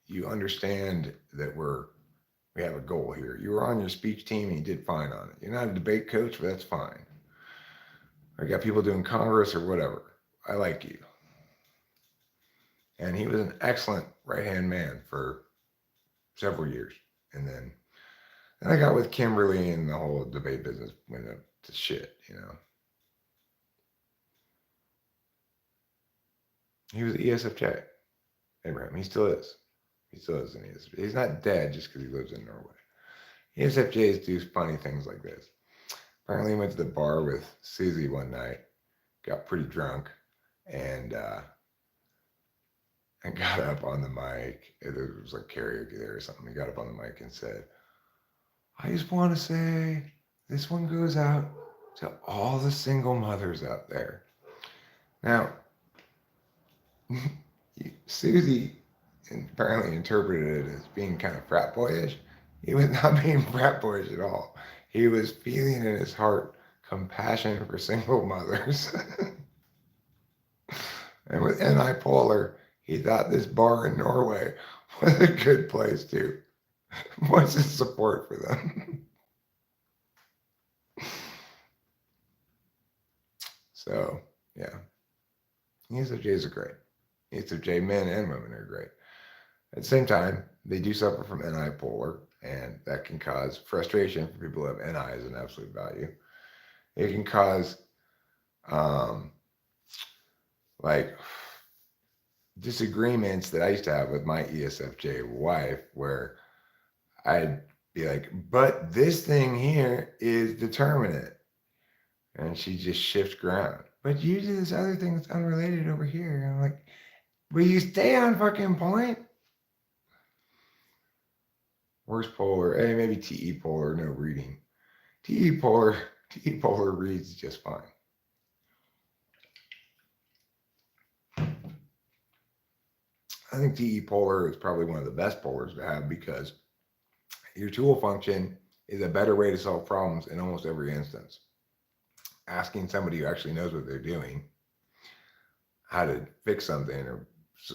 Speaker 1: You understand that we have a goal here. You were on your speech team and you did fine on it. You're not a debate coach, but that's fine. I got people doing Congress or whatever. I like you. And he was an excellent right-hand man for several years. And then I got with Kimberly, and the whole debate business went up to shit, He was ESFJ, Abraham. He still is. He still is an ESFJ. He's not dead just because he lives in Norway. ESFJs do funny things like this. Apparently, he went to the bar with Susie one night, got pretty drunk, and got up on the mic. It was like karaoke there or something. He got up on the mic and said, I just want to say this one goes out to all the single mothers out there. Now, Susie apparently interpreted it as being kind of frat boyish. He was not being frat boyish at all. He was feeling in his heart compassion for single mothers. And with NI Polar, he thought this bar in Norway was a good place to voice his support for them. So, yeah. ESFJs are great. ESFJ men and women are great. At the same time, they do suffer from NI Polar, and that can cause frustration for people who have NI as an absolute value. It can cause like disagreements that I used to have with my ESFJ wife, where I'd be like, but this thing here is determinate. And she just shifts ground. But you do this other thing that's unrelated over here. And I'm like, will you stay on fucking point? Worst polar, maybe TE polar, no reading. TE polar reads just fine. I think TE polar is probably one of the best polars to have because your tool function is a better way to solve problems in almost every instance. Asking somebody who actually knows what they're doing how to fix something or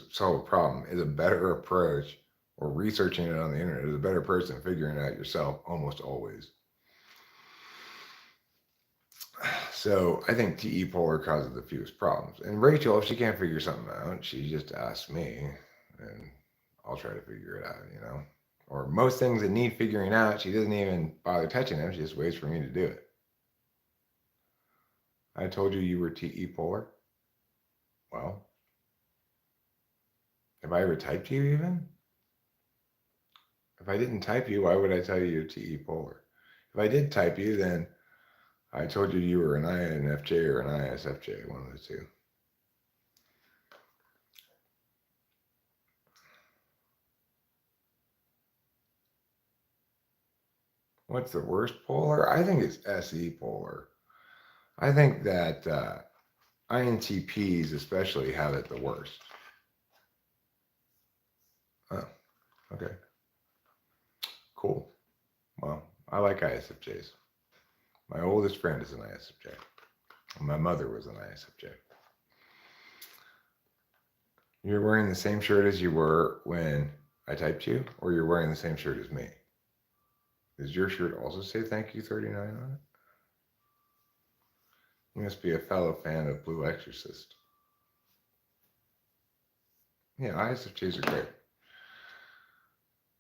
Speaker 1: solve a problem is a better approach, or researching it on the internet is a better approach than figuring it out yourself almost always. So I think TE polar causes the fewest problems. And Rachel, if she can't figure something out, she just asks me and I'll try to figure it out. Or most things that need figuring out, she doesn't even bother touching them. She just waits for me to do it. I told you were TE polar. Well, have I ever typed you even? If I didn't type you, why would I tell you you're TE polar? If I did type you, then I told you were an INFJ or an ISFJ, one of the two. What's the worst polar? I think it's SE polar. I think that INTPs especially have it the worst. Oh, okay. Cool. Well, I like ISFJs. My oldest friend is an ISFJ. My mother was an ISFJ. You're wearing the same shirt as you were when I typed you, or you're wearing the same shirt as me? Does your shirt also say thank you 39 on it? You must be a fellow fan of Blue Exorcist. Yeah, ISFJs are great.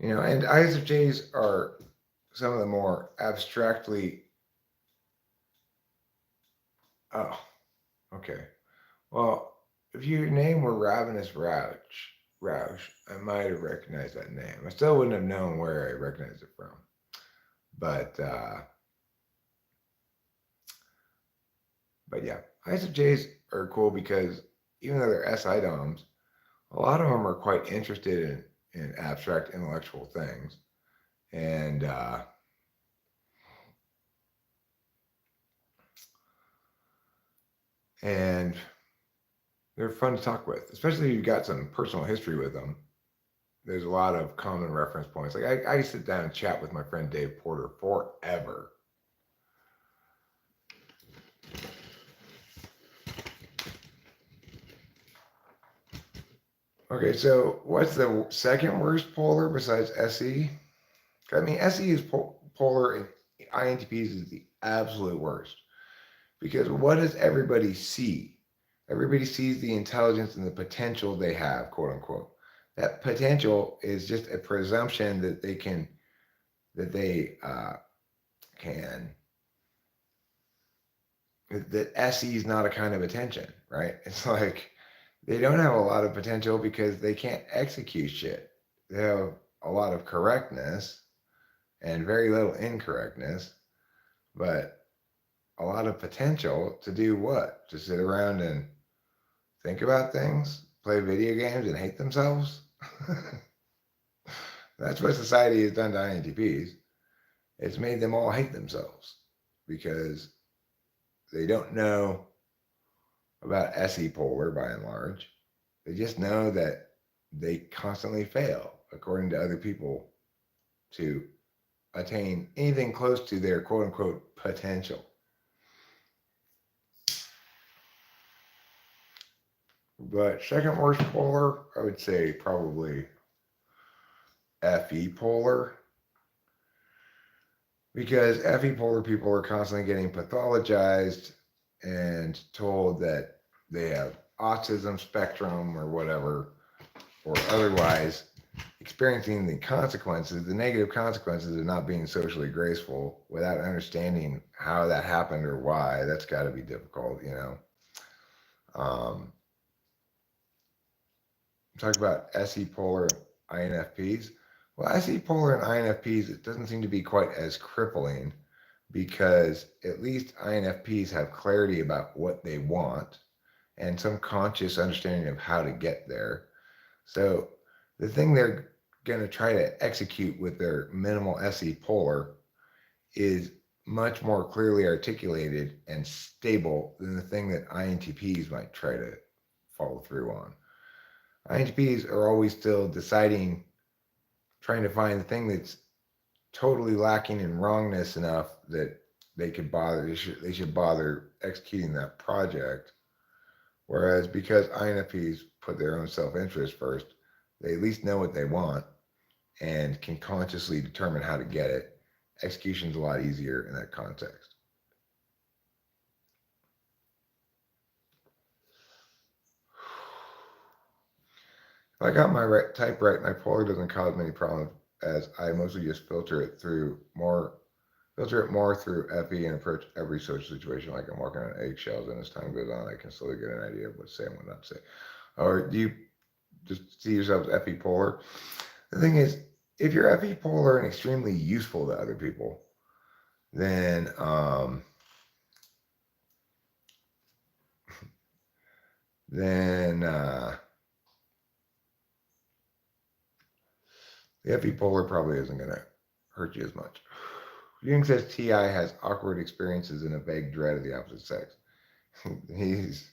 Speaker 1: And ISFJs are some of the more abstractly. Oh, okay. Well, if your name were Ravenous Roush, I might have recognized that name. I still wouldn't have known where I recognized it from. But yeah, ISFJs are cool because even though they're SI DOMs, a lot of them are quite interested in abstract intellectual things. And they're fun to talk with, especially if you've got some personal history with them. There's a lot of common reference points. Like I sit down and chat with my friend Dave Porter forever. Okay, so what's the second worst polar besides SE? I mean, SE is polar, and INTPs is the absolute worst. Because what does everybody see? Everybody sees the intelligence and the potential they have, quote unquote. That potential is just a presumption that they can that SE is not a kind of attention, right? It's like they don't have a lot of potential because they can't execute shit. They have a lot of correctness and very little incorrectness, but a lot of potential to do what? To sit around and think about things, play video games, and hate themselves? That's what society has done to INTPs. It's made them all hate themselves because they don't know about SE polar by and large. They just know that they constantly fail, according to other people, to attain anything close to their quote unquote potential. But second worst polar, I would say probably FE polar. Because FE polar people are constantly getting pathologized and told that they have autism spectrum or whatever, or otherwise experiencing the negative consequences of not being socially graceful without understanding how that happened or why. That's got to be difficult. Talk about SE polar INFPs. Well, SE polar and INFPs, it doesn't seem to be quite as crippling because at least INFPs have clarity about what they want and some conscious understanding of how to get there. So the thing they're going to try to execute with their minimal SE polar is much more clearly articulated and stable than the thing that INTPs might try to follow through on. INTPs are always still deciding, trying to find the thing that's totally lacking in wrongness enough that they should bother executing that project. Whereas because INFPs put their own self-interest first, they at least know what they want and can consciously determine how to get it. Execution's a lot easier in that context. If I got my type right, my polar doesn't cause many problems as I mostly just filter it more through FE and approach every social situation like I'm walking on eggshells, and as time goes on, I can slowly get an idea of what to say and what not to say. Or do you just see yourself as FE polar? The thing is, if you're FE polar and extremely useful to other people, then then the FE polar probably isn't going to hurt you as much. Jung says TI has awkward experiences and a vague dread of the opposite sex. he's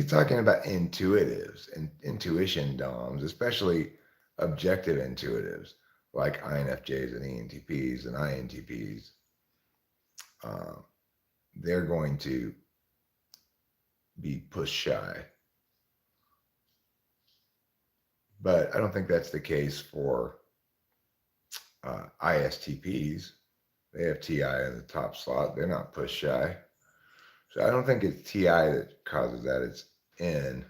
Speaker 1: talking about intuitives and intuition DOMs, especially objective intuitives like INFJs and ENTPs and INTPs. They're going to be push shy. But I don't think that's the case for ISTPs. They have TI in the top slot. They're not push shy. So I don't think it's TI that causes that. It's N.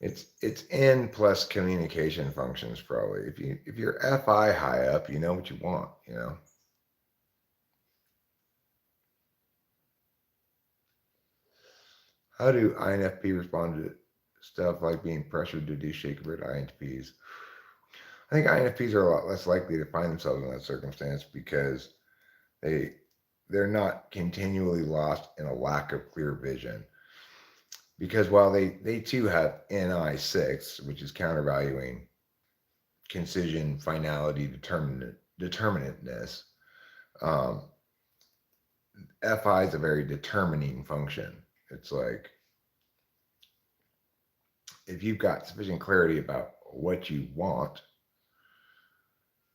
Speaker 1: It's N plus communication functions probably. If you're FI high up, you know what you want, you know. How do INFP respond to stuff like being pressured to do Shakespeare INFPs? I think INFPs are a lot less likely to find themselves in that circumstance because they're not continually lost in a lack of clear vision. Because while they too have NI6, which is countervaluing concision, finality, determinateness, FI is a very determining function. It's like if you've got sufficient clarity about what you want,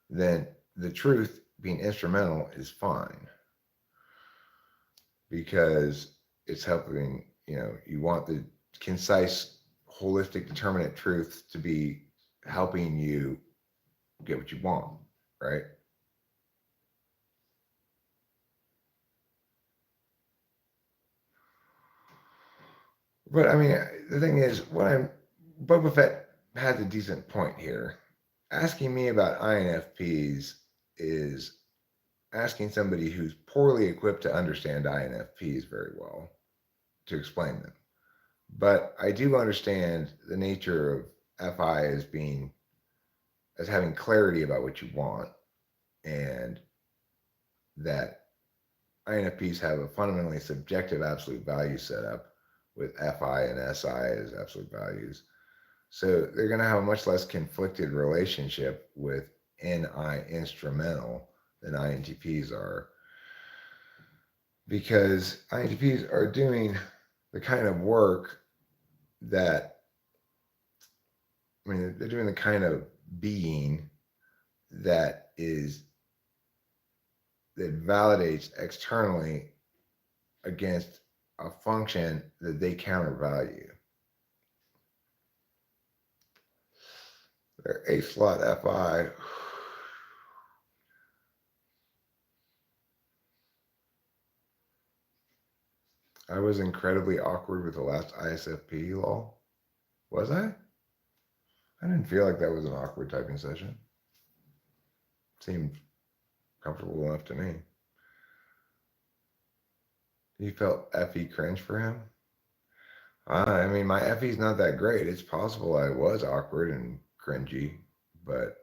Speaker 1: then the truth being instrumental is fine because it's helping, you know, you want the concise, holistic, determinate truth to be helping you get what you want, right? But I mean, the thing is, Boba Fett has a decent point here. Asking me about INFPs is asking somebody who's poorly equipped to understand INFPs very well to explain them. But I do understand the nature of FI as having clarity about what you want, and that INFPs have a fundamentally subjective absolute value setup with FI and SI as absolute values. So they're going to have a much less conflicted relationship with NI instrumental than INTPs are, because INTPs are doing the kind of work that, I mean, they're doing the kind of being that validates externally against a function that they countervalue. Their A slot FI. I was incredibly awkward with the last ISFP lol. Was I? I didn't feel like that was an awkward typing session. Seemed comfortable enough to me. You felt FE cringe for him? I mean, my FE's not that great. It's possible I was awkward and cringy, but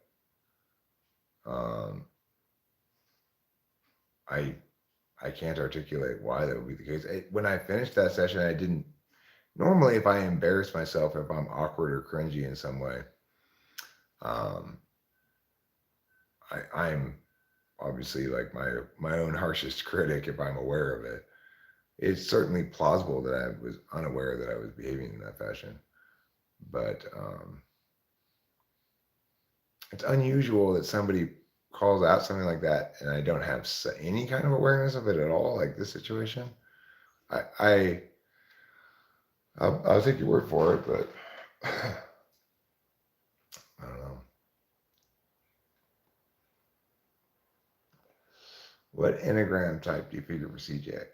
Speaker 1: I can't articulate why that would be the case. When I finished that session, I didn't. Normally, if I embarrass myself, if I'm awkward or cringy in some way, I'm obviously like my own harshest critic if I'm aware of it. It's certainly plausible that I was unaware that I was behaving in that fashion. But it's unusual that somebody calls out something like that and I don't have any kind of awareness of it at all, like this situation. I, I I'll take your word for it, but I don't know. What Enneagram type do you figure for CJ?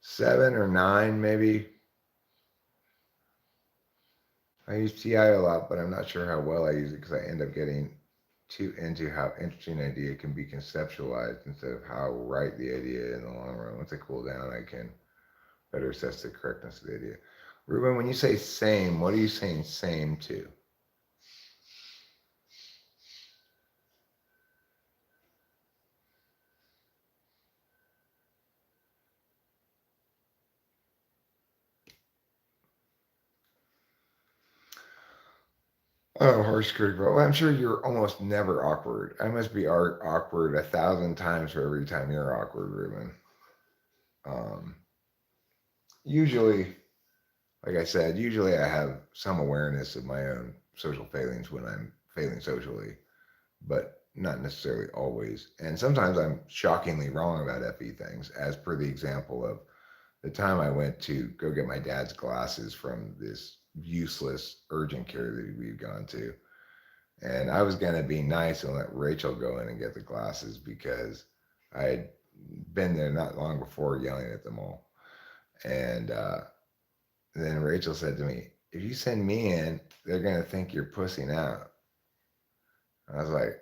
Speaker 1: 7 or 9, maybe. I use TI a lot, but I'm not sure how well I use it because I end up getting too into how interesting an idea can be conceptualized instead of how right the idea in the long run. Once I cool down, I can better assess the correctness of the idea. Ruben, when you say same, what are you saying same to? Oh, harsh critical. Well, I'm sure you're almost never awkward. I must be awkward 1,000 times for every time you're awkward, Ruben. Um, usually, like I said, usually I have some awareness of my own social failings when I'm failing socially, but not necessarily always. And sometimes I'm shockingly wrong about FE things, as per the example of the time I went to go get my dad's glasses from this useless urgent care that we'd gone to. And I was going to be nice and let Rachel go in and get the glasses because I had been there not long before yelling at them all. And then Rachel said to me, if you send me in, they're going to think you're pussing out. I was like,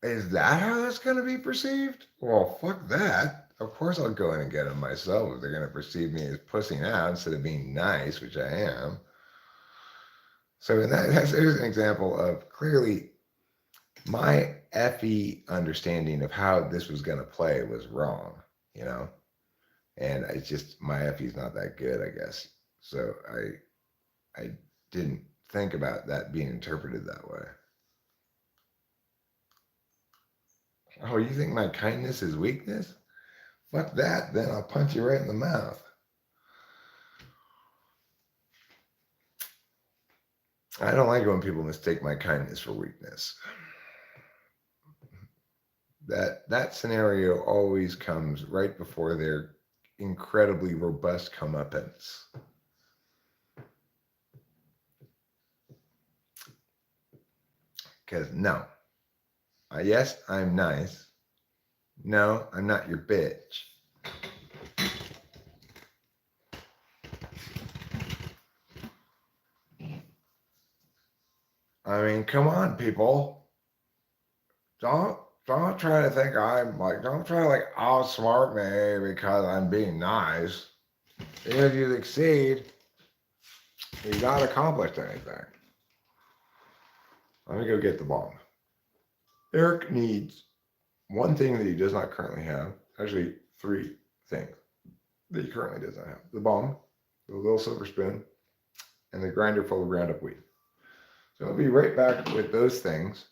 Speaker 1: is that how that's going to be perceived? Well, fuck that. Of course I'll go in and get them myself if they're going to perceive me as pussing out instead of being nice, which I am. So in here's an example of clearly my FE understanding of how this was going to play was wrong, you know? And it's just, my FE is not that good, I guess. So I didn't think about that being interpreted that way. Oh, you think my kindness is weakness? Fuck that, then I'll punch you right in the mouth. I don't like it when people mistake my kindness for weakness. That scenario always comes right before their incredibly robust comeuppance. Because no, yes, I'm nice. No, I'm not your bitch. I mean, come on, people. Don't try to think I'm like, don't try to like outsmart me because I'm being nice. Even if you succeed, you not accomplished anything. Let me go get the bomb. Eric needs one thing that he does not currently have. Actually, 3 things that he currently does not have: the bomb, the little silver spoon, and the grinder full of ground up wheat. So I'll be right back with those things.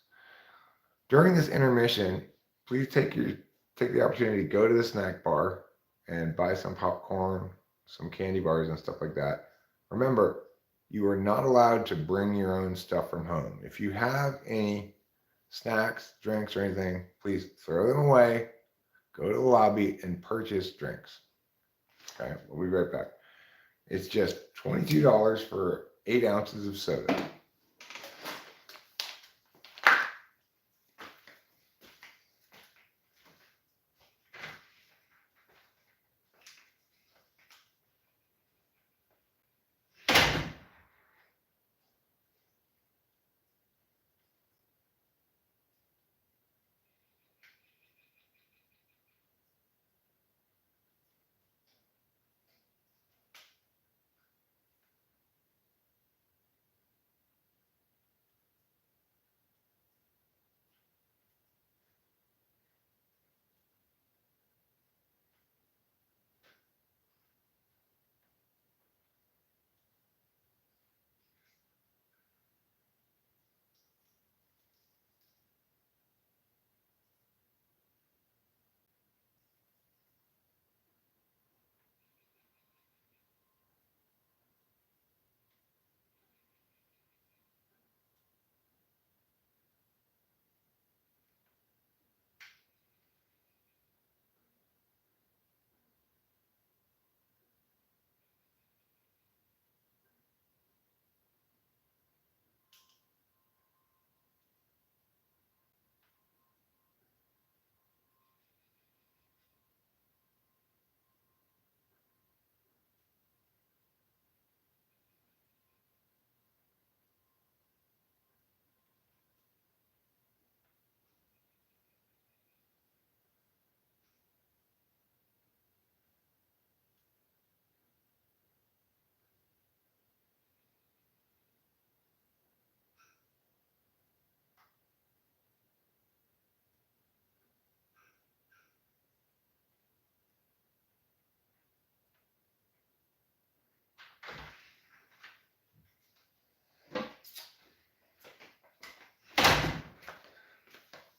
Speaker 1: During this intermission, please take the opportunity to go to the snack bar and buy some popcorn, some candy bars, and stuff like that. Remember, you are not allowed to bring your own stuff from home. If you have any snacks, drinks, or anything, please throw them away. Go to the lobby and purchase drinks. Okay, we'll be right back. It's just $22 for 8 ounces of soda.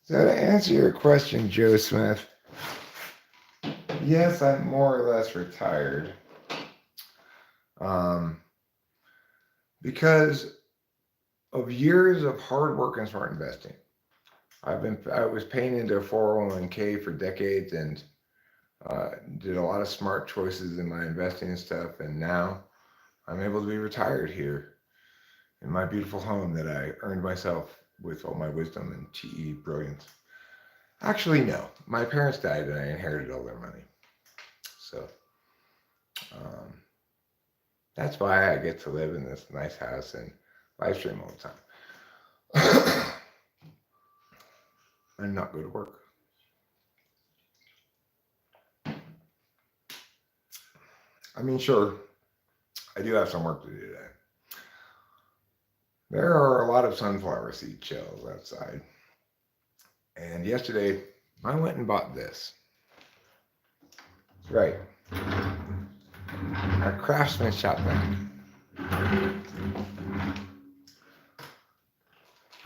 Speaker 1: So to answer your question, Joe Smith, yes, I'm more or less retired. Because of years of hard work and smart investing. I was paying into a 401k for decades and did a lot of smart choices in my investing and stuff. And now I'm able to be retired here in my beautiful home that I earned myself with all my wisdom and TE brilliance. Actually, no. My parents died and I inherited all their money. So um, that's why I get to live in this nice house and live stream all the time and not go to work. I mean, sure, I do have some work to do today. There are a lot of sunflower seed shells outside. And yesterday, I went and bought this. Right. A Craftsman shop vac.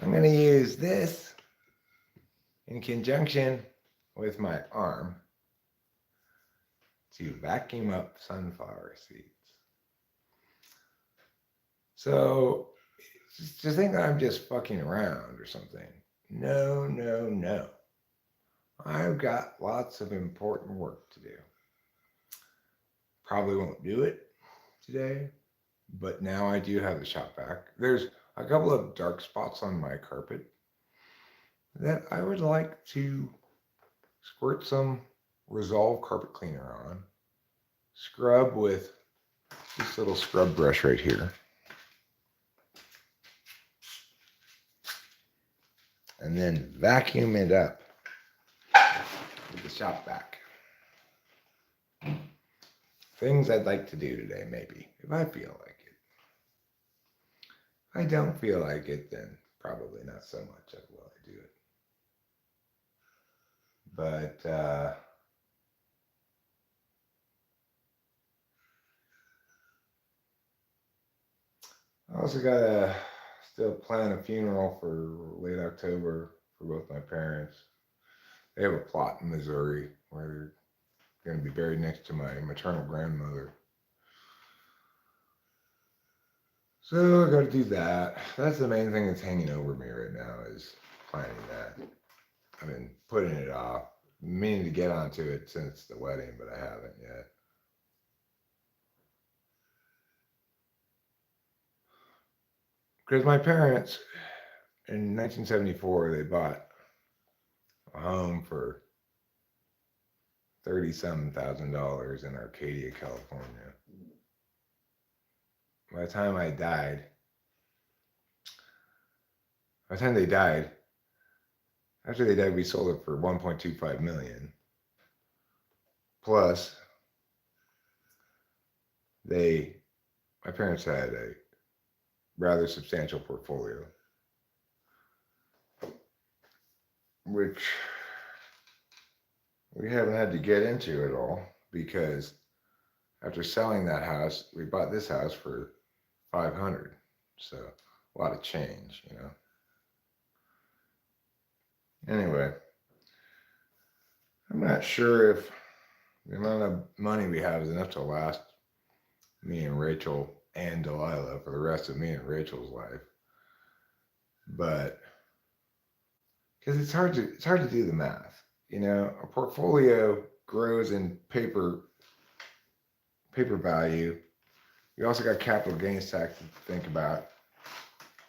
Speaker 1: I'm going to use this in conjunction with my arm to vacuum up sunflower seeds. So, just think that I'm just fucking around or something. No, no, no. I've got lots of important work to do. Probably won't do it today, but now I do have the shop vac. There's a couple of dark spots on my carpet that I would like to squirt some Resolve carpet cleaner on, scrub with this little scrub brush right here, and then vacuum it up with the shop vac. Things I'd like to do today, maybe, if I feel like it. If I don't feel like it, then probably not so much will I do it. But I also gotta still plan a funeral for late October for both my parents. They have a plot in Missouri where they're going to be buried next to my maternal grandmother. So I got to do that. That's the main thing that's hanging over me right now is planning that. I've been putting it off, meaning to get onto it since the wedding, but I haven't yet. Because my parents, in 1974, they bought a home for $30,000 in Arcadia, California. By the time they died, after they died, we sold it for $1.25 million. Plus, my parents had a rather substantial portfolio, which we haven't had to get into at all because after selling that house, we bought this house for $500. So a lot of change, you know. Anyway, I'm not sure if the amount of money we have is enough to last me and Rachel and Delilah for the rest of me and Rachel's life. But because it's hard to do the math, you know. A portfolio grows in paper value. You also got capital gains tax to think about.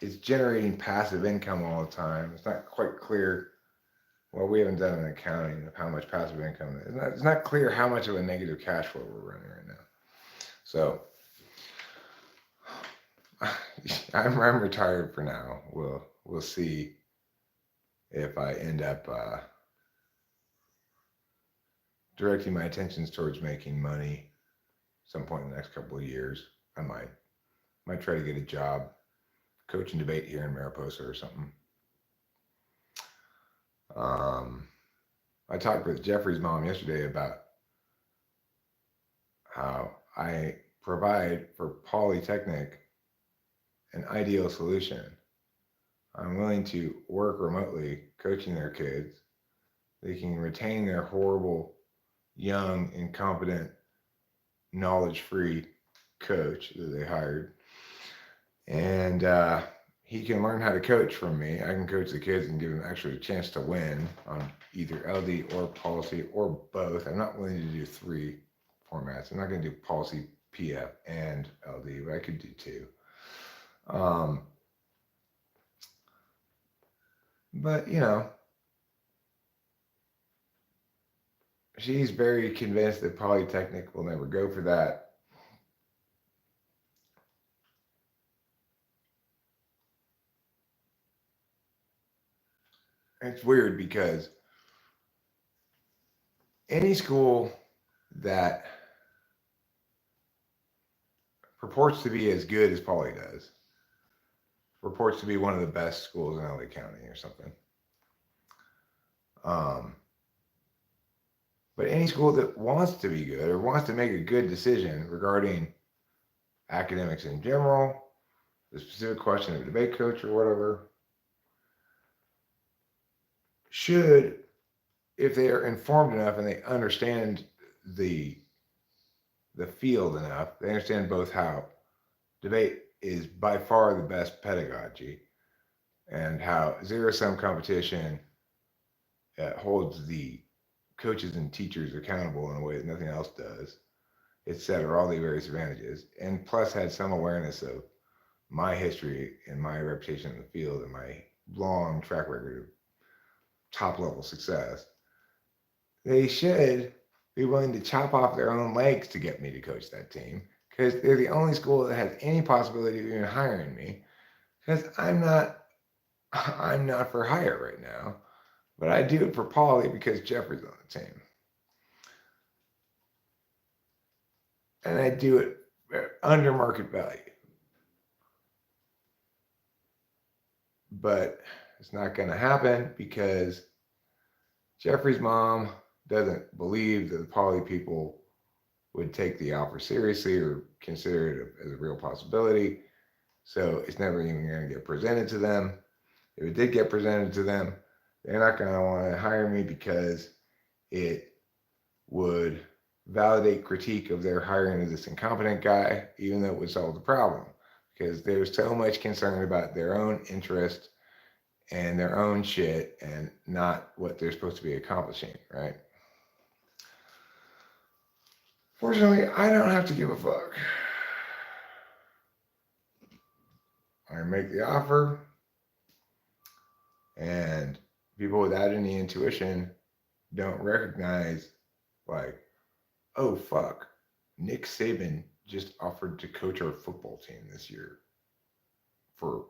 Speaker 1: It's generating passive income all the time. It's not quite clear. Well, we haven't done an accounting of how much passive income. It's not clear how much of a negative cash flow we're running right now. So I'm retired for now. We'll see if I end up directing my attentions towards making money some point in the next couple of years. I might try to get a job, coach and debate here in Mariposa or something. I talked with Jeffrey's mom yesterday about how I provide for Polytechnic an ideal solution I'm willing to work remotely coaching their kids. They can retain their horrible, young, incompetent, knowledge free coach that they hired. And he can learn how to coach from me. I can coach the kids and give them actually a chance to win on either LD or policy or both. I'm not willing to do three formats. I'm not going to do policy, PF, and LD, but I could do two. Um, but, she's very convinced that Polytechnic will never go for that. It's weird because any school that purports to be as good as Poly does purports to be one of the best schools in LA County or something. Um, but any school that wants to be good or wants to make a good decision regarding academics in general, the specific question of a debate coach or whatever, should, if they are informed enough and they understand the the field enough, they understand both how debate is by far the best pedagogy and how zero sum competition holds the coaches and teachers accountable in a way that nothing else does, etc. All the various advantages, and plus had some awareness of my history and my reputation in the field and my long track record of top level success. They should be willing to chop off their own legs to get me to coach that team because they're the only school that has any possibility of even hiring me because I'm not for hire right now, but I do it for Paulie because Jeffrey's on the team. And I do it under market value. But it's not going to happen because Jeffrey's mom doesn't believe that the Poly people would take the offer seriously or consider it as a real possibility. So it's never even going to get presented to them. If it did get presented to them, they're not going to want to hire me because it would validate critique of their hiring of this incompetent guy, even though it would solve the problem. Because there's so much concern about their own interest and their own shit and not what they're supposed to be accomplishing, right? Fortunately, I don't have to give a fuck. I make the offer, and people without any intuition don't recognize, like, oh fuck, Nick Saban just offered to coach our football team this year for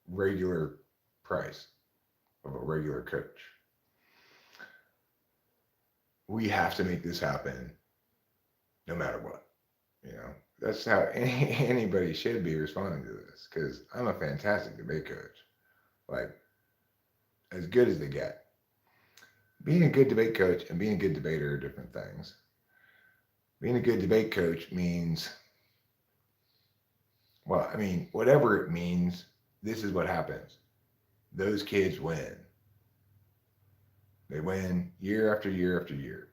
Speaker 1: regular price of a regular coach. We have to make this happen no matter what. That's how anybody should be responding to this because I'm a fantastic debate coach. Like, as good as they get. Being a good debate coach and being a good debater are different things. Being a good debate coach means, well, I mean, whatever it means, this is what happens. Those kids win. They win year after year after year.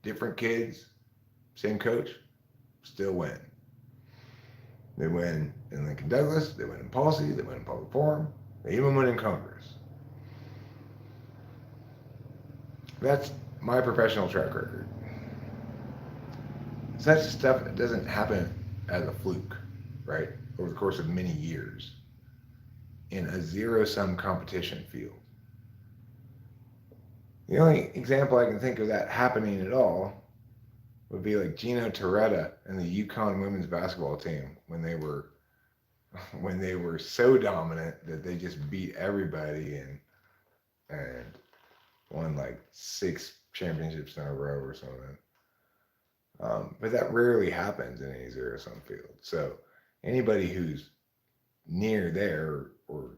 Speaker 1: Different kids, same coach, still win. They win in Lincoln Douglas, they win in policy, they win in public forum, they even win in Congress. That's my professional track record. Such stuff doesn't happen as a fluke, right? Over the course of many years in a zero sum competition field. The only example I can think of that happening at all would be like Gino Torretta and the UConn women's basketball team when they were so dominant that they just beat everybody and won like 6 championships in a row or something. But that rarely happens in any zero sum field. So anybody who's near there, or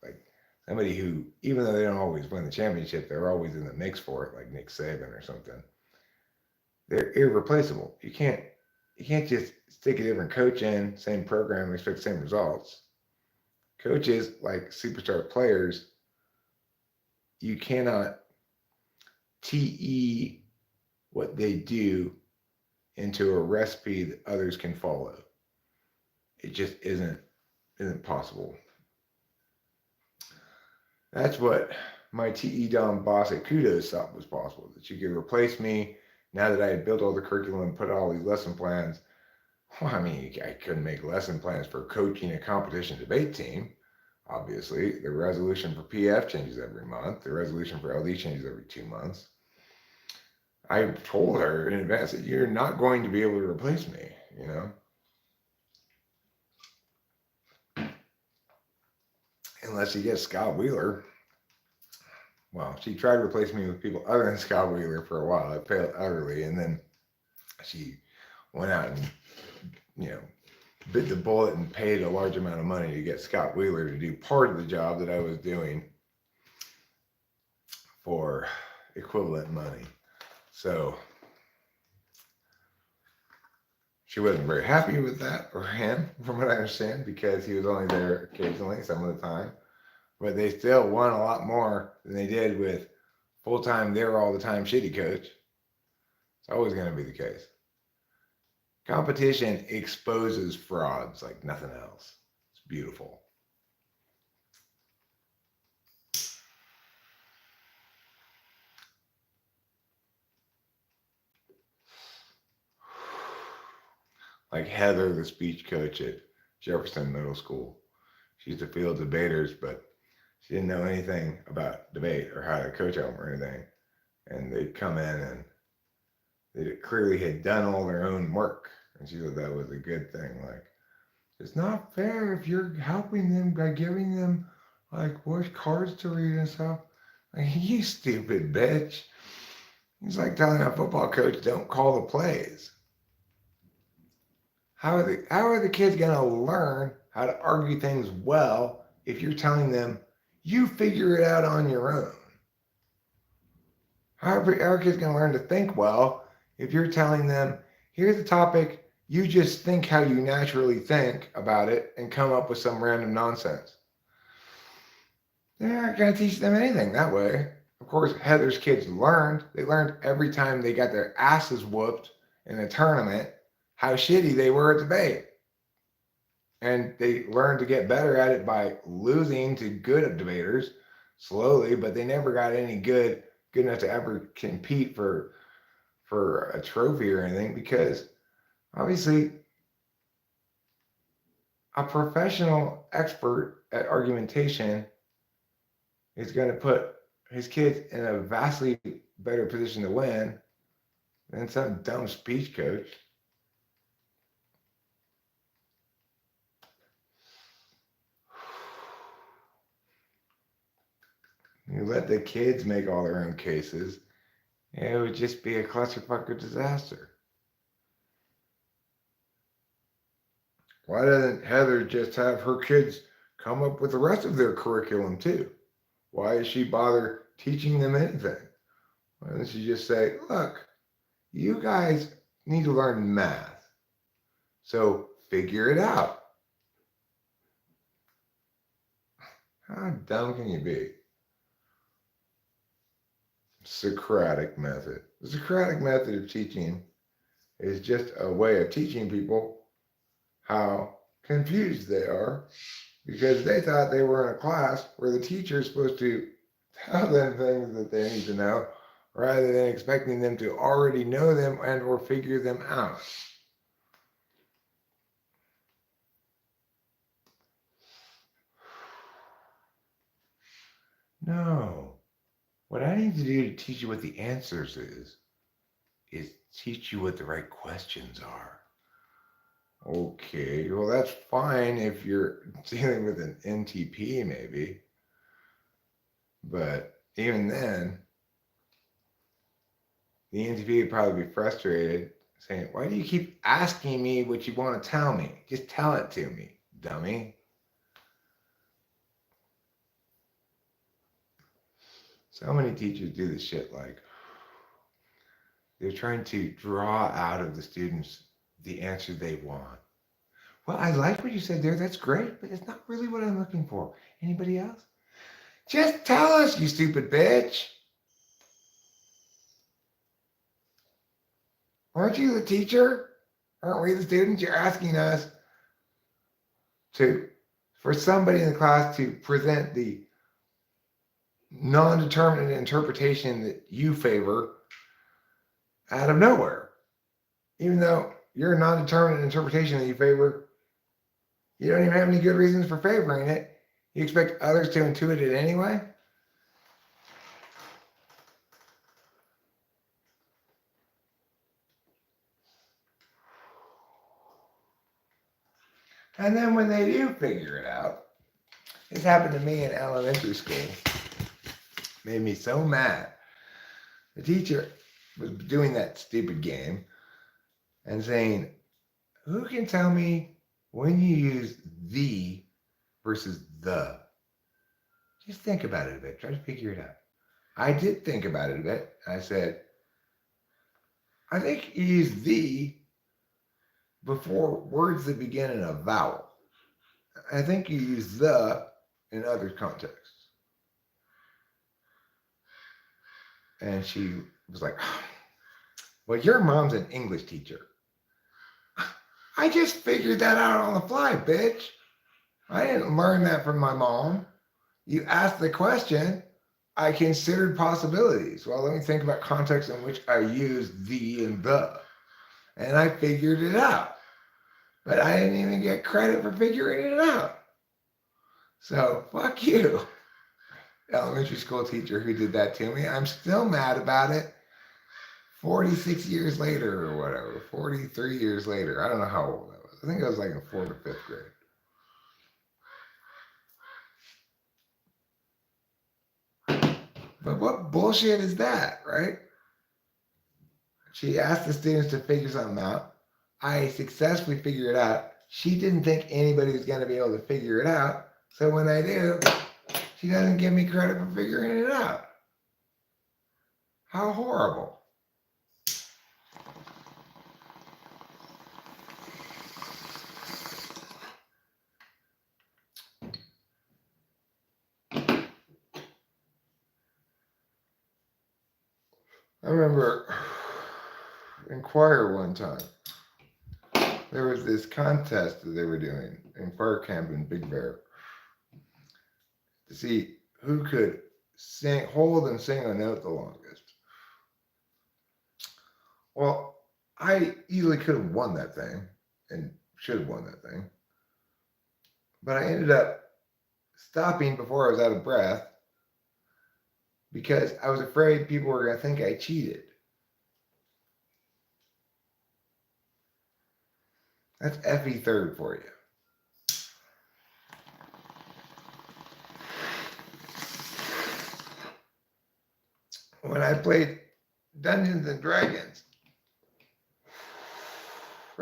Speaker 1: like somebody who, even though they don't always win the championship, they're always in the mix for it, like Nick Saban or something. They're irreplaceable. You can't just stick a different coach in, same program, and expect the same results. Coaches, like superstar players, you cannot TE what they do into a recipe that others can follow. It just isn't possible. That's what my TE Dom boss at Kudos thought was possible, that you could replace me now that I had built all the curriculum, put all these lesson plans. Well, I mean, I couldn't make lesson plans for coaching a competition debate team. Obviously, the resolution for PF changes every month. The resolution for LD changes every 2 months. I told her in advance that you're not going to be able to replace me, you know? Unless you get Scott Wheeler. Well, she tried to replace me with people other than Scott Wheeler for a while. It failed utterly. And then she went out and, you know, bit the bullet and paid a large amount of money to get Scott Wheeler to do part of the job that I was doing for equivalent money. So she wasn't very happy with that for him, from what I understand, because he was only there occasionally, some of the time. But they still won a lot more than they did with full-time, there all the time shitty coach. It's always going to be the case. Competition exposes frauds like nothing else. It's beautiful. Like Heather, the speech coach at Jefferson Middle School. She used to field debaters, but she didn't know anything about debate or how to coach them or anything. And they'd come in and they clearly had done all their own work. And she thought that was a good thing. Like, it's not fair if you're helping them by giving them like what cards to read and stuff. Like, you stupid bitch. It's like telling a football coach, don't call the plays. How are the kids going to learn how to argue things well if you're telling them, you figure it out on your own? How are kids going to learn to think well if you're telling them, here's the topic, you just think how you naturally think about it and come up with some random nonsense? They're not going to teach them anything that way. Of course, Heather's kids learned. They learned every time they got their asses whooped in a tournament how shitty they were at debate. And they learned to get better at it by losing to good debaters slowly, but they never got any good enough to ever compete for a trophy or anything, because obviously a professional expert at argumentation is going to put his kids in a vastly better position to win than some dumb speech coach. You let the kids make all their own cases, it would just be a clusterfuck of disaster. Why doesn't Heather just have her kids come up with the rest of their curriculum too? Why does she bother teaching them anything? Why doesn't she just say, look, you guys need to learn math, so figure it out? How dumb can you be? Socratic method. The Socratic method of teaching is just a way of teaching people how confused they are, because they thought they were in a class where the teacher is supposed to tell them things that they need to know rather than expecting them to already know them and or figure them out. No. What I need to do to teach you what the answers is teach you what the right questions are. Okay, well, that's fine if you're dealing with an NTP, maybe. But even then, the NTP would probably be frustrated, saying, why do you keep asking me what you want to tell me? Just tell it to me, dummy. So many teachers do this shit like they're trying to draw out of the students the answer they want. Well, I like what you said there. That's great, but it's not really what I'm looking for. Anybody else? Just tell us, you stupid bitch. Aren't you the teacher? Aren't we the students? You're asking us for somebody in the class to present the non-determinate interpretation that you favor out of nowhere. Even though your non-determinate interpretation that you favor, you don't even have any good reasons for favoring it. You expect others to intuit it anyway? And then when they do figure it out, this happened to me in elementary school. Made me so mad. The teacher was doing that stupid game and saying, who can tell me when you use the versus the? Just think about it a bit. Try to figure it out. I did think about it a bit. I said, I think you use the before words that begin in a vowel. I think you use the in other contexts. And she was like, well, your mom's an English teacher. I just figured that out on the fly, bitch. I didn't learn that from my mom. You asked the question, I considered possibilities. Well, let me think about context in which I use the and the. And I figured it out. But I didn't even get credit for figuring it out. So, fuck you, elementary school teacher who did that to me. I'm still mad about it 46 years later or whatever, 43 years later. I don't know how old I was. I think I was like in 4th or 5th grade. But what bullshit is that, right? She asked the students to figure something out. I successfully figured it out. She didn't think anybody was going to be able to figure it out. So when I do, she doesn't give me credit for figuring it out. How horrible. I remember in choir one time, there was this contest that they were doing in choir camp in Big Bear to see who could sing, hold and sing a note the longest. Well, I easily could have won that thing and should have won that thing. But I ended up stopping before I was out of breath because I was afraid people were going to think I cheated. That's FE third for you. When I played Dungeons and Dragons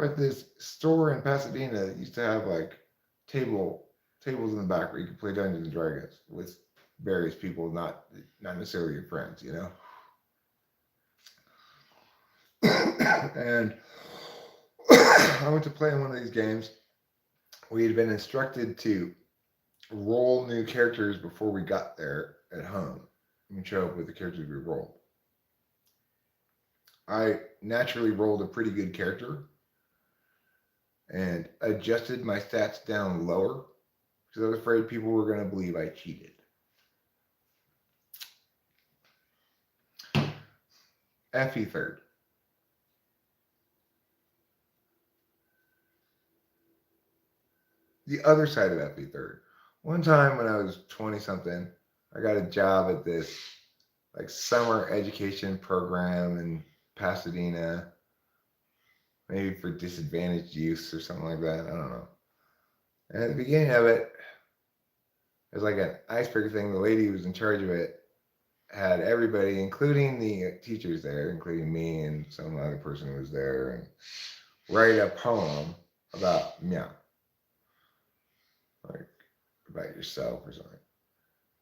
Speaker 1: at this store in Pasadena that used to have like tables in the back where you could play Dungeons and Dragons with various people, not necessarily your friends, you know. And I went to play in one of these games. We had been instructed to roll new characters before we got there at home. And show up with the characters we rolled. I naturally rolled a pretty good character and adjusted my stats down lower because I was afraid people were going to believe I cheated. FE third. The other side of FE third. One time when I was 20 something, I got a job at this like summer education program in Pasadena, maybe for disadvantaged youth or something like that. I don't know. And at the beginning of it, it was like an icebreaker thing. The lady who was in charge of it had everybody, including the teachers there, including me and some other person who was there, and write a poem about like about yourself or something.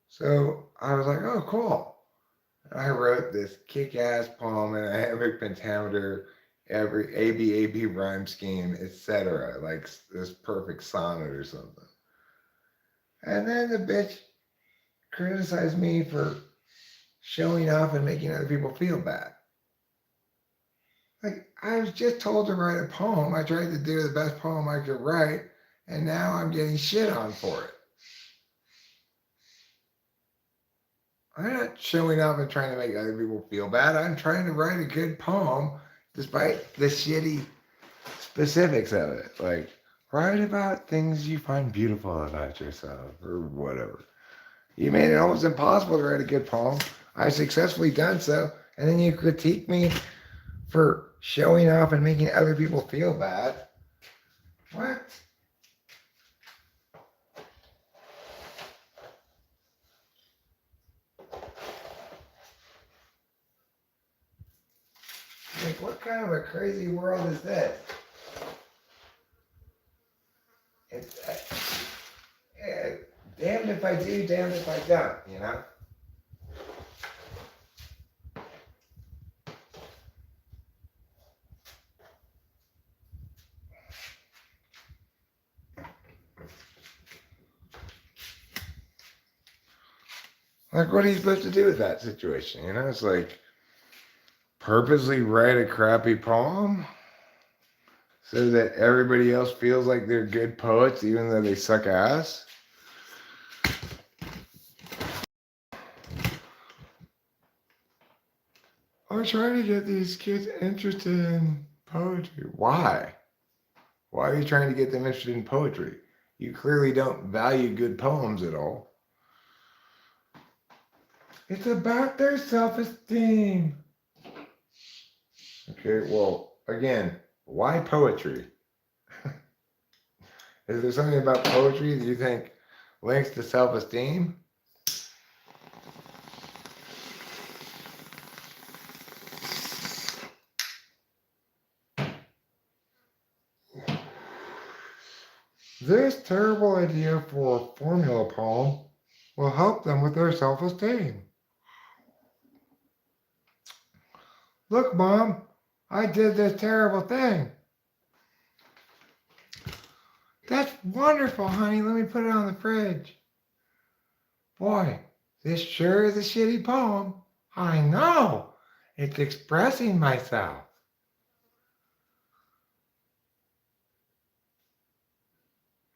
Speaker 1: So I was like, oh, cool. I wrote this kick-ass poem in a iambic pentameter every ABAB rhyme scheme, etc. Like this perfect sonnet or something. And then the bitch criticized me for showing off and making other people feel bad. Like, I was just told to write a poem. I tried to do the best poem I could write, and now I'm getting shit on for it. I'm not showing off and trying to make other people feel bad. I'm trying to write a good poem despite the shitty specifics of it. Like, write about things you find beautiful about yourself or whatever. You made it almost impossible to write a good poem. I've successfully done so, and then you critique me for showing off and making other people feel bad. What? Like, what kind of a crazy world is this? It's damned if I do, damned if I don't, you know? Like, what are you supposed to do with that situation? You know, it's like, purposely write a crappy poem so that everybody else feels like they're good poets even though they suck ass? I'm trying to get these kids interested in poetry. Why? Why are you trying to get them interested in poetry? You clearly don't value good poems at all. It's about their self-esteem. Okay, well, again, why poetry? Is there something about poetry that you think links to self-esteem? This terrible idea for a formula poem will help them with their self-esteem. Look, Mom, I did this terrible thing. That's wonderful, honey. Let me put it on the fridge. Boy, this sure is a shitty poem. I know. It's expressing myself.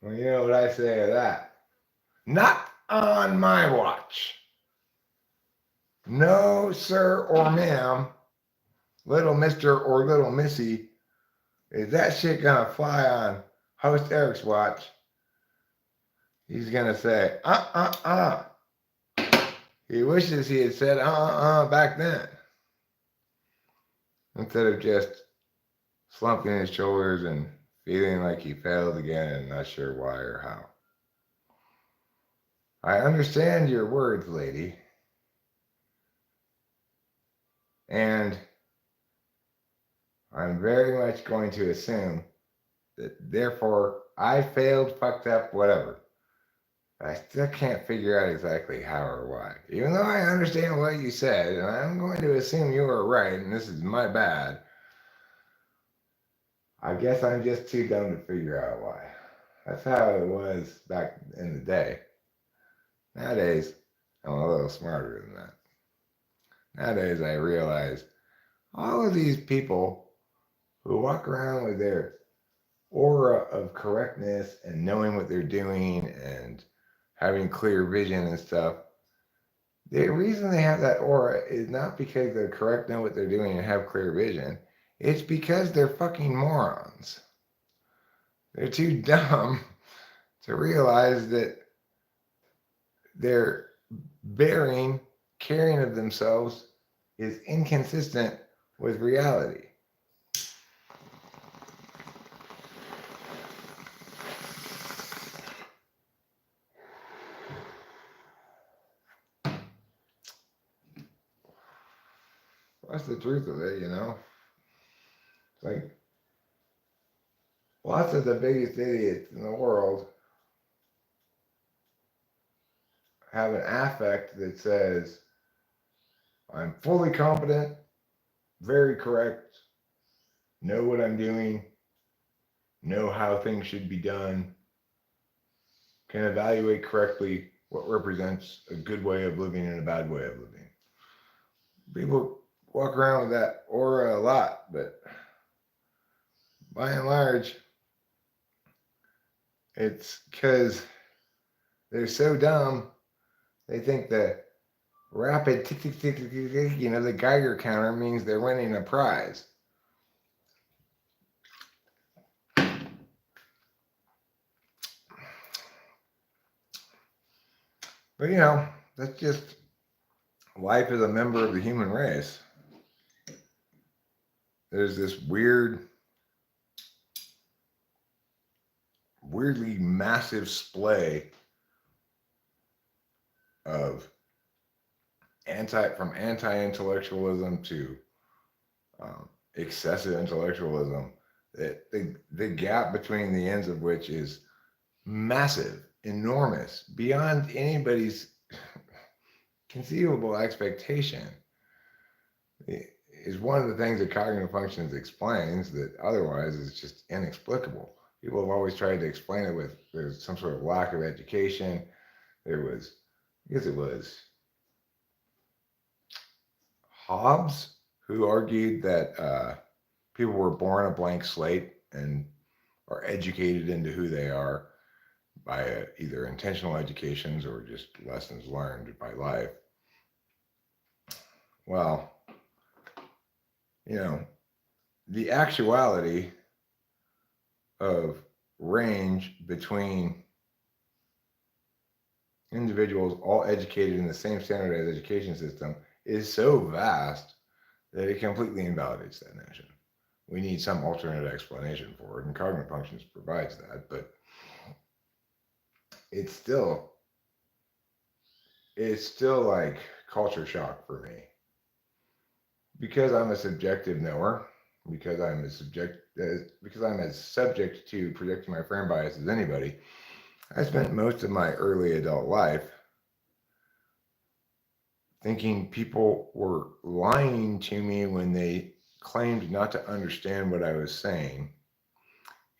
Speaker 1: Well, you know what I say to that? Not on my watch. No, sir or ma'am, little mister or little missy, is that shit gonna fly on host Eric's watch? He's gonna say, He wishes he had said, back then. Instead of just slumping his shoulders and feeling like he failed again and not sure why or how. I understand your words, lady. And I'm very much going to assume that therefore I failed, fucked up, whatever. I still can't figure out exactly how or why. Even though I understand what you said, and I'm going to assume you were right, and this is my bad, I guess I'm just too dumb to figure out why. That's how it was back in the day. Nowadays, I'm a little smarter than that. Nowadays, I realize all of these people who walk around with their aura of correctness and knowing what they're doing and having clear vision and stuff, the reason they have that aura is not because they're correct, know what they're doing, and have clear vision. It's because they're fucking morons. They're too dumb to realize that their caring of themselves is inconsistent with reality. That's the truth of it, you know? Like, lots of the biggest idiots in the world have an affect that says, I'm fully competent, very correct, know what I'm doing, know how things should be done, can evaluate correctly what represents a good way of living and a bad way of living. People walk around with that aura a lot, but by and large, it's because they're so dumb, they think the rapid tick, tick, tick, tick, tick, tick, the Geiger counter means they're winning a prize. But that's just life as a member of the human race. There's this weirdly massive splay of anti-intellectualism to excessive intellectualism. The gap between the ends of which is massive, enormous, beyond anybody's conceivable expectation. Is one of the things that cognitive functions explains that otherwise is just inexplicable. People have always tried to explain it with there's some sort of lack of education. I guess it was Hobbes who argued that people were born a blank slate and are educated into who they are by either intentional educations or just lessons learned by life. Well, the actuality of range between individuals all educated in the same standardized education system is so vast that it completely invalidates that notion. We need some alternate explanation for it, and cognitive functions provides that, but it's still like culture shock for me. Because I'm a subjective knower, because I'm as subject to projecting my frame bias as anybody, I spent most of my early adult life thinking people were lying to me when they claimed not to understand what I was saying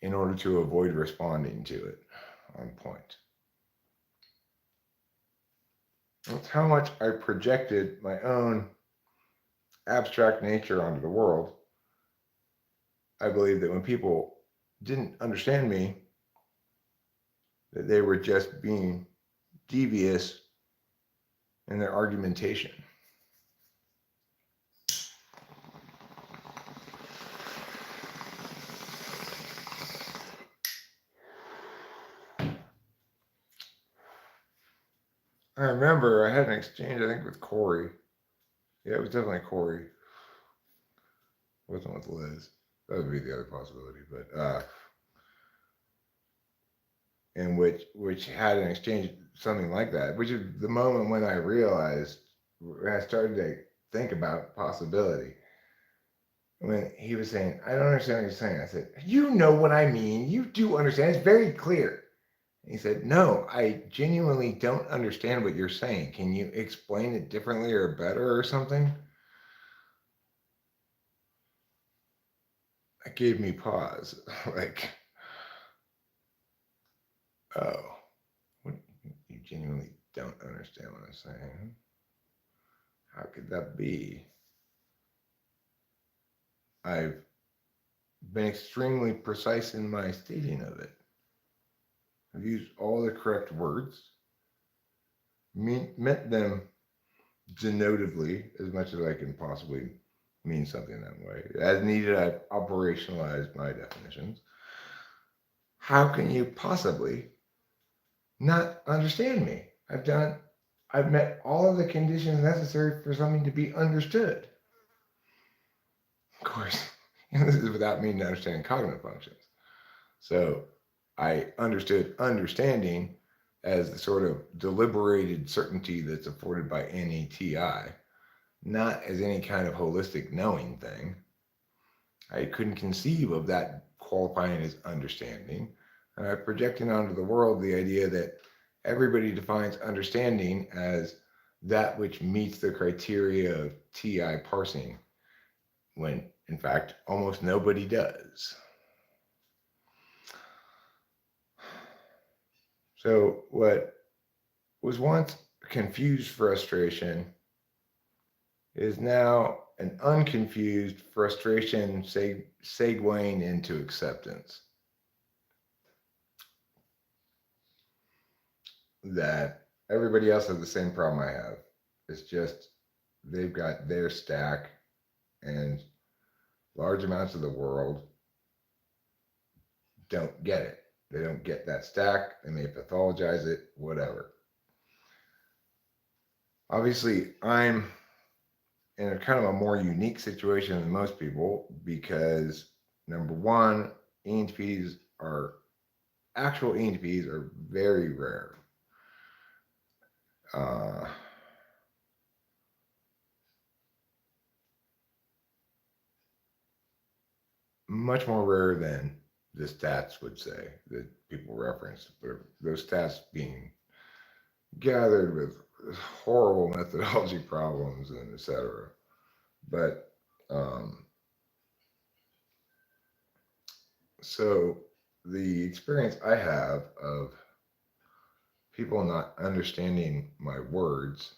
Speaker 1: in order to avoid responding to it on point. That's how much I projected my own abstract nature onto the world. I believe that when people didn't understand me, that they were just being devious in their argumentation. I remember I had an exchange, I think, with Corey. Yeah, it was definitely Corey. It wasn't with Liz. That would be the other possibility, but in which had an exchange, something like that, which is the moment when I realized, when I started to think about possibility. When he was saying, I don't understand what you're saying. I said, you know what I mean. You do understand. It's very clear. And he said, no, I genuinely don't understand what you're saying. Can you explain it differently or better or something? That gave me pause. Like, oh, what, you genuinely don't understand what I'm saying? How could that be? I've been extremely precise in my stating of it. I've used all the correct words, meant them denotively as much as I can possibly mean something that way. As needed, I've operationalized my definitions. How can you possibly not understand me? I've met all of the conditions necessary for something to be understood. Of course, this is without me understanding cognitive functions. So I understood understanding as the sort of deliberated certainty that's afforded by NETI, not as any kind of holistic knowing thing. I couldn't conceive of that qualifying as understanding. And I projected onto the world the idea that everybody defines understanding as that which meets the criteria of TI parsing, when In fact, almost nobody does. So what was once confused frustration is now an unconfused frustration segueing into acceptance. That everybody else has the same problem I have. It's just they've got their stack, and large amounts of the world don't get it. They don't get that stack. They may pathologize it, whatever. Obviously, I'm in a kind of a more unique situation than most people because number one, ENTPs are actual ENTPs are very rare. Uh, much more rare than the stats would say that people reference. Those stats being gathered with horrible methodology problems and etc. But so the experience I have of people not understanding my words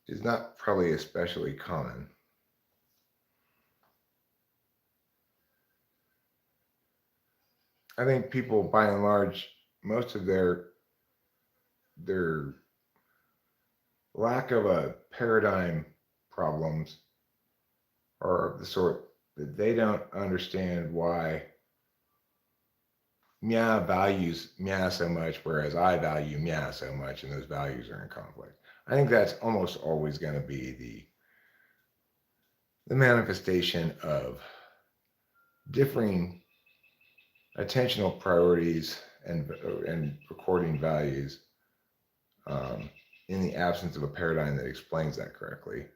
Speaker 1: is not probably especially common. I think people, by and large, most of their lack of a paradigm problems are of the sort that they don't understand why Mia values Mia so much, whereas I value Mia so much, and those values are in conflict. I think that's almost always going to be the manifestation of differing attentional priorities and recording values in the absence of a paradigm that explains that correctly.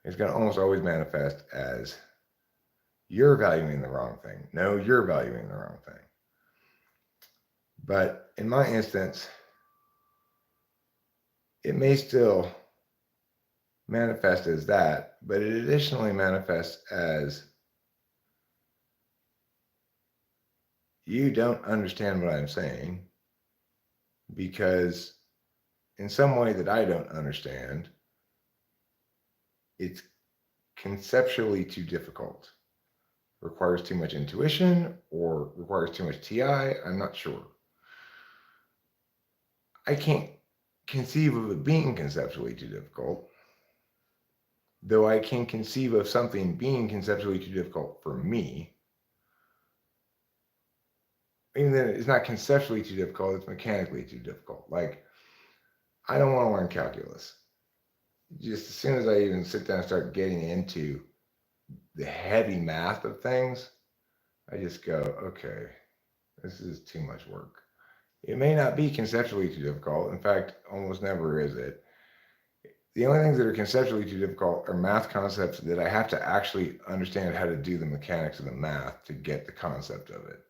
Speaker 1: It's going to almost always manifest as you're valuing the wrong thing. No, you're valuing the wrong thing. But in my instance, it may still manifest as that, but it additionally manifests as you don't understand what I'm saying because in some way that I don't understand, it's conceptually too difficult. Requires too much intuition or requires too much TI, I'm not sure. I can't conceive of it being conceptually too difficult, though I can conceive of something being conceptually too difficult for me. Even then, it's not conceptually too difficult, it's mechanically too difficult. Like, I don't want to learn calculus. Just as soon as I even sit down and start getting into the heavy math of things, I just go, okay, this is too much work. It may not be conceptually too difficult. In fact, almost never is it. The only things that are conceptually too difficult are math concepts that I have to actually understand how to do the mechanics of the math to get the concept of it.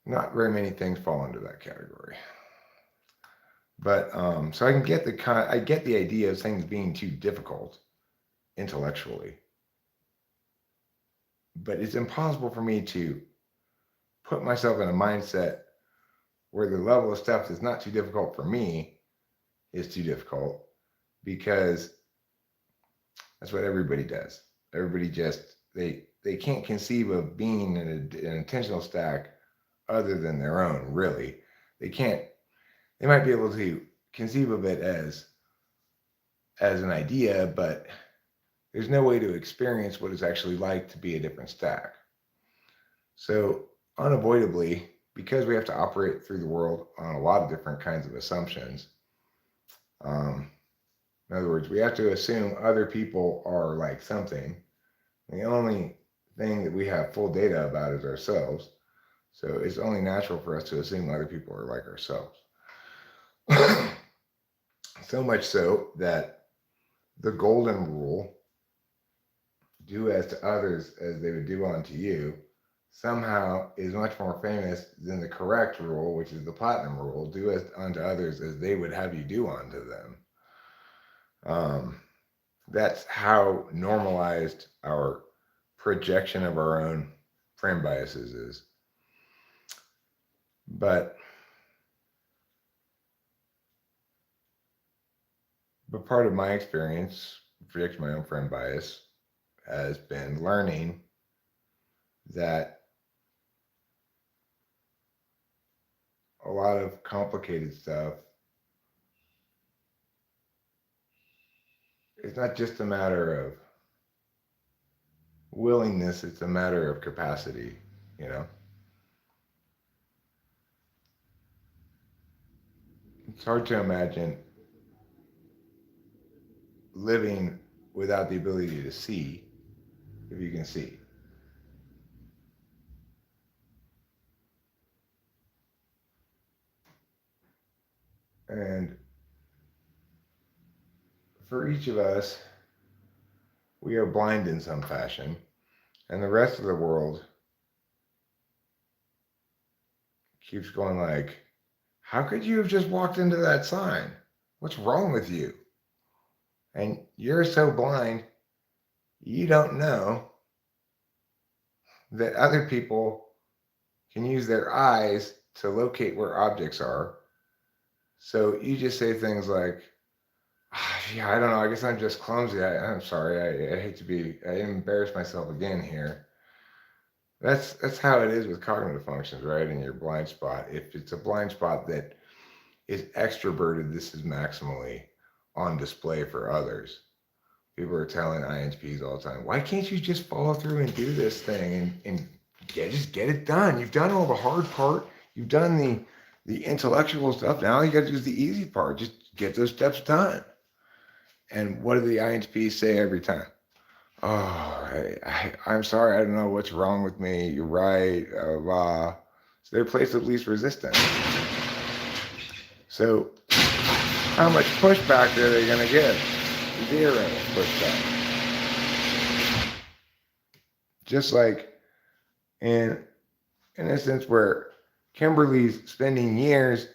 Speaker 1: Not very many things fall into that category. But so I can get I get the idea of things being too difficult intellectually, but it's impossible for me to put myself in a mindset where the level of stuff that's not too difficult for me is too difficult, because that's what everybody does. Everybody just they can't conceive of being in an intentional stack other than their own. Really, they can't. They might be able to conceive of it as an idea, but there's no way to experience what it's actually like to be a different stack. So unavoidably, because we have to operate through the world on a lot of different kinds of assumptions, in other words, we have to assume other people are like something. The only thing that we have full data about is ourselves. So it's only natural for us to assume other people are like ourselves. So much so that the golden rule, do as to others as they would do unto you, somehow is much more famous than the correct rule, which is the platinum rule, do as unto others as they would have you do unto them. that's how normalized our projection of our own frame biases is. But part of my experience projecting my own frame bias has been learning that a lot of complicated stuff is not just a matter of willingness, it's a matter of capacity, you know? It's hard to imagine living without the ability to see if you can see. And for each of us, we are blind in some fashion, and the rest of the world keeps going like, how could you have just walked into that sign? What's wrong with you? And you're so blind, you don't know that other people can use their eyes to locate where objects are. So you just say things like, yeah, I don't know, I guess I'm just clumsy. I'm sorry, I hate to be, I embarrass myself again here. That's how it is with cognitive functions, right? In your blind spot. If it's a blind spot that is extroverted, this is maximally on display for others. People are telling INTPs all the time, why can't you just follow through and do this thing and just get it done? You've done all the hard part. You've done the intellectual stuff. Now you got to do the easy part. Just get those steps done. And what do the INTPs say every time? Oh, I'm sorry. I don't know what's wrong with me. You're right. Blah. So they're place of least resistance. So how much pushback are they going to get? Zero pushback. Just like in an instance where Kimberly's spending years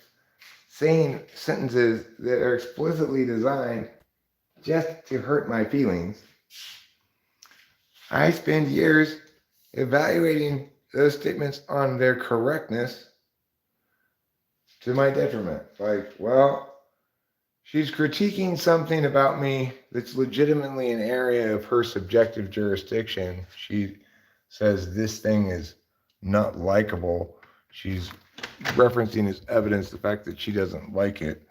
Speaker 1: saying sentences that are explicitly designed just to hurt my feelings, I spend years evaluating those statements on their correctness to my detriment. Like, well, she's critiquing something about me that's legitimately an area of her subjective jurisdiction. She says this thing is not likable. She's referencing as evidence the fact that she doesn't like it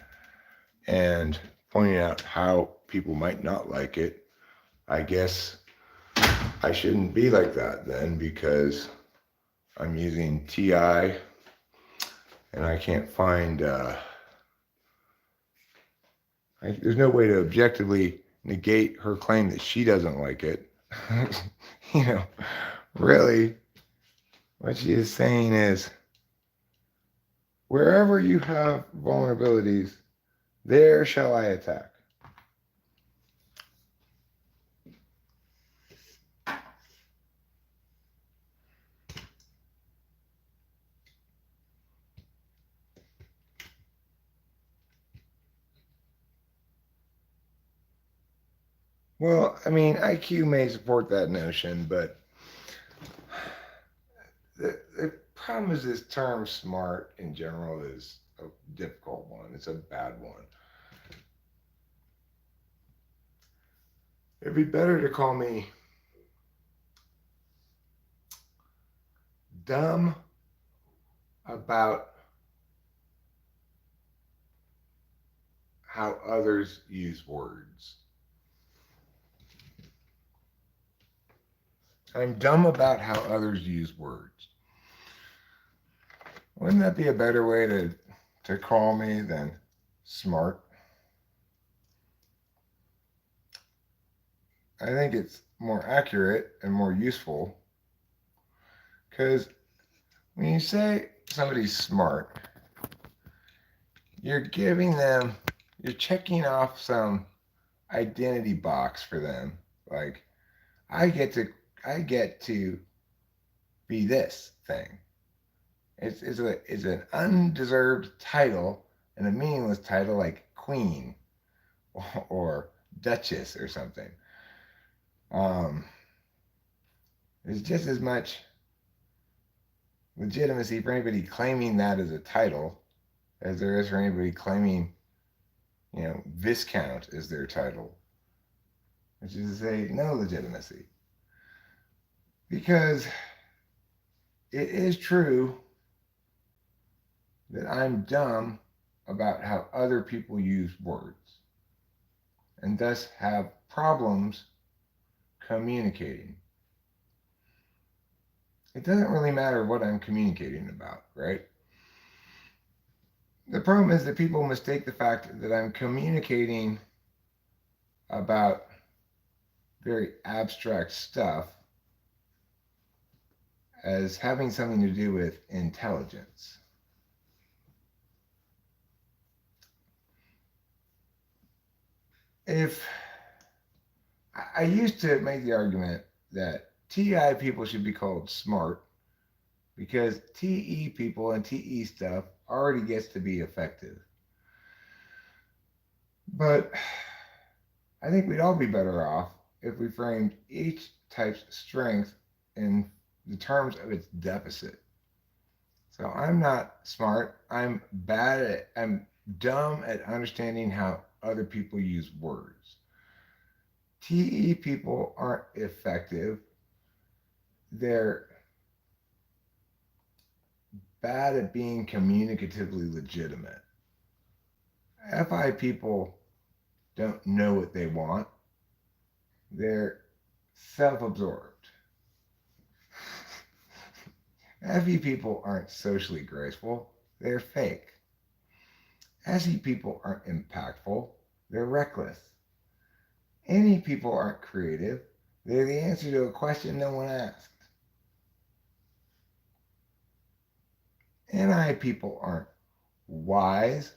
Speaker 1: and pointing out how people might not like it. I guess I shouldn't be like that then, because I'm using TI and I can't find, there's no way to objectively negate her claim that she doesn't like it. You know, really, what she is saying is, wherever you have vulnerabilities, there shall I attack. Well, I mean, IQ may support that notion, but the problem is this term smart in general is a difficult one. It's a bad one. It'd be better to call me dumb about how others use words. I'm dumb about how others use words. Wouldn't that be a better way to call me than smart? I think it's more accurate and more useful, because when you say somebody's smart, you're giving them, you're checking off some identity box for them. Like, I get to be this thing. It's an undeserved title and a meaningless title like queen or duchess or something. Um, there's just as much legitimacy for anybody claiming that as a title as there is for anybody claiming, Viscount is their title, which is to say, no legitimacy. Because it is true that I'm dumb about how other people use words and thus have problems communicating. It doesn't really matter what I'm communicating about, right? The problem is that people mistake the fact that I'm communicating about very abstract stuff as having something to do with intelligence. If I used to make the argument that TI people should be called smart because TE people and TE stuff already gets to be effective. But I think we'd all be better off if we framed each type's strength in the terms of its deficit. So I'm not smart. I'm dumb at understanding how other people use words. TE people aren't effective. They're bad at being communicatively legitimate. FI people don't know what they want. They're self-absorbed. FE people aren't socially graceful. They're fake. SE people aren't impactful. They're reckless. NE people aren't creative. They're the answer to a question no one asked. NI people aren't wise.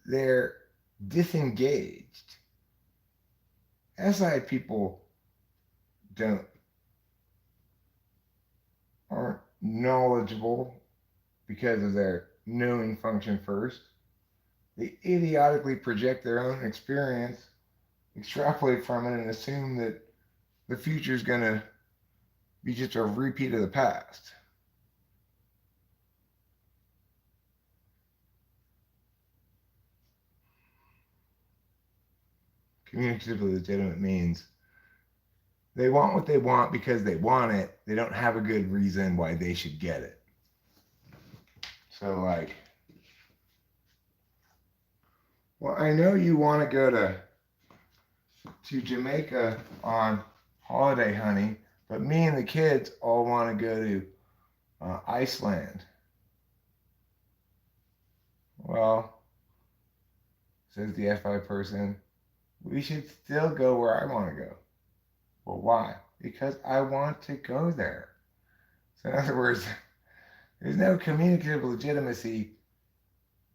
Speaker 1: They're disengaged. SI people aren't knowledgeable because of their knowing function first. They idiotically project their own experience, extrapolate from it, and assume that the future is going to be just a repeat of the past. Communicatively legitimate means they want what they want because they want it. They don't have a good reason why they should get it. So, well, I know you want to go to Jamaica on holiday, honey, but me and the kids all want to go to Iceland. Well, says the FI person, we should still go where I want to go. Well, why? Because I want to go there. So, in other words, there's no communicative legitimacy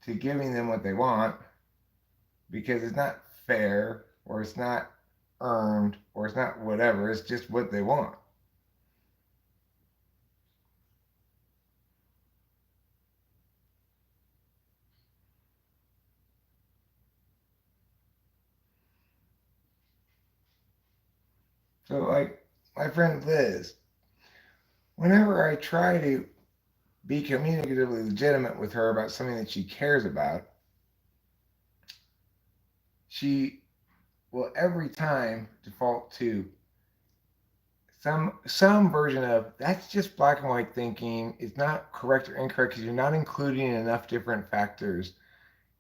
Speaker 1: to giving them what they want because it's not fair or it's not earned or it's not whatever. It's just what they want. So, like my friend Liz, whenever I try to be communicatively legitimate with her about something that she cares about, she will every time default to some version of that's just black and white thinking. It's not correct or incorrect because you're not including enough different factors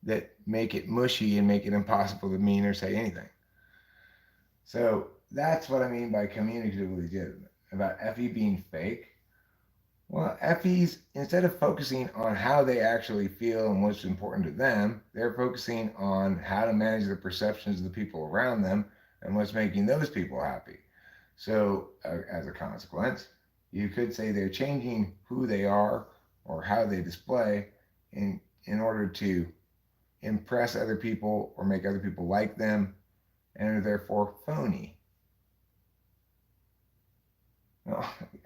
Speaker 1: that make it mushy and make it impossible to mean or say anything. So that's what I mean by communicatively legitimate. About FE being fake. Well, FEs, instead of focusing on how they actually feel and what's important to them, they're focusing on how to manage the perceptions of the people around them and what's making those people happy. So, as a consequence, you could say they're changing who they are or how they display in order to impress other people or make other people like them and are therefore phony.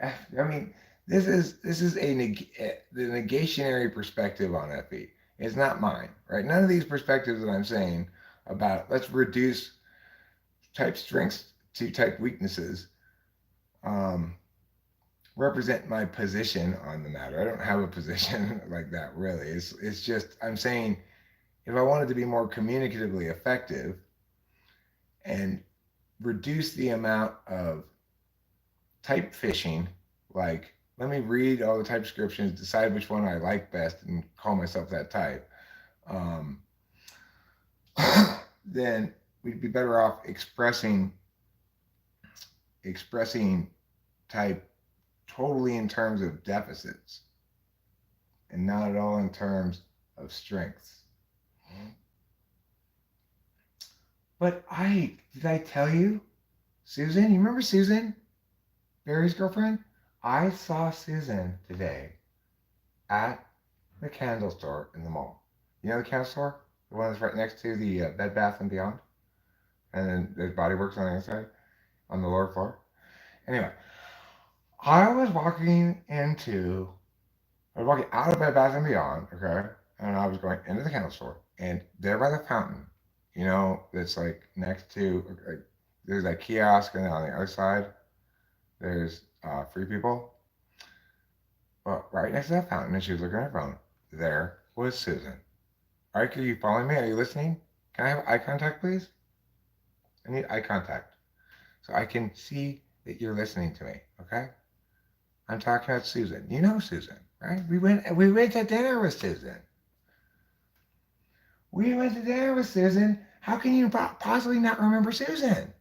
Speaker 1: I mean, this is the negationary perspective on FE. It's not mine, right? None of these perspectives that I'm saying about let's reduce type strengths to type weaknesses. Um, represent my position on the matter. I don't have a position like that really. It's just I'm saying if I wanted to be more communicatively effective and reduce the amount of type fishing, like let me read all the type descriptions, decide which one I like best, and call myself that type. Um, then we'd be better off expressing type totally in terms of deficits and not at all in terms of strengths. But did I tell you, Susan? You remember Susan, Barry's girlfriend? I saw Susan today at the candle store in the mall. You know the candle store? The one that's right next to the Bed Bath and Beyond? And then there's Body Works on the inside, on the lower floor. Anyway, I was walking out of Bed Bath and Beyond, okay? And I was going into the candle store. And there by the fountain, that's like next to, like, there's that kiosk, and then on the other side, there's Free People. Well, right next to that fountain, and she was looking at her phone. There was Susan. All right, are you following me? Are you listening? Can I have eye contact, please? I need eye contact so I can see that you're listening to me, okay? I'm talking about Susan. You know Susan, right? We went to dinner with Susan. We went to dinner with Susan. How can you possibly not remember Susan?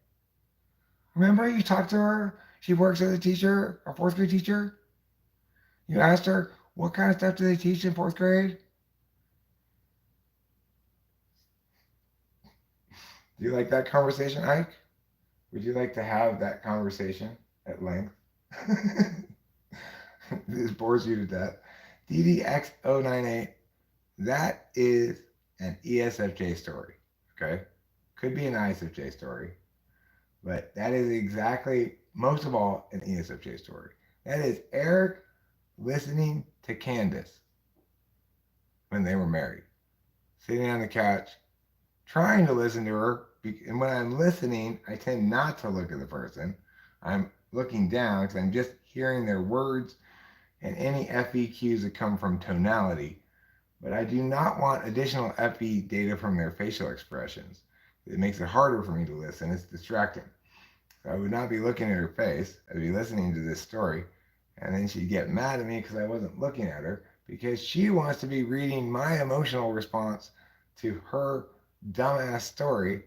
Speaker 1: Remember you talked to her? She works as a teacher, a fourth grade teacher. You asked her, what kind of stuff do they teach in fourth grade? Do you like that conversation, Ike? Would you like to have that conversation at length? This bores you to death. DDX098, that is an ESFJ story, okay? Could be an ISFJ story, but that is exactly, most of all, an ESFJ story. That is Eric listening to Candace when they were married, sitting on the couch, trying to listen to her. And when I'm listening, I tend not to look at the person. I'm looking down because I'm just hearing their words and any FE cues that come from tonality. But I do not want additional FE data from their facial expressions. It makes it harder for me to listen. It's distracting. So I would not be looking at her face. I'd be listening to this story. And then she'd get mad at me because I wasn't looking at her because she wants to be reading my emotional response to her dumbass story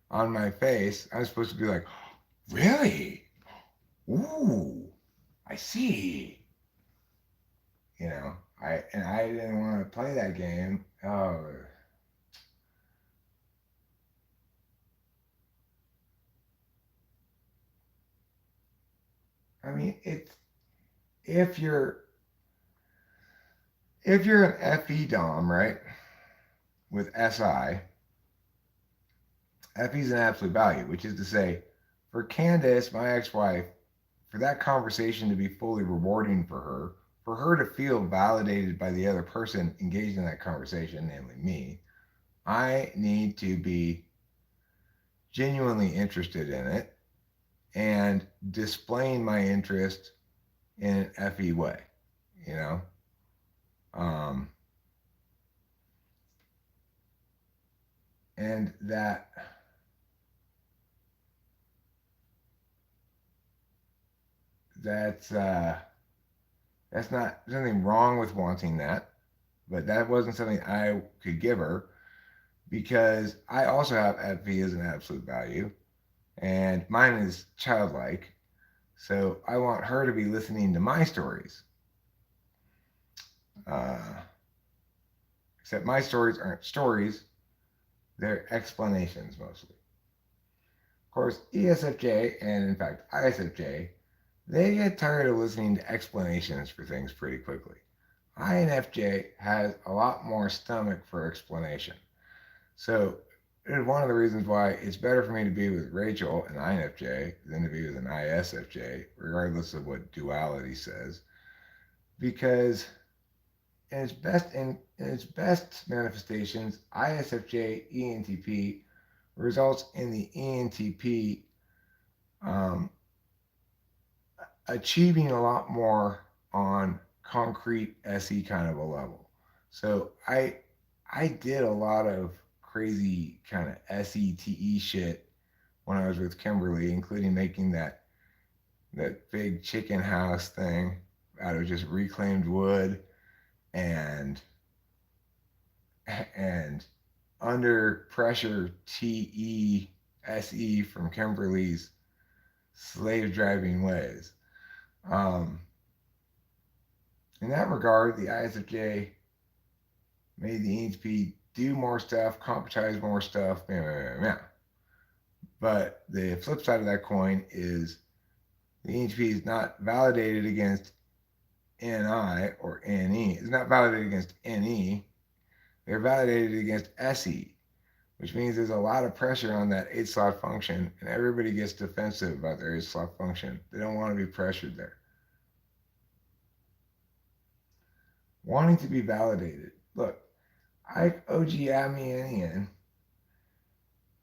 Speaker 1: on my face. I'm supposed to be like, really? Ooh, I see. I didn't want to play that game. Oh. I mean, if you're an FE Dom, right, with SI, FE is an absolute value, which is to say, for Candace, my ex-wife, for that conversation to be fully rewarding for her to feel validated by the other person engaged in that conversation, namely me, I need to be genuinely interested in it and displaying my interest in an FE way, you know? And that's not something wrong with wanting that, but that wasn't something I could give her because I also have FE as an absolute value, and mine is childlike. So I want her to be listening to my stories. Except my stories aren't stories, they're explanations mostly. Of course, ESFJ and in fact ISFJ, they get tired of listening to explanations for things pretty quickly. INFJ has a lot more stomach for explanation. So it's one of the reasons why it's better for me to be with Rachel, an INFJ, than to be with an ISFJ, regardless of what duality says. Because in its best manifestations, ISFJ, ENTP results in the ENTP um, achieving a lot more on concrete SE kind of a level. So I did a lot of crazy kind of SETE shit when I was with Kimberly, including making that big chicken house thing out of just reclaimed wood and and under pressure TESE from Kimberly's slave driving ways. Um, in that regard, the ISFJ made the ENTP do more stuff, concretize more stuff, but the flip side of that coin is the ENTP is not validated against NI or NE. It's not validated against NE. They're validated against SE, which means there's a lot of pressure on that 8 slot function, and everybody gets defensive about their 8 slot function. They don't want to be pressured there. Wanting to be validated. Look, Ike Ojiamianian,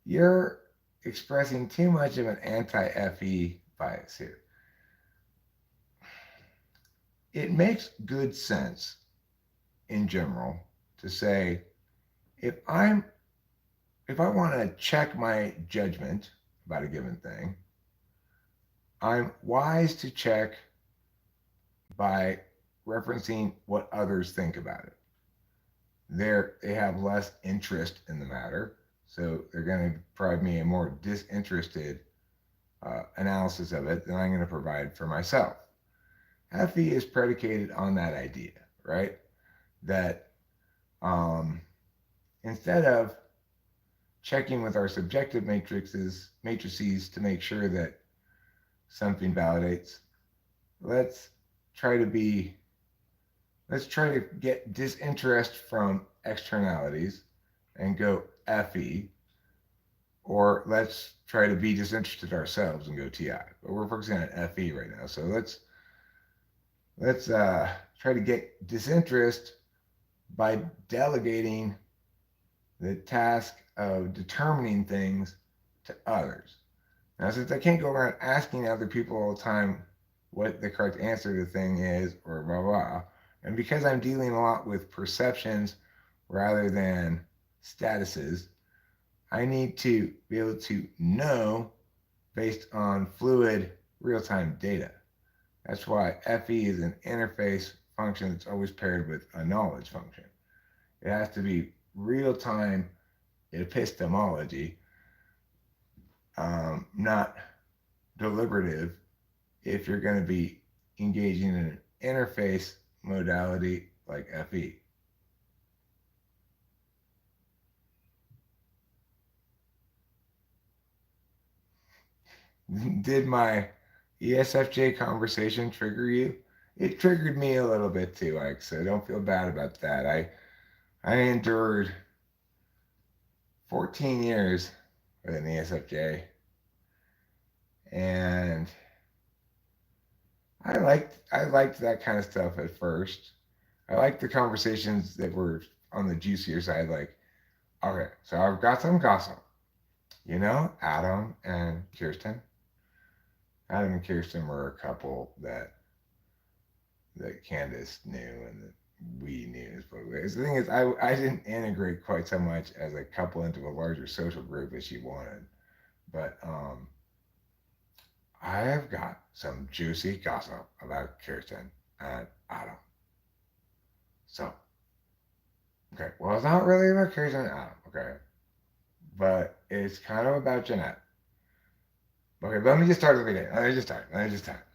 Speaker 1: you're expressing too much of an anti-FE bias here. It makes good sense in general to say if I want to check my judgment about a given thing, I'm wise to check by referencing what others think about it. They have less interest in the matter, so they're going to provide me a more disinterested analysis of it than I'm going to provide for myself. FE is predicated on that idea, right? That instead of checking with our subjective matrices to make sure that something validates, let's try to get disinterest from externalities and go FE, or let's try to be disinterested ourselves and go TI. But we're focusing on FE right now, so let's try to get disinterest by delegating the task of determining things to others. Now, since I can't go around asking other people all the time what the correct answer to the thing is, or blah, blah, and because I'm dealing a lot with perceptions rather than statuses, I need to be able to know based on fluid real-time data. That's why FE is an interface function that's always paired with a knowledge function. It has to be real-time epistemology, not deliberative, if you're going to be engaging in an interface modality like FE. Did my ESFJ conversation trigger you? It triggered me a little bit too, Ike, so don't feel bad about that. I endured 14 years with an ESFJ, and I liked that kind of stuff at first. I liked the conversations that were on the juicier side, like, okay, so I've got some gossip. You know, Adam and Kirsten were a couple that Candace knew and that we knew. The thing is, I didn't integrate quite so much as a couple into a larger social group as she wanted. But I have got some juicy gossip about Kirsten and Adam. So, okay, well, it's not really about Kirsten and Adam, okay? But it's kind of about Jeanette. Okay, let me just start at the beginning. Let me just start.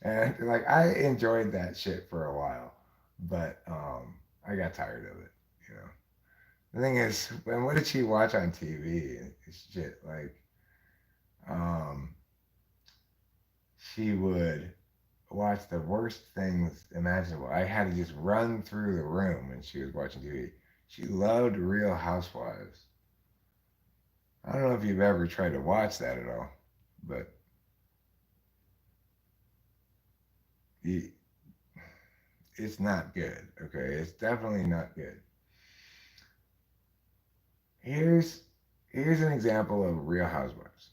Speaker 1: And like I enjoyed that shit for a while, but I got tired of it. You know, the thing is, when what did she watch on TV? It's shit like um, she would watch the worst things imaginable. I had to just run through the room when she was watching TV. She loved Real Housewives. I don't know if you've ever tried to watch that at all, but you, it's not good. Okay, it's definitely not good. Here's here's an example of Real Housewives.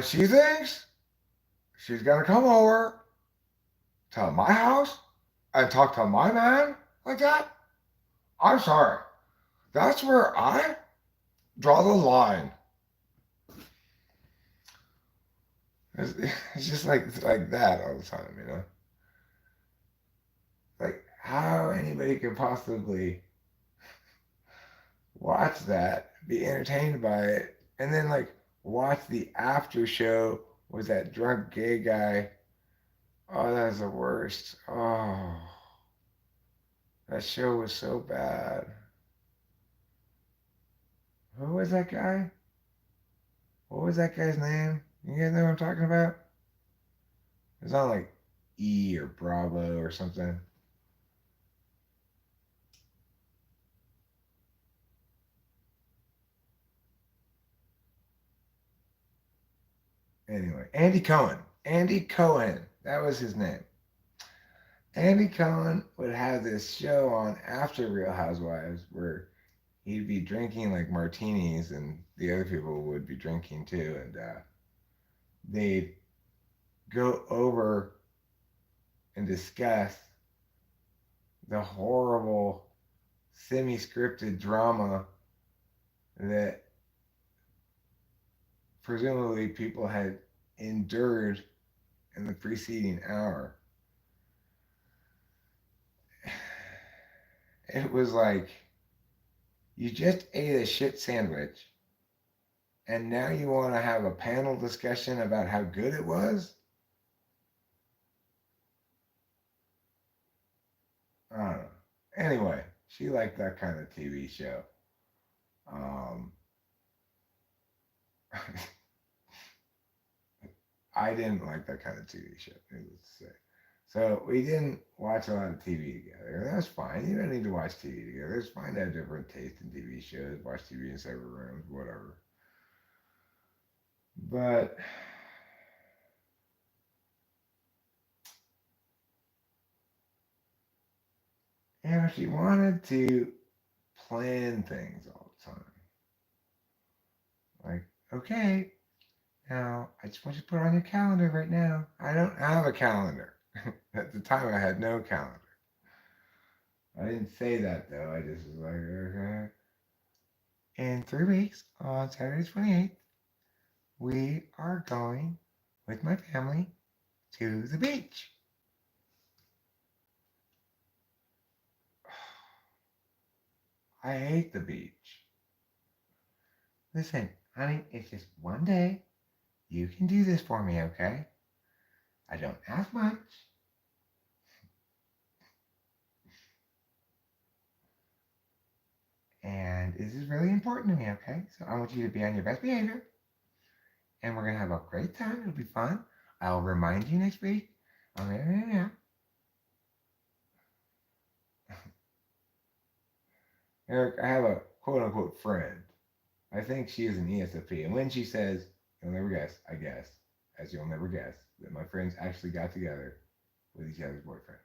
Speaker 1: She thinks she's gonna come over to my house and talk to my man like that. I'm sorry. That's where I draw the line. It's just like that all the time, you know. Like how anybody could possibly watch that, be entertained by it, and then like watch the after show with that drunk gay guy. Oh, that was the worst. Oh, that show was so bad. Who was that guy? What was that guy's name? You guys know what I'm talking about? It was on like E or Bravo or something. Anyway, Andy Cohen. Andy Cohen. That was his name. Andy Cohen would have this show on after Real Housewives where he'd be drinking like martinis and the other people would be drinking too. And they'd go over and discuss the horrible semi-scripted drama that presumably people had endured in the preceding hour. It was like you just ate a shit sandwich and now you want to have a panel discussion about how good it was? I don't know. Anyway, she liked that kind of TV show. Um, I didn't like that kind of TV show, needless to say. So we didn't watch a lot of TV together. That's fine. You don't need to watch TV together. It's fine to have different taste in TV shows, watch TV in separate rooms, whatever. But if she wanted to plan things all the time, like, okay, now I just want you to put it on your calendar right now. I don't have a calendar. At the time, I had no calendar. I didn't say that though. I just was like, okay. In 3 weeks, on Saturday 28th, we are going with my family to the beach. I hate the beach. Listen, honey, it's just one day. You can do this for me, okay? I don't ask much. And this is really important to me, okay? So I want you to be on your best behavior. And we're going to have a great time. It'll be fun. I'll remind you next week. Yeah. Eric, I have a quote unquote friend. I think she is an ESFP. And when she says, you'll never guess, I guess, as you'll never guess, that my friends actually got together with each other's boyfriends.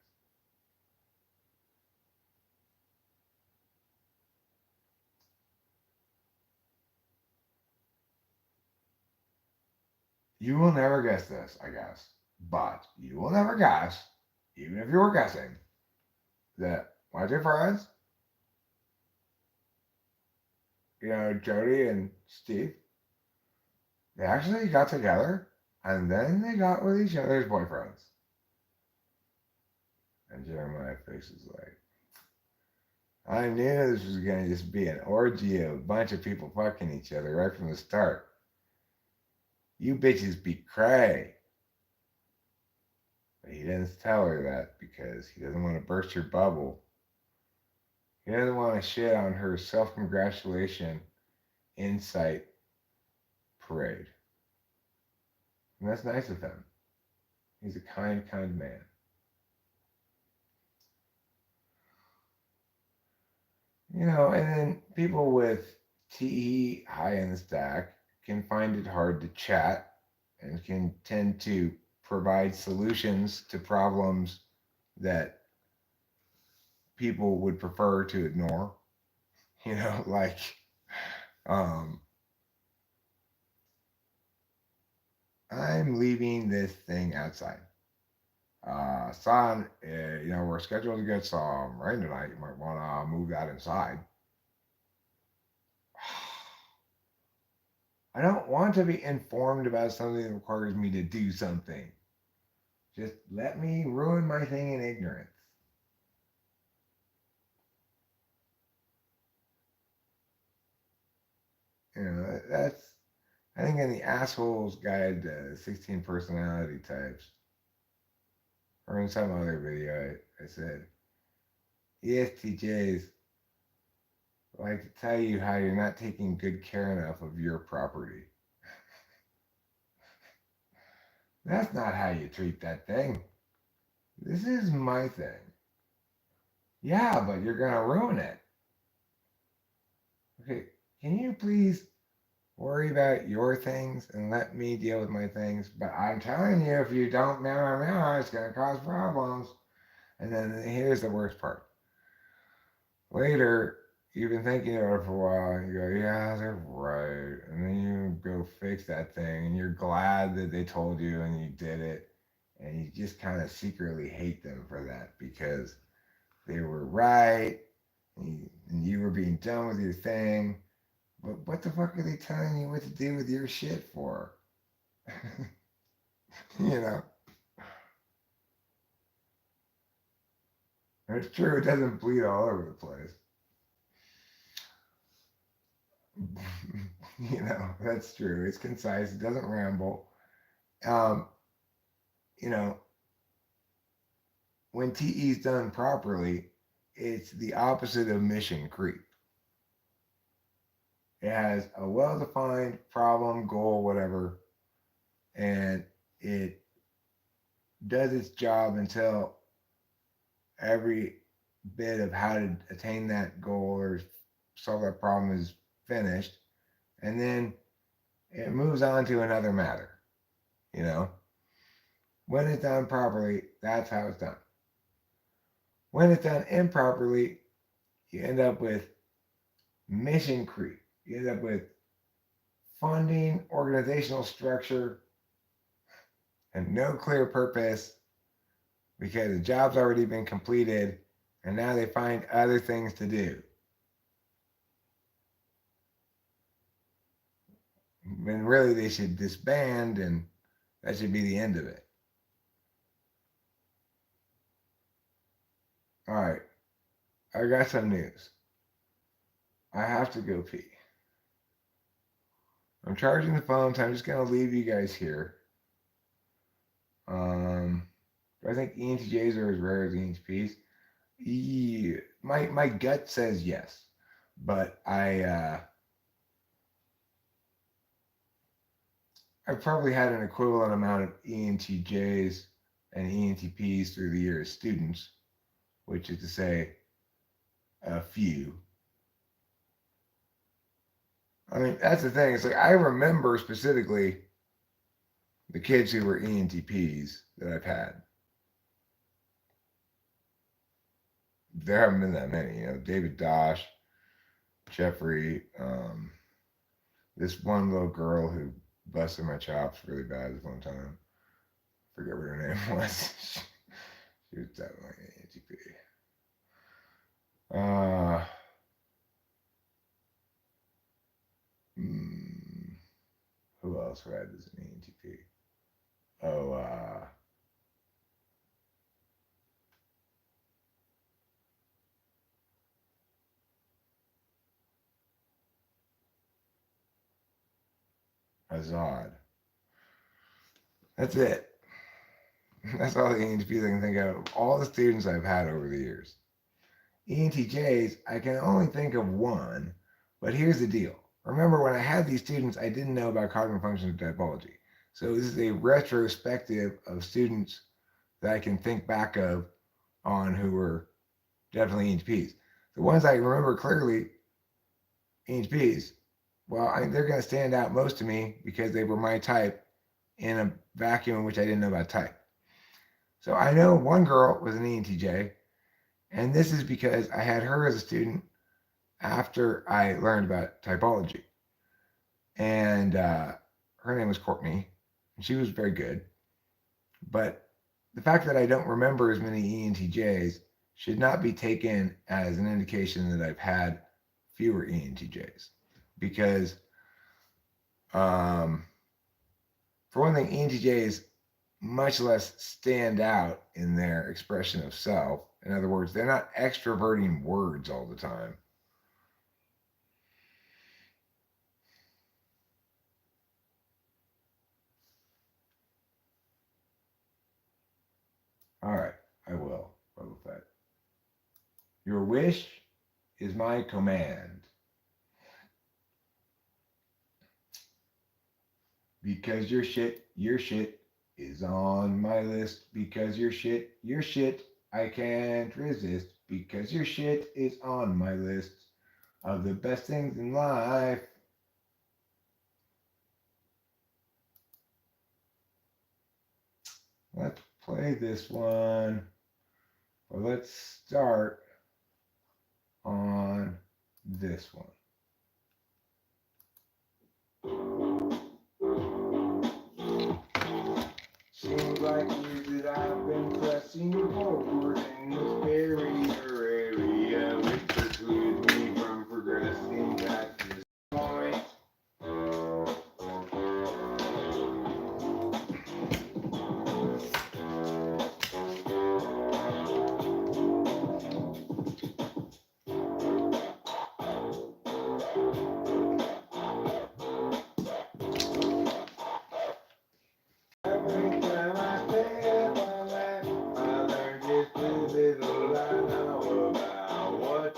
Speaker 1: You will never guess this, I guess. But you will never guess, even if you were guessing, that my two friends, Jody and Steve, they actually got together and then they got with each other's boyfriends. And Jeremiah's face is like, I knew this was going to just be an orgy of a bunch of people fucking each other right from the start. You bitches be cray. But he doesn't tell her that because he doesn't want to burst her bubble. He doesn't want to shit on her self-congratulation insight parade. And that's nice of him. He's a kind, kind man. And then people with TE high in the stack can find it hard to chat and can tend to provide solutions to problems that people would prefer to ignore. Like, um, I'm leaving this thing outside. Son, we're scheduled to get some rain tonight. You might want to move that inside. I don't want to be informed about something that requires me to do something. Just let me ruin my thing in ignorance. That's, I think, in the Assholes Guide to 16 Personality Types, or in some other video, I said, ESTJs like to tell you how you're not taking good care enough of your property. That's not how you treat that thing. This is my thing. Yeah, but you're going to ruin it. Okay, can you please worry about your things and let me deal with my things? But I'm telling you, if you don't meow, it's going to cause problems. And then here's the worst part. Later, you've been thinking about it for a while, and you go, yeah, they're right. And then you go fix that thing, and you're glad that they told you and you did it. And you just kind of secretly hate them for that because they were right, and you were being done with your thing. But what the fuck are they telling you what to do with your shit for? you know? It's true, it doesn't bleed all over the place. That's true. It's concise, it doesn't ramble. Um, you know, when TE is done properly, it's the opposite of mission creep. It has a well-defined problem, goal, whatever, and it does its job until every bit of how to attain that goal or solve that problem is finished, and then it moves on to another matter. When it's done properly, that's how it's done. When it's done improperly, you end up with mission creep. You end up with funding, organizational structure, and no clear purpose because the job's already been completed and now they find other things to do. When really they should disband and that should be the end of it. All right, I got some news. I have to go pee. I'm charging the phone, so I'm just going to leave you guys here. I think ENTJs are as rare as ENTPs. Yeah, my gut says yes, but I've probably had an equivalent amount of ENTJs and ENTPs through the year as students, which is to say, a few. I mean, that's the thing. It's like I remember specifically the kids who were ENTPs that I've had. There haven't been that many. David Dosh, Jeffrey, this one little girl who busted my chops really bad this one time. Forget what her name was. She was definitely an ENTP. Who else read as an ENTP? Oh, Azad. That's it. That's all the ENTPs I can think of. All the students I've had over the years. ENTJs, I can only think of one, but here's the deal. Remember, when I had these students, I didn't know about cognitive functions and typology. So this is a retrospective of students that I can think back of on who were definitely ENTPs. The ones I remember clearly, ENTPs, well, they're going to stand out most to me because they were my type in a vacuum in which I didn't know about type. So I know one girl was an ENTJ,
Speaker 2: And this is because I had her as a student after I learned about typology. And her name was Courtney, and she was very good. But the fact that I don't remember as many ENTJs should not be taken as an indication that I've had fewer ENTJs. Because, um, for one thing, ENTJs much less stand out in their expression of self. In other words, they're not extroverting words all the time. All right, I will, Boba Fett. Your wish is my command. Because your shit is on my list. Because your shit, I can't resist. Because your shit is on my list of the best things in life. Let's play this one. But let's start on this one. Seems like years that I've been pressing forward in this barrier area, which precludes me from progressing past this point. Every time I step on that, I learn just a little I know about what.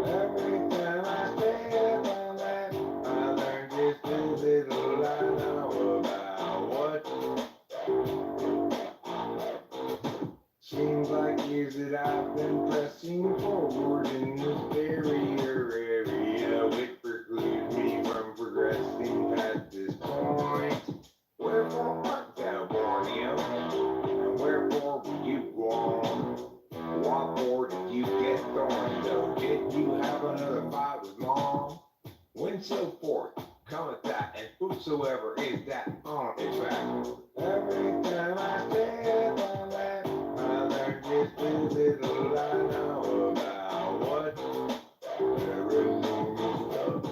Speaker 2: Every time I step on that, I learn just a little I know about what. Seems like years that I've been pressing forward in this barrier area, which precludes me from progressing past this point. Wherefore art thou born, and wherefore will you go on? What for did you get thorns, though? Did you have another fight with mom? When so forth cometh that, and whosoever is that on its back. Every time I step on that, I learn just a little I know about what paranormal stuff.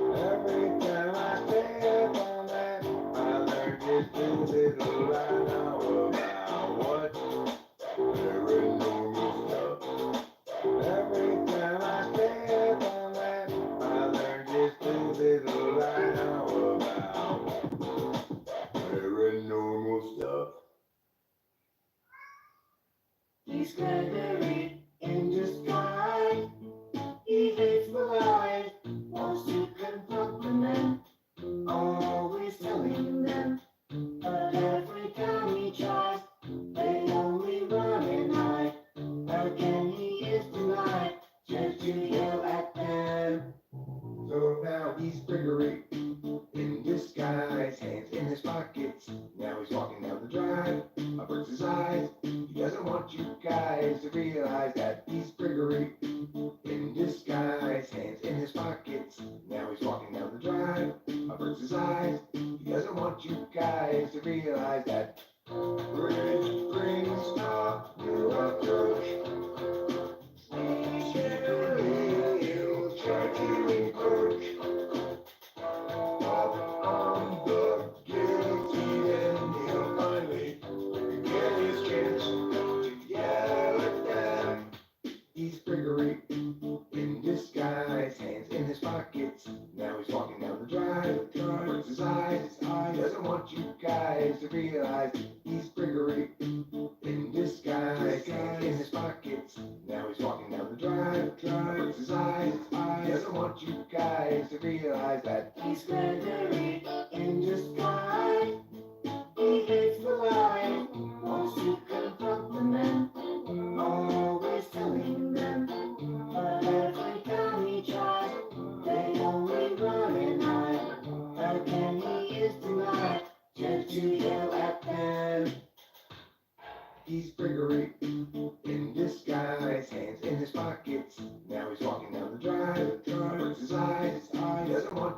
Speaker 2: Every time I step on that, I learn just a little I know about what paranormal stuff. Every time I step on that, I learn just a little I know about paranormal stuff. He's Gregory in disguise. He hates the lies, wants to confront the men, always telling them. But every time he tries, they only run and hide. Again he is denied, just to yell at them. So now he's Gregory in disguise, hands in his pockets. Now he's walking down the drive, averts his eyes. He doesn't want you guys to realize that he's Gregory in disguise, hands in his pockets. Now he's walking down the drive, averts his eyes. He doesn't want you guys to realize that bridge brings up your approach. Usually he'll try to encourage up on the guilty, and he'll finally get his chance to yell at them. He's Gregory in disguise, hands in his pockets. Now he's walking down the drive, averts his eyes. He doesn't want you guys to realize he's Gregory in disguise, hands in his pockets. Now he's walking down the drive, averts his eyes. He doesn't want you guys to realize that he's Gregory in disguise. He hates the lies, wants to confront the men, always telling them. But every time he tries, they only run and hide. Again he is denied, just to yell at them.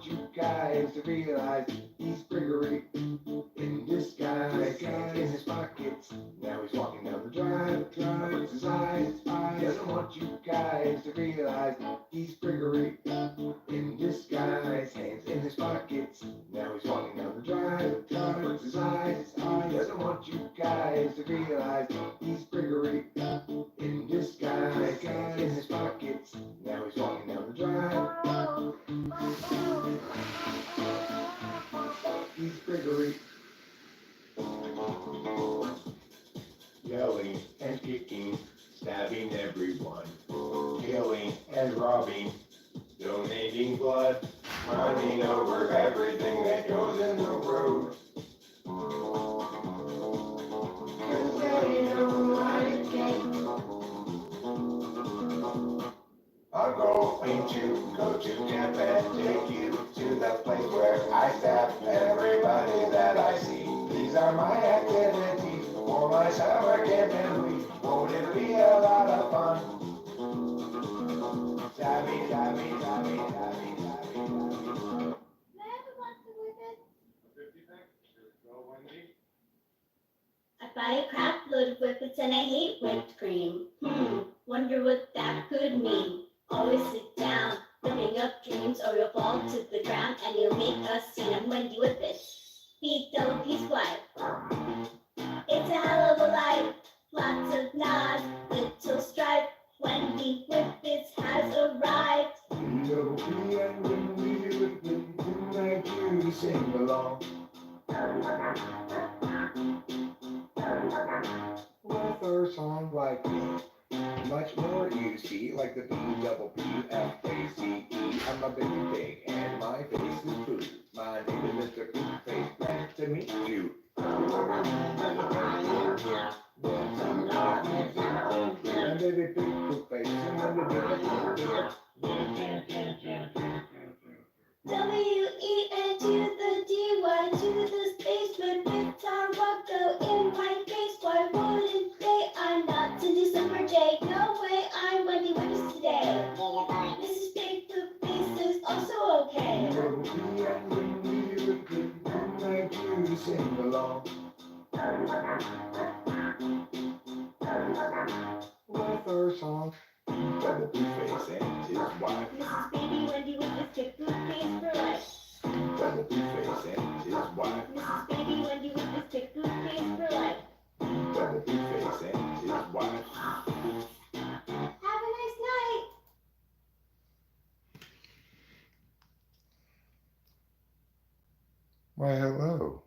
Speaker 1: want you guys to realize he's Gregory in disguise. In his pockets, now he's walking down the drive. It's his eyes. Doesn't want you guys to realize he's Gregory in disguise. Hands in his pockets, now he's walking down the drive. It's his eyes. Doesn't want you guys to realize he's Gregory in disguise. Hands in his pockets, now he's walking down the drive. He's Gregory. Yelling and kicking, stabbing everyone, killing and robbing, donating blood, running over everything that goes in the road. I'm going to go to camp and take you to the place where I stab everybody that I see. These are my activities for my summer camp and week. Won't it be a lot of fun? Stabby, stabby, stabby, stabby, stabby, stabby.
Speaker 2: May I have a glass of liquor?
Speaker 1: 50-pack? Here we go, Wendy.
Speaker 2: I buy a crap load of whippets and I hate whipped cream. Wonder what that could mean. Always sit down, living up dreams, or you'll fall to the ground and you'll make a scene. I'm Wendy Whippet. P-double-P squad. It's a hell of a life. Lots of nods, little strife. Wendy Whippets has arrived.
Speaker 1: P-double-P and Wendy Whippet, invite you to sing along. With our song like me. Much more you see, like the P-double-P-F-A-C-E. I'm a baby pig and my face is food. My name is Mr. Poop-Face. Glad to meet you. I'm baby pig Poop-Face.
Speaker 2: W-E-N to the D-Y to the space with our walk go in my face. Why wouldn't they? I'm not Cindy Summer J. No way, I'm Wendy Whippets today. Mrs. Big Poop-Face is also okay.
Speaker 1: P-double-P and Wendy Whippet, invite you to sing along. With our song, P-double-P-Face and his wife.
Speaker 2: Mrs. Baby Wendy Whippets get Poop-Face for life.
Speaker 1: P-double-P-Face and his wife.
Speaker 2: Mrs. Baby Wendy Whippets get Poop-Face for life.
Speaker 1: P-double-P-Face and his wife.
Speaker 2: Have a nice night.
Speaker 1: Why, hello.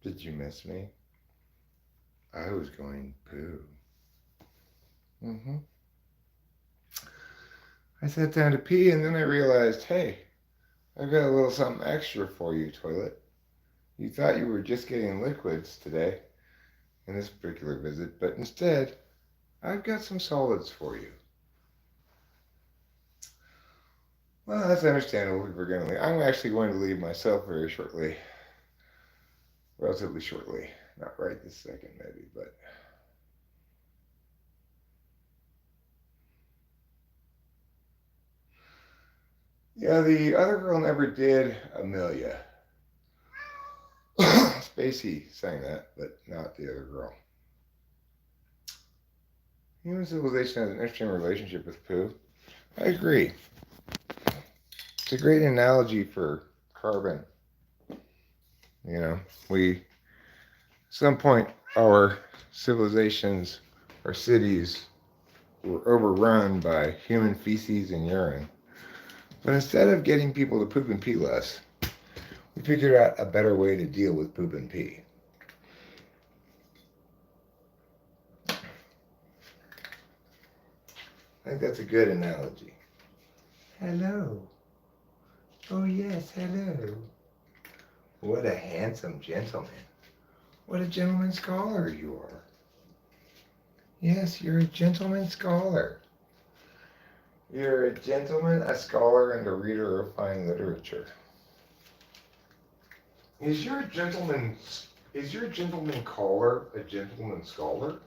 Speaker 1: Did you miss me? I was going poo. I sat down to pee and then I realized, hey, I've got a little something extra for you, toilet. You thought you were just getting liquids today in this particular visit, but instead, I've got some solids for you. Well, that's understandable if we're going to leave. I'm actually going to leave myself very shortly. Relatively shortly. Not right this second, maybe, but... Yeah, the other girl never did Amelia. Spacey sang that, but not the other girl. Human civilization has an interesting relationship with poo. I agree. It's a great analogy for carbon. You know, at some point, our civilizations, our cities, were overrun by human feces and urine. But instead of getting people to poop and pee less, we figured out a better way to deal with poop and pee. I think that's a good analogy. Hello. Oh yes, hello. What a handsome gentleman. What a gentleman scholar you are. Yes, you're a gentleman scholar. You're a gentleman, a scholar, and a reader of fine literature. Is your gentleman caller a gentleman scholar?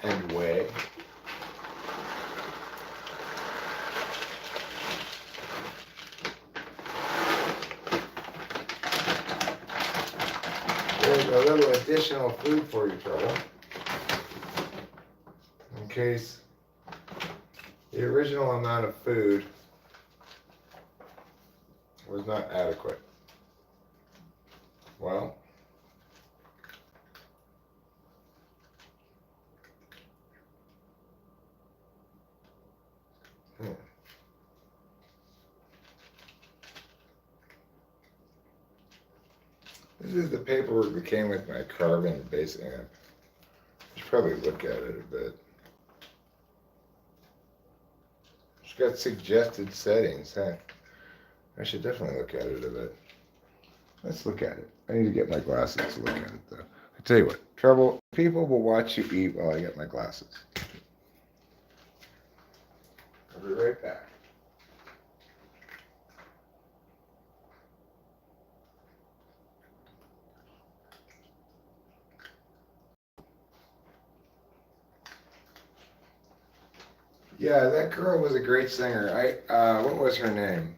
Speaker 1: And way. a little additional food for you, Trouble. In case the original amount of food was not adequate. Well, this is the paperwork that came with my carbon base amp. I should probably look at it a bit. It's got suggested settings, huh? I should definitely look at it a bit. Let's look at it. I need to get my glasses to look at it, though. I tell you what, Trouble, people will watch you eat while I get my glasses. I'll be right back. Yeah, that girl was a great singer. What was her name?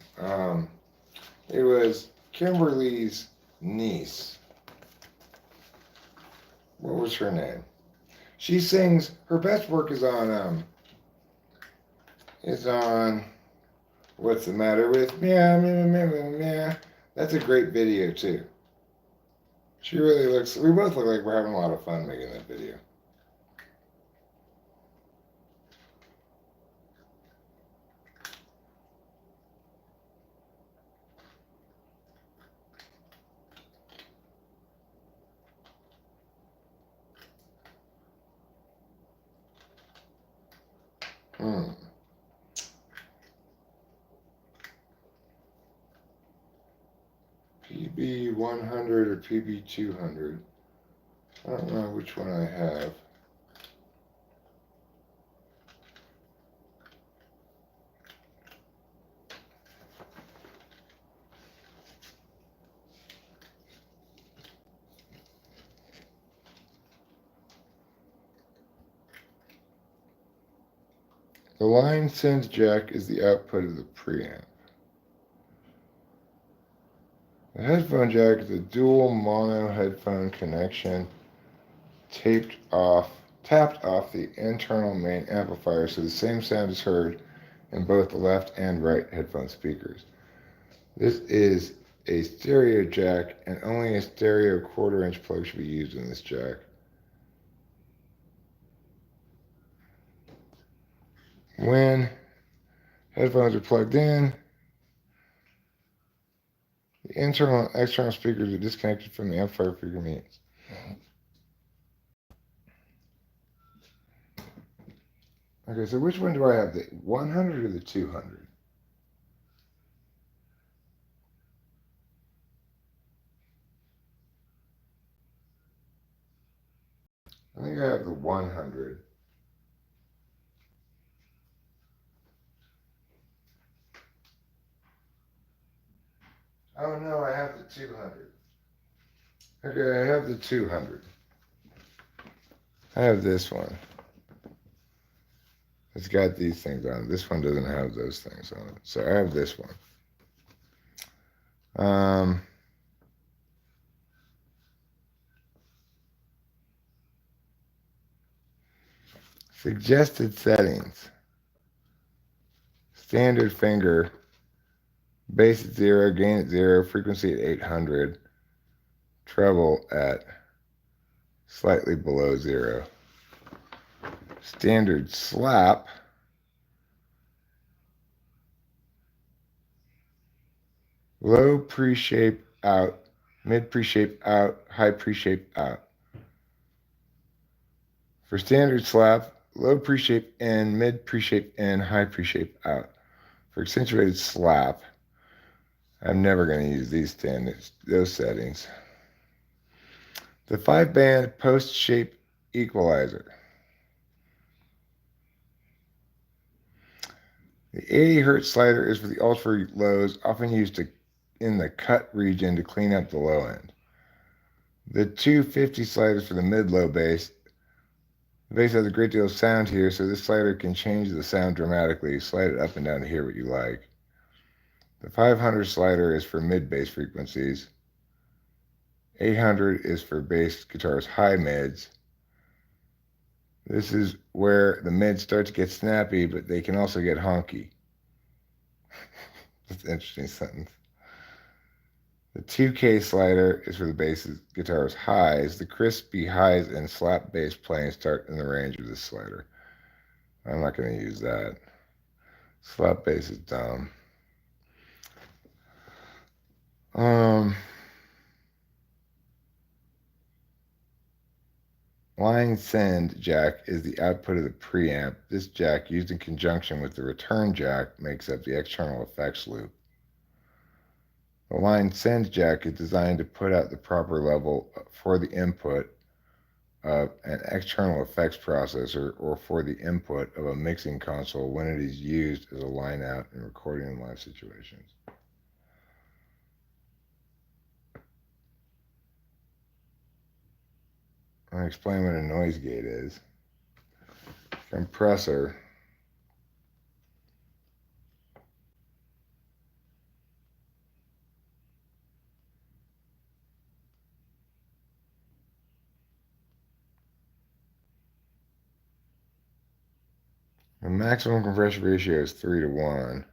Speaker 1: It was Kimberly's niece. What was her name? She sings. Her best work is on. What's the matter with me? That's a great video too. She really looks. We both look like we're having a lot of fun making that video. PB 100 or PB 200. I don't know which one I have. The line sends jack is the output of the preamp. The headphone jack is a dual mono headphone connection tapped off the internal main amplifier so the same sound is heard in both the left and right headphone speakers. This is a stereo jack and only a stereo 1/4 inch plug should be used in this jack. When headphones are plugged in, the internal and external speakers are disconnected from the amplifier for convenience. Okay, so which one do I have? The 100 or the 200? I think I have the 100. Oh no, I have the 200. Okay, I have the 200. I have this one. It's got these things on it. This one doesn't have those things on it. So I have this one. Suggested settings. Standard finger. Bass at 0, gain at 0, frequency at 800. Treble at slightly below 0. Standard slap. Low pre-shape out, mid pre-shape out, high pre-shape out. For standard slap, low pre-shape in, mid pre-shape in, high pre-shape out. For accentuated slap, I'm never going to use those settings. The 5-band post-shape equalizer. The 80 Hz slider is for the ultra lows, often used in the cut region to clean up the low end. The 250 slider is for the mid-low bass. The bass has a great deal of sound here, so this slider can change the sound dramatically. Slide it up and down to hear what you like. The 500 slider is for mid-bass frequencies. 800 is for bass guitars high mids. This is where the mids start to get snappy, but they can also get honky. That's an interesting sentence. The 2K slider is for the bass guitar's highs. The crispy highs and slap bass playing start in the range of this slider. I'm not going to use that. Slap bass is dumb. Line send jack is the output of the preamp. This jack, used in conjunction with the return jack, makes up the external effects loop. The line send jack is designed to put out the proper level for the input of an external effects processor or for the input of a mixing console when it is used as a line out in recording in live situations. I'll explain what a noise gate is. Compressor. The maximum compression ratio is 3:1.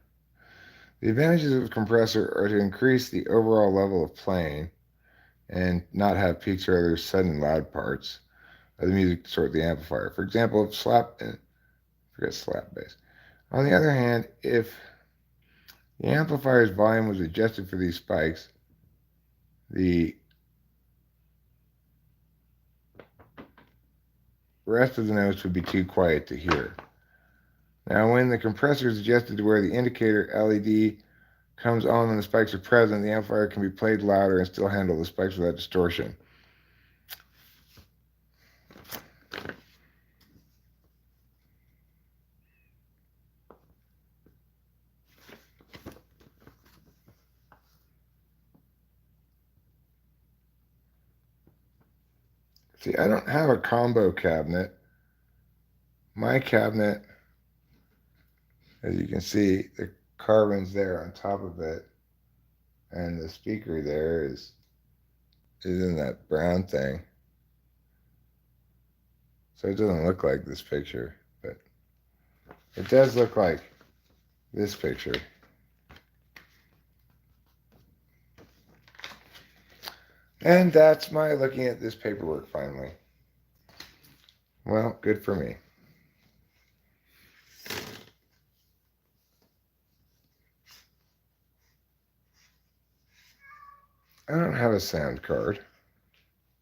Speaker 1: The advantages of a compressor are to increase the overall level of playing and not have peaks or other sudden loud parts of the music to distort the amplifier. For example, forget slap bass. On the other hand, if the amplifier's volume was adjusted for these spikes, the rest of the notes would be too quiet to hear. Now, when the compressor is adjusted to where the indicator LED comes on when the spikes are present, the amplifier can be played louder and still handle the spikes without distortion. See, I don't have a combo cabinet. My cabinet, as you can see, the carbon's there on top of it, and the speaker there is in that brown thing. So it doesn't look like this picture, but it does look like this picture. And that's my looking at this paperwork finally. Well, good for me. I don't have a sound card.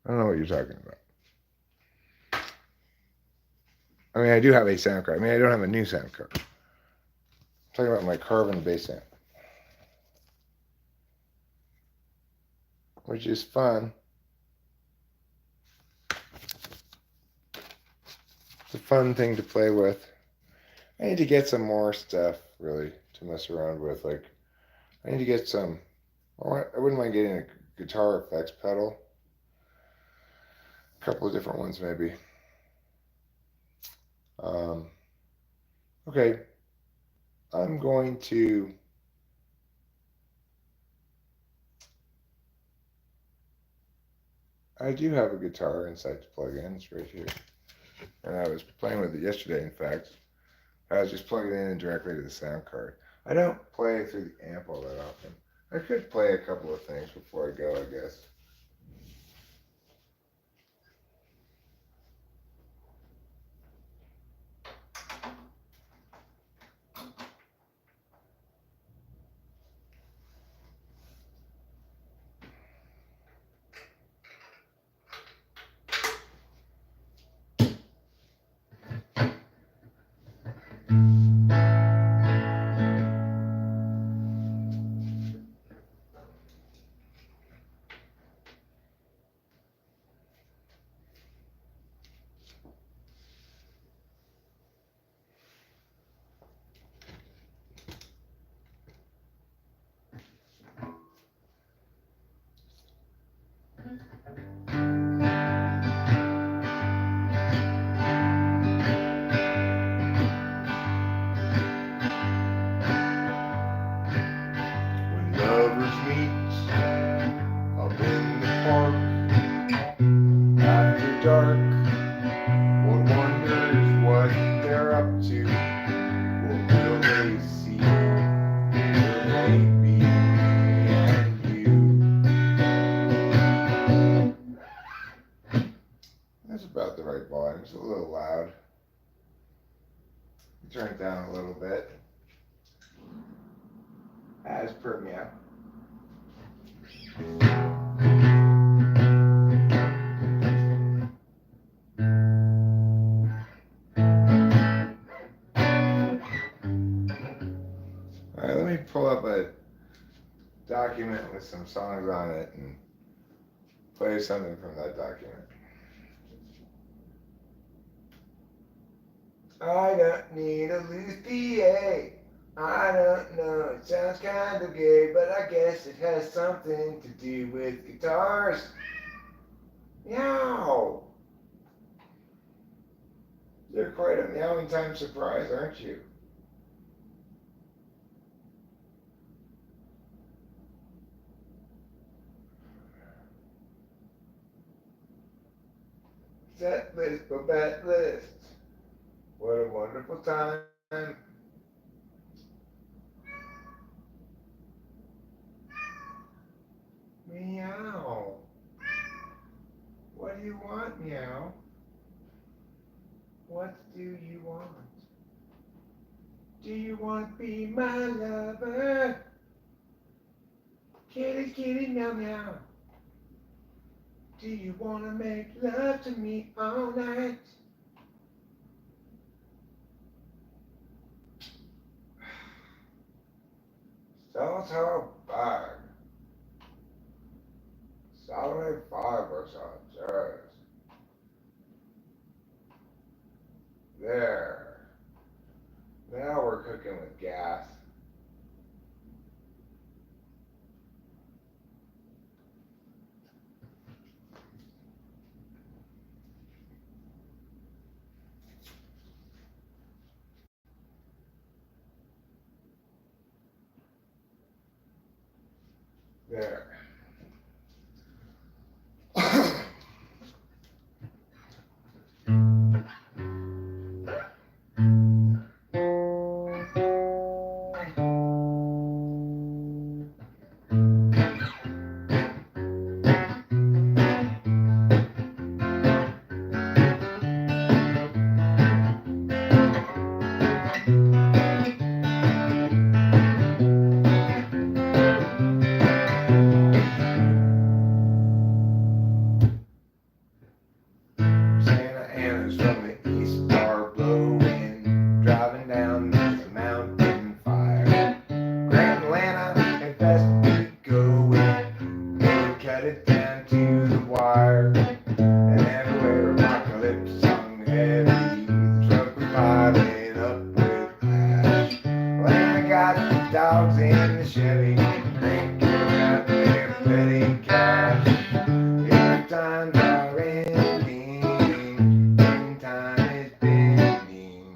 Speaker 1: I don't know what you're talking about. I mean, I do have a sound card. I mean, I don't have a new sound card. I'm talking about my carbon bass amp, which is fun. It's a fun thing to play with. I need to get some more stuff, really, to mess around with. Like, I need to get some, I wouldn't mind getting a guitar effects pedal. A couple of different ones, maybe. Okay. I'm going to I do have a guitar inside to plug in. It's right here. And I was playing with it yesterday, in fact. I was just plugging it in directly to the sound card. I don't play through the amp all that often. I could play a couple of things before I go, I guess. down a little bit, as per meow. All right, let me pull up a document with some songs on it and play something from that document. I don't need a loose PA. I don't know, it sounds kind of gay, but I guess it has something to do with guitars. Meow! You're quite a meowing time surprise, aren't you? Set list, Babette list. What a wonderful time. Meow. What do you want, meow? What do you want? Do you want to be my lover? Kitty, kitty, meow, meow. Do you want to make love to me all night? Salter bag. Salary fibers are jazz. There. Now we're cooking with gas. There. Santa Ana's from the east are blowing, driving down the mountain fire. Grand Atlanta and fast we going, we'll cut it down to the wire. And everywhere apocalypse sung heavy, the truck was piling up with ash. Well, I got the dogs in the Chevy, cranking out their petty cash. If times are ending, and time is bending,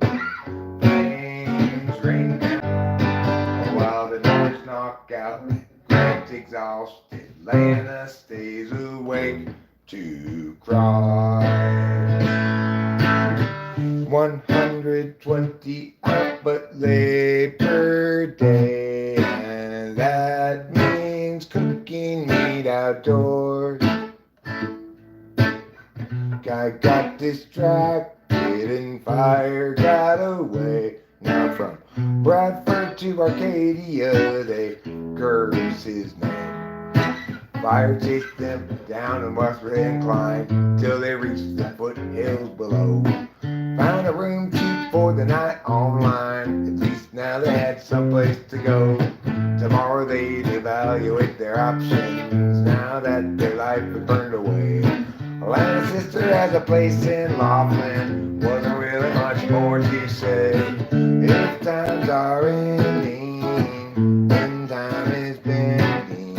Speaker 1: flames rain down, while the dogs knock out, Grant's exhausted, Lana stays awake to cry. 120 output lay per day, and that means cooking meat outdoors. Guy got distracted and fire got away. Now from Bradford to Arcadia they curse his name. Fire chased them down and westward incline till they reached the foothills below. Found a room cheap for the night online. At least now they had someplace to go. Tomorrow they'd evaluate their options now that their life had burned away. Lana's sister has a place in Laughlin. Wasn't really much more to say. If times are ending, and time is bending,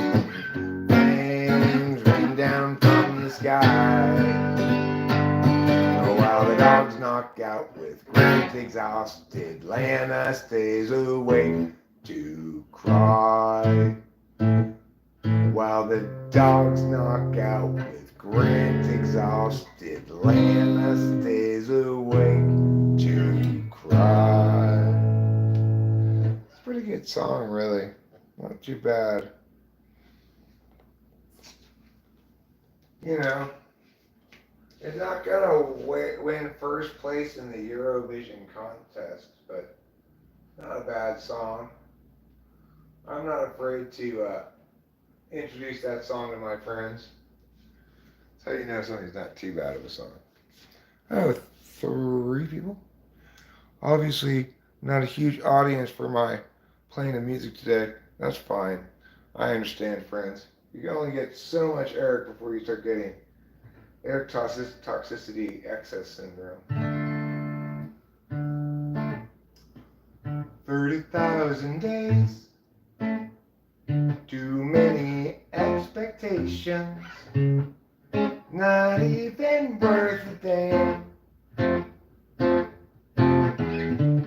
Speaker 1: flames rain down from the sky. While the dogs knock out with Grant exhausted, Lana stays awake to cry. While the dogs knock out with Grant exhausted, Lana stays awake to cry. It's a pretty good song, really. Not too bad. You know, it's not gonna win first place in the Eurovision contest, but bad song. I'm not afraid to introduce that song to my friends. That's how you know something's not too bad of a song. Oh, 3 people? Obviously, not a huge audience for my playing of music today. That's fine. I understand, friends. You can only get so much Eric before you start getting Eric toxicity excess syndrome. 30,000 days. Too many expectations. Not even worth a damn.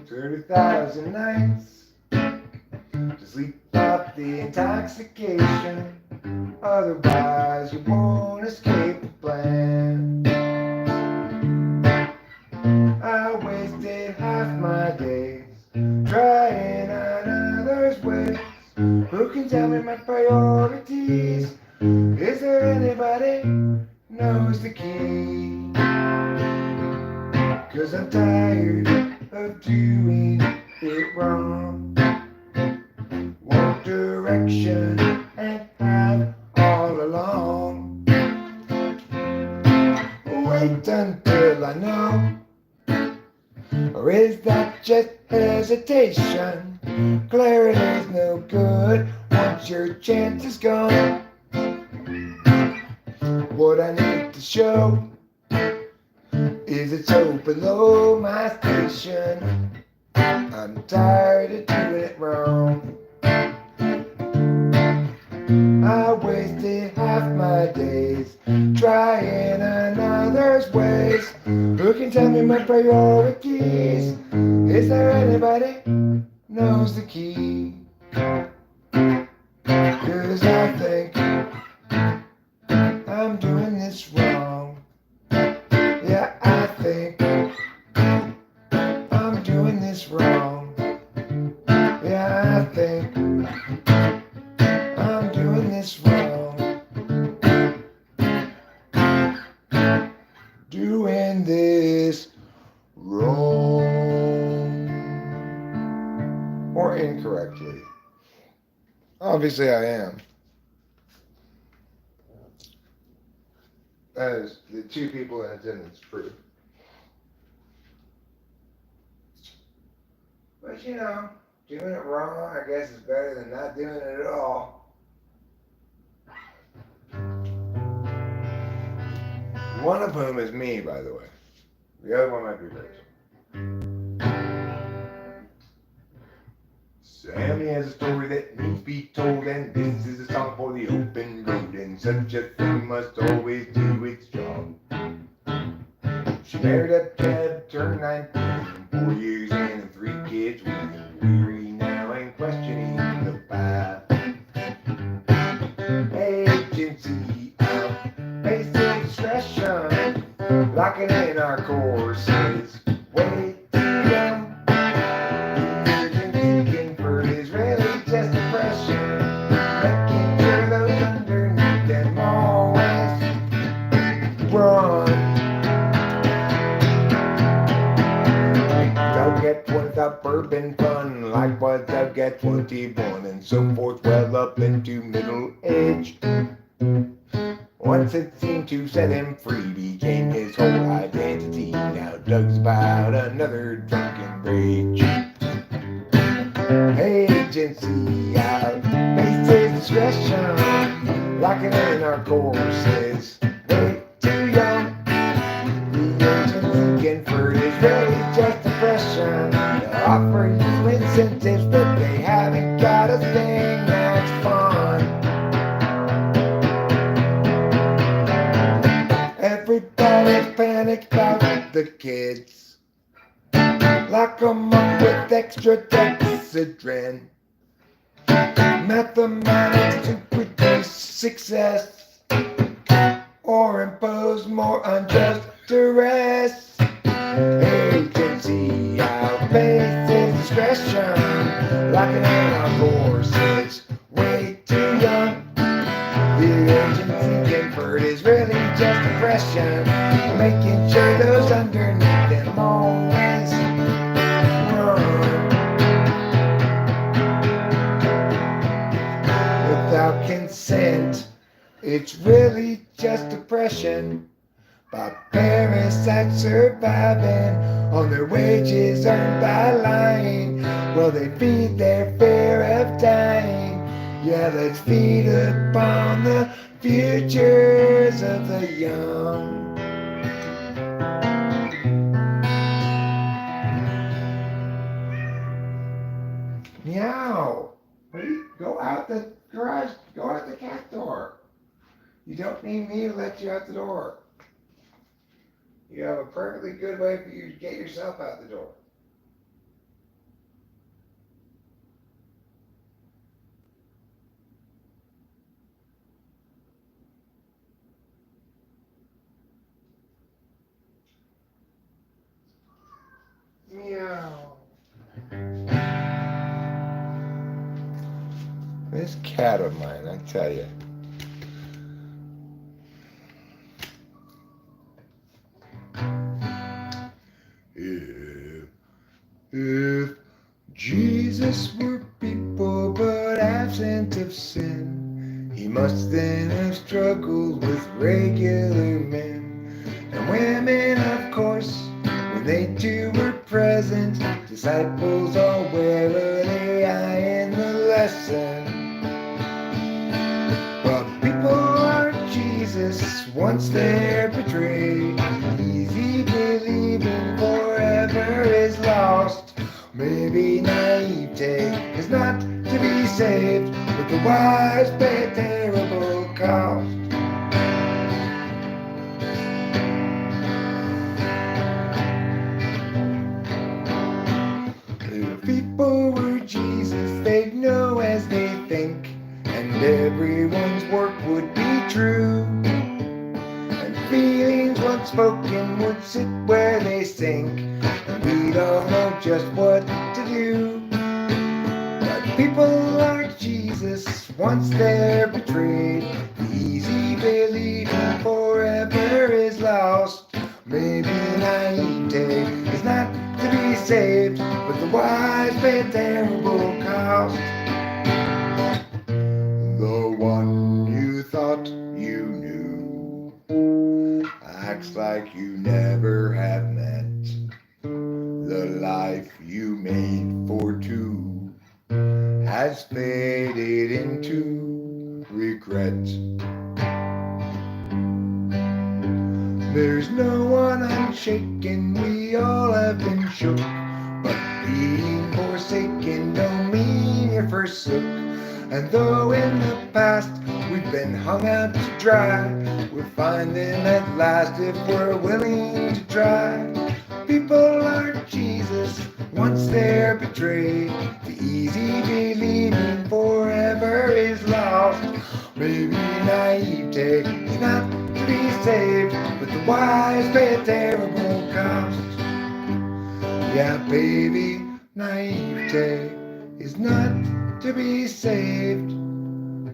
Speaker 1: 30,000 nights to sleep off the intoxication. Otherwise, you won't escape the plan. I wasted half my days trying on others' ways. Who can tell me my priorities? Is there anybody knows the key? 'Cause I'm tired of doing it wrong. Want direction and have all along. Wait until I know. Or is that just hesitation? Clarity's no good once your chance is gone. What I need to show is it's so below my station. I'm tired of doing it wrong. I wasted half my days trying another's ways. Who can tell me my priorities? Is there anybody knows the key? 'Cause I think I'm doing this wrong. Yeah, I think I'm doing this wrong. Yeah, I think I'm doing this wrong. Doing this wrong. Or incorrectly. Obviously I am. As the 2 people in attendance prove. But you know, doing it wrong, I guess, is better than not doing it at all. One of whom is me, by the way. The other one might be Rachel. Sammy has a story that needs to be told, and this is a song for the open road, and such a thing must always do its job. She married a Ted, turned 19, 4 years in and 3 kids, weary now and questioning the path. Agency out, basic discretion, locking in our courses, way too young. Thinking for Israeli just depression, making sure those underneath them always run. They'll get one without bourbon fun, likewise they'll get 21 and so forth, well up into middle age. Once it seemed to set him free, became his whole identity. Now Doug's about another drunken rage. Agency out, basic discretion, locking in our courses, way too young. The agent's seeking for Israeli just depression. They offer you incentives, but they haven't got a thing that's fun. Everybody's panicked about the kids. Lock 'em up with extra dexedrine. Mathematics to produce success, or impose more unjust duress. Agency out, basic discretion, locking in our courses, way too young. The agency Gifford is really just depression, making sure those underneath them always run. percent. It's really just depression by parasites surviving on their wages earned by lying. Well, they feed their fear of dying. Yeah, let's feed upon the futures of the young. Meow. Go out the garage. Go out the cat door. You don't need me to let you out the door. You have a perfectly good way for you to get yourself out the door. Meow. This cat of mine, I tell you. If Jesus were people but absent of sin, he must then have struggled with regular men and women, of course, when they too were present. Disciples all warily eyeing the lesson. But people aren't Jesus once they're betrayed. Easy believing forever is lost. Maybe naivete is not to be saved, but the wise pay a terrible cost. If people were Jesus, they'd know as they think, and everyone's work would be true. And feelings once spoken would sit where they sink, and we'd all know just what to do. But people aren't Jesus once they're betrayed. The easy believing forever is lost. Maybe naivete is not to be saved, but the wise pay a terrible cost. The one you thought you knew acts like you never have met. The life you made for two has faded into regret. There's no one unshaken, we all have been shook, but being forsaken don't mean you're forsook. And though in the past we've been hung out to dry, we're finding at last if we're willing to try. People aren't Jesus once they're betrayed. The easy believing forever is lost. Maybe naivete is not to be saved, but the wise pay a terrible cost. Yeah, baby, naivete is not to be saved,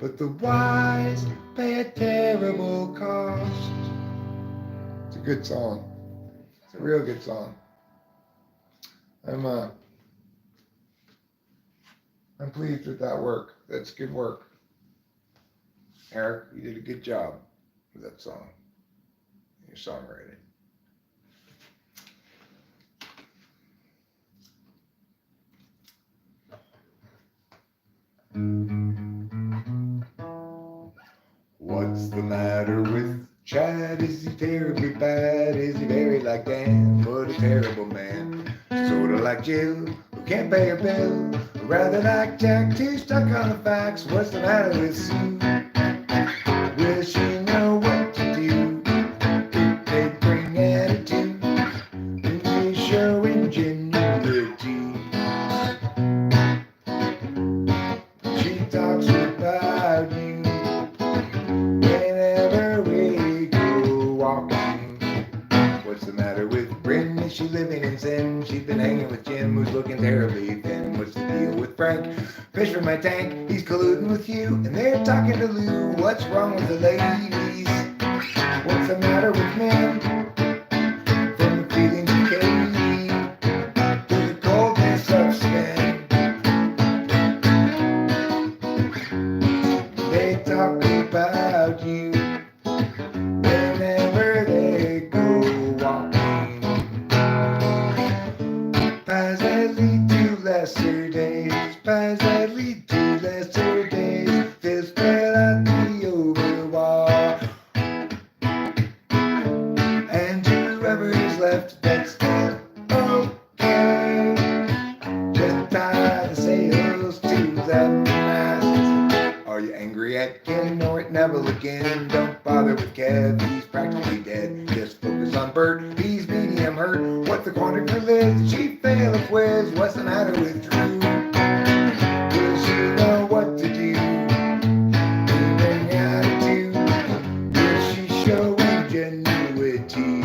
Speaker 1: but the wise pay a terrible cost. It's a good song. It's a real good song. I'm pleased with that work. That's good work. Eric, you did a good job with that song. Your songwriting. What's the matter with Chad? Is he terribly bad? Is he very like Dan? What a terrible man. Sorta like Jill, who can't pay her bill. Or rather like Jack, too stuck on the facts. What's the matter with Sue? Will she know what to do? They bring attitude and they show ingenuity. She talks about you whenever we go walking. What's the matter with Bryn? Is she living in sin? She's been hanging with Jim, who's looking terribly thin. What's the deal with Frank? Fish from my tank, he's colluding with you, and they're talking to Lou. What's wrong with the ladies? What's the matter with men? From the feelings of Katie to the coldness of skin. They talk days pass that lead to lesser days. Still spell out the overwall. And whoever's left, that's still okay. Just tie the sails to the mast. Are you angry at Ken or at Neville again? Don't bother with Kev, he's practically dead. Just focus on Bert, he's medium hurt. What's the quandary for Liz? She failed a quiz. What's the matter with Drew? Will she know what to do? Even attitude. Will she show ingenuity?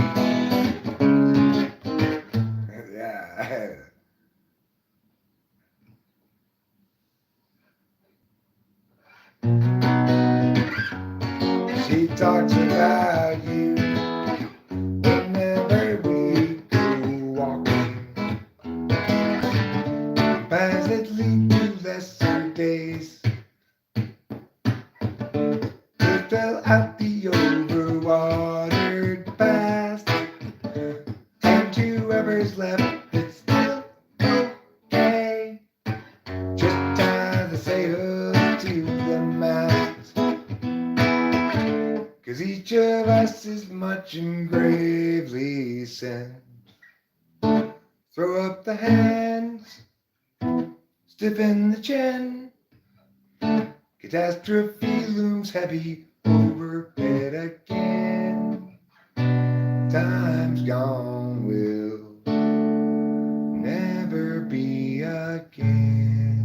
Speaker 1: Yeah. She talks about you whenever we go walking. Paths that lead to lesser days. They fell out the overwatered past. And whoever's left, it's still okay. Just tie the sails to the mast. 'Cause each of us is much and gravely sinned. Throw up the hands, stiffen the chin. Catastrophe looms heavy overhead again. Time's gone will never be again.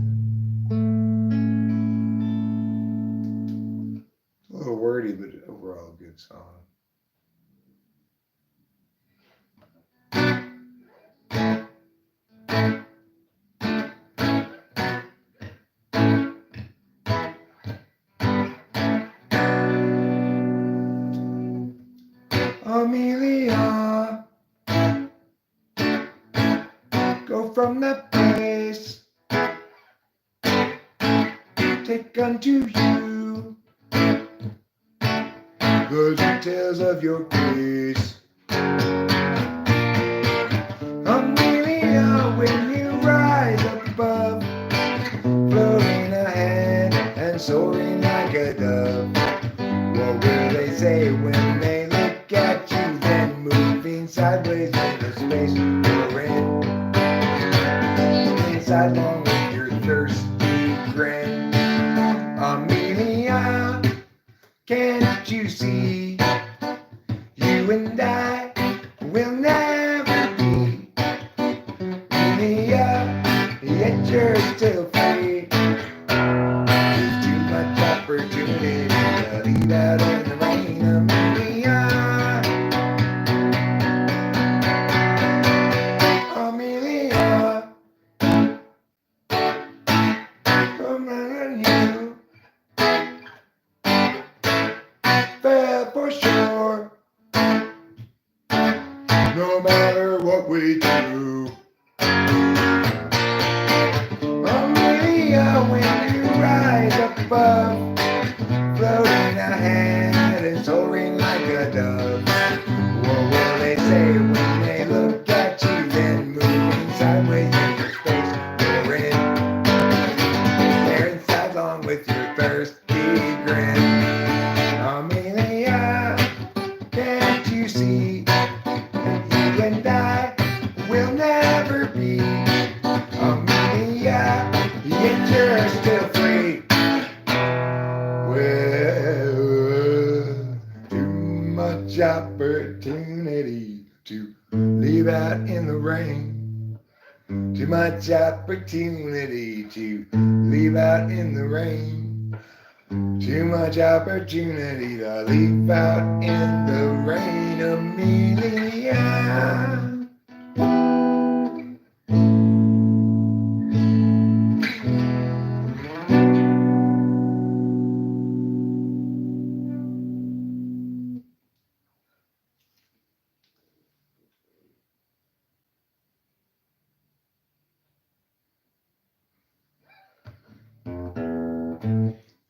Speaker 1: A little wordy, but overall a good song. Amelia, go from that place, take unto you the details of your grace. Amelia, when you rise up above, floating ahead and soaring like a dove, what will they say when they look at you, then moving sideways into space you're in? Inside long with your thirsty grin. Amelia, can't you see? You and I will never be. Amelia, yet you're still free. There's too much opportunity to leave out in the rain. Amelia, Amelia, come on you. Fair for sure, no matter what we do. Amelia, when you rise up above, floating ahead and soaring like a dove, what will they say when they look at you, then moving sideways into space you're in? They're inside long with your thirsty grin. Amelia, can't you see that you and I will never be? Amelia, yet you're still free. Well, too much opportunity to leave out in the rain. Too much opportunity to leave out in the rain. Too much opportunity to leave out in the rain. Amelia.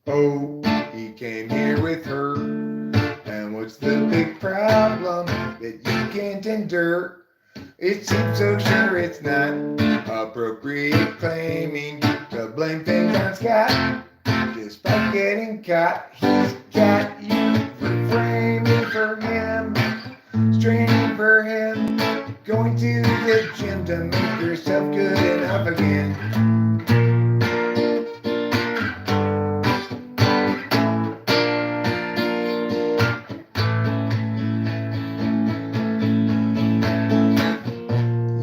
Speaker 1: Oh, he came here with her, and what's the big problem that you can't endure? It seems so sure it's not appropriate claiming blame things on Scott. Despite getting caught, he's got you reframing for him, straining for him, going to the gym to make yourself good enough again.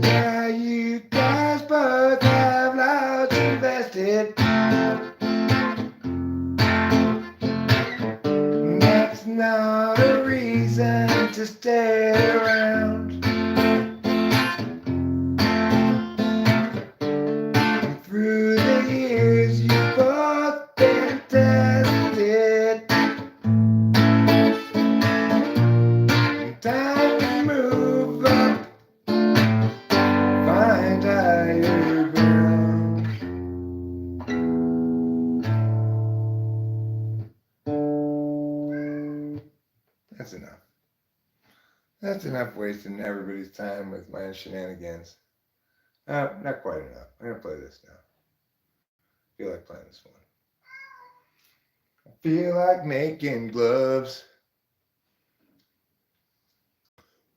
Speaker 1: Yeah, you guys both have lots invested. That's not a reason to stay around. Through the years, you've both been tested. Time to move up, find higher ground. That's enough. That's enough wasting everybody's time with my shenanigans. Not quite enough. I'm gonna play this now. I feel like playing this one. I feel like making gloves.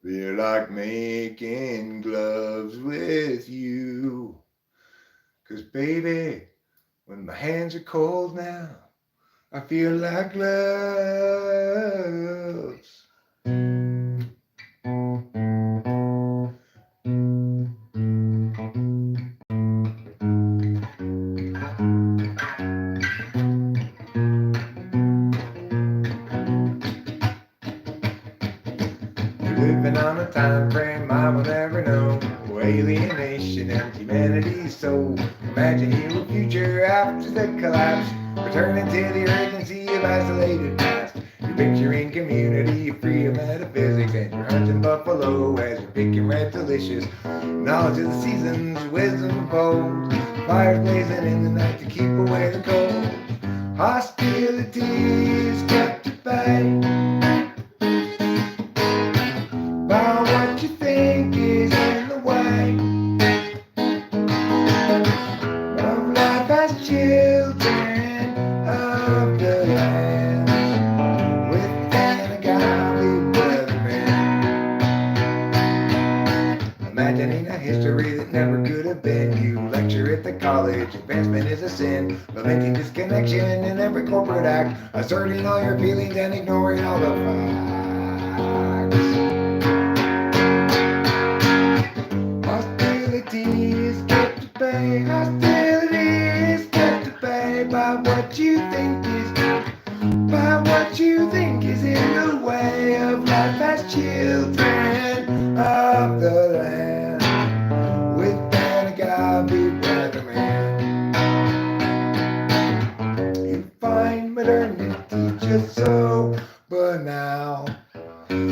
Speaker 1: Feel like making gloves with you. 'Cause baby, when my hands are cold now, I feel like gloves. Living on a time frame I will never know. Alienation and humanity's soul. Imagine you a future after the collapse, returning to the urgency of isolated past. You're picturing community free of metaphysics, and you're hunting buffalo as you're picking red delicious. Knowledge of the seasons, wisdom of old. Fires blazing in the night to keep away the cold. Hostilities kept at bay by what you think is in the way of life as children of the land, with an agave weatherman. Imagining a history that never could have been. You lecture at the college, advancement is a sin, lamenting disconnection in every corporate act, asserting all your feelings and ignoring all the facts. Hostilities kept at bay, hostilities kept at bay by what you think is in the way of life as children of the land, with an agave weatherman. You find modernity just so banal.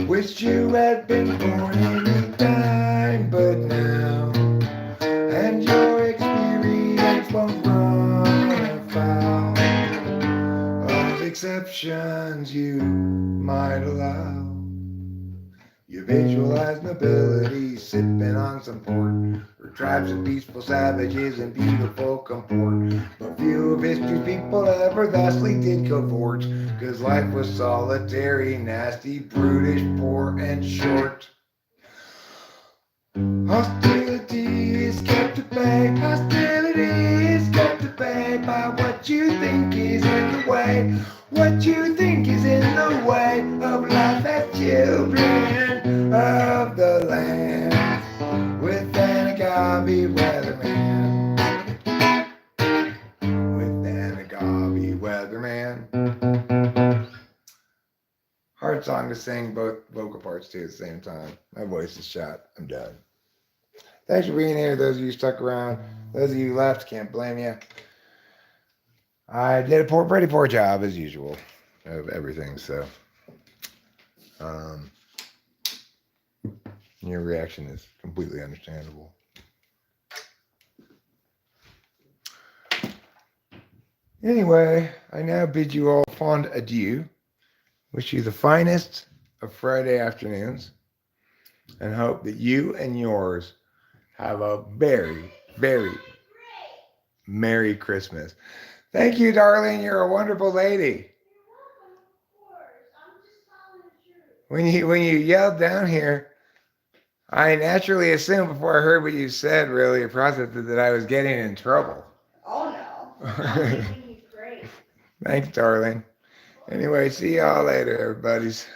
Speaker 1: Wish you had been born any time but now, and your experience won't run afoul of exceptions you might allow. You visualize nobility sipping on some port, or tribes of peaceful savages in beautiful comport. But few of history's people ever thusly did cavort, 'cause life was solitary, nasty, brutish, poor, and short. Hostility is kept at bay, hostility is kept at bay by what you think is in the way, what you think is in the way of life as children of the land, with an agave weatherman, with an agave weatherman. Hard song to sing both vocal parts to at the same time. My voice is shot. I'm done. Thanks for being here. Those of you stuck around. Those of you left, can't blame you. I did a pretty poor job as usual of everything. So, your reaction is completely understandable. Anyway, I now bid you all fond adieu. Wish you the finest of Friday afternoons, and hope that you and yours have a very, very Merry Christmas. Thank you, darling. You're a wonderful lady. When you yelled down here, I naturally assumed before I heard what you said, really, processed it, that I was getting in trouble.
Speaker 2: Oh no. I'm thinking he's great.
Speaker 1: Thanks, darling. Anyway, see y'all later, everybody's.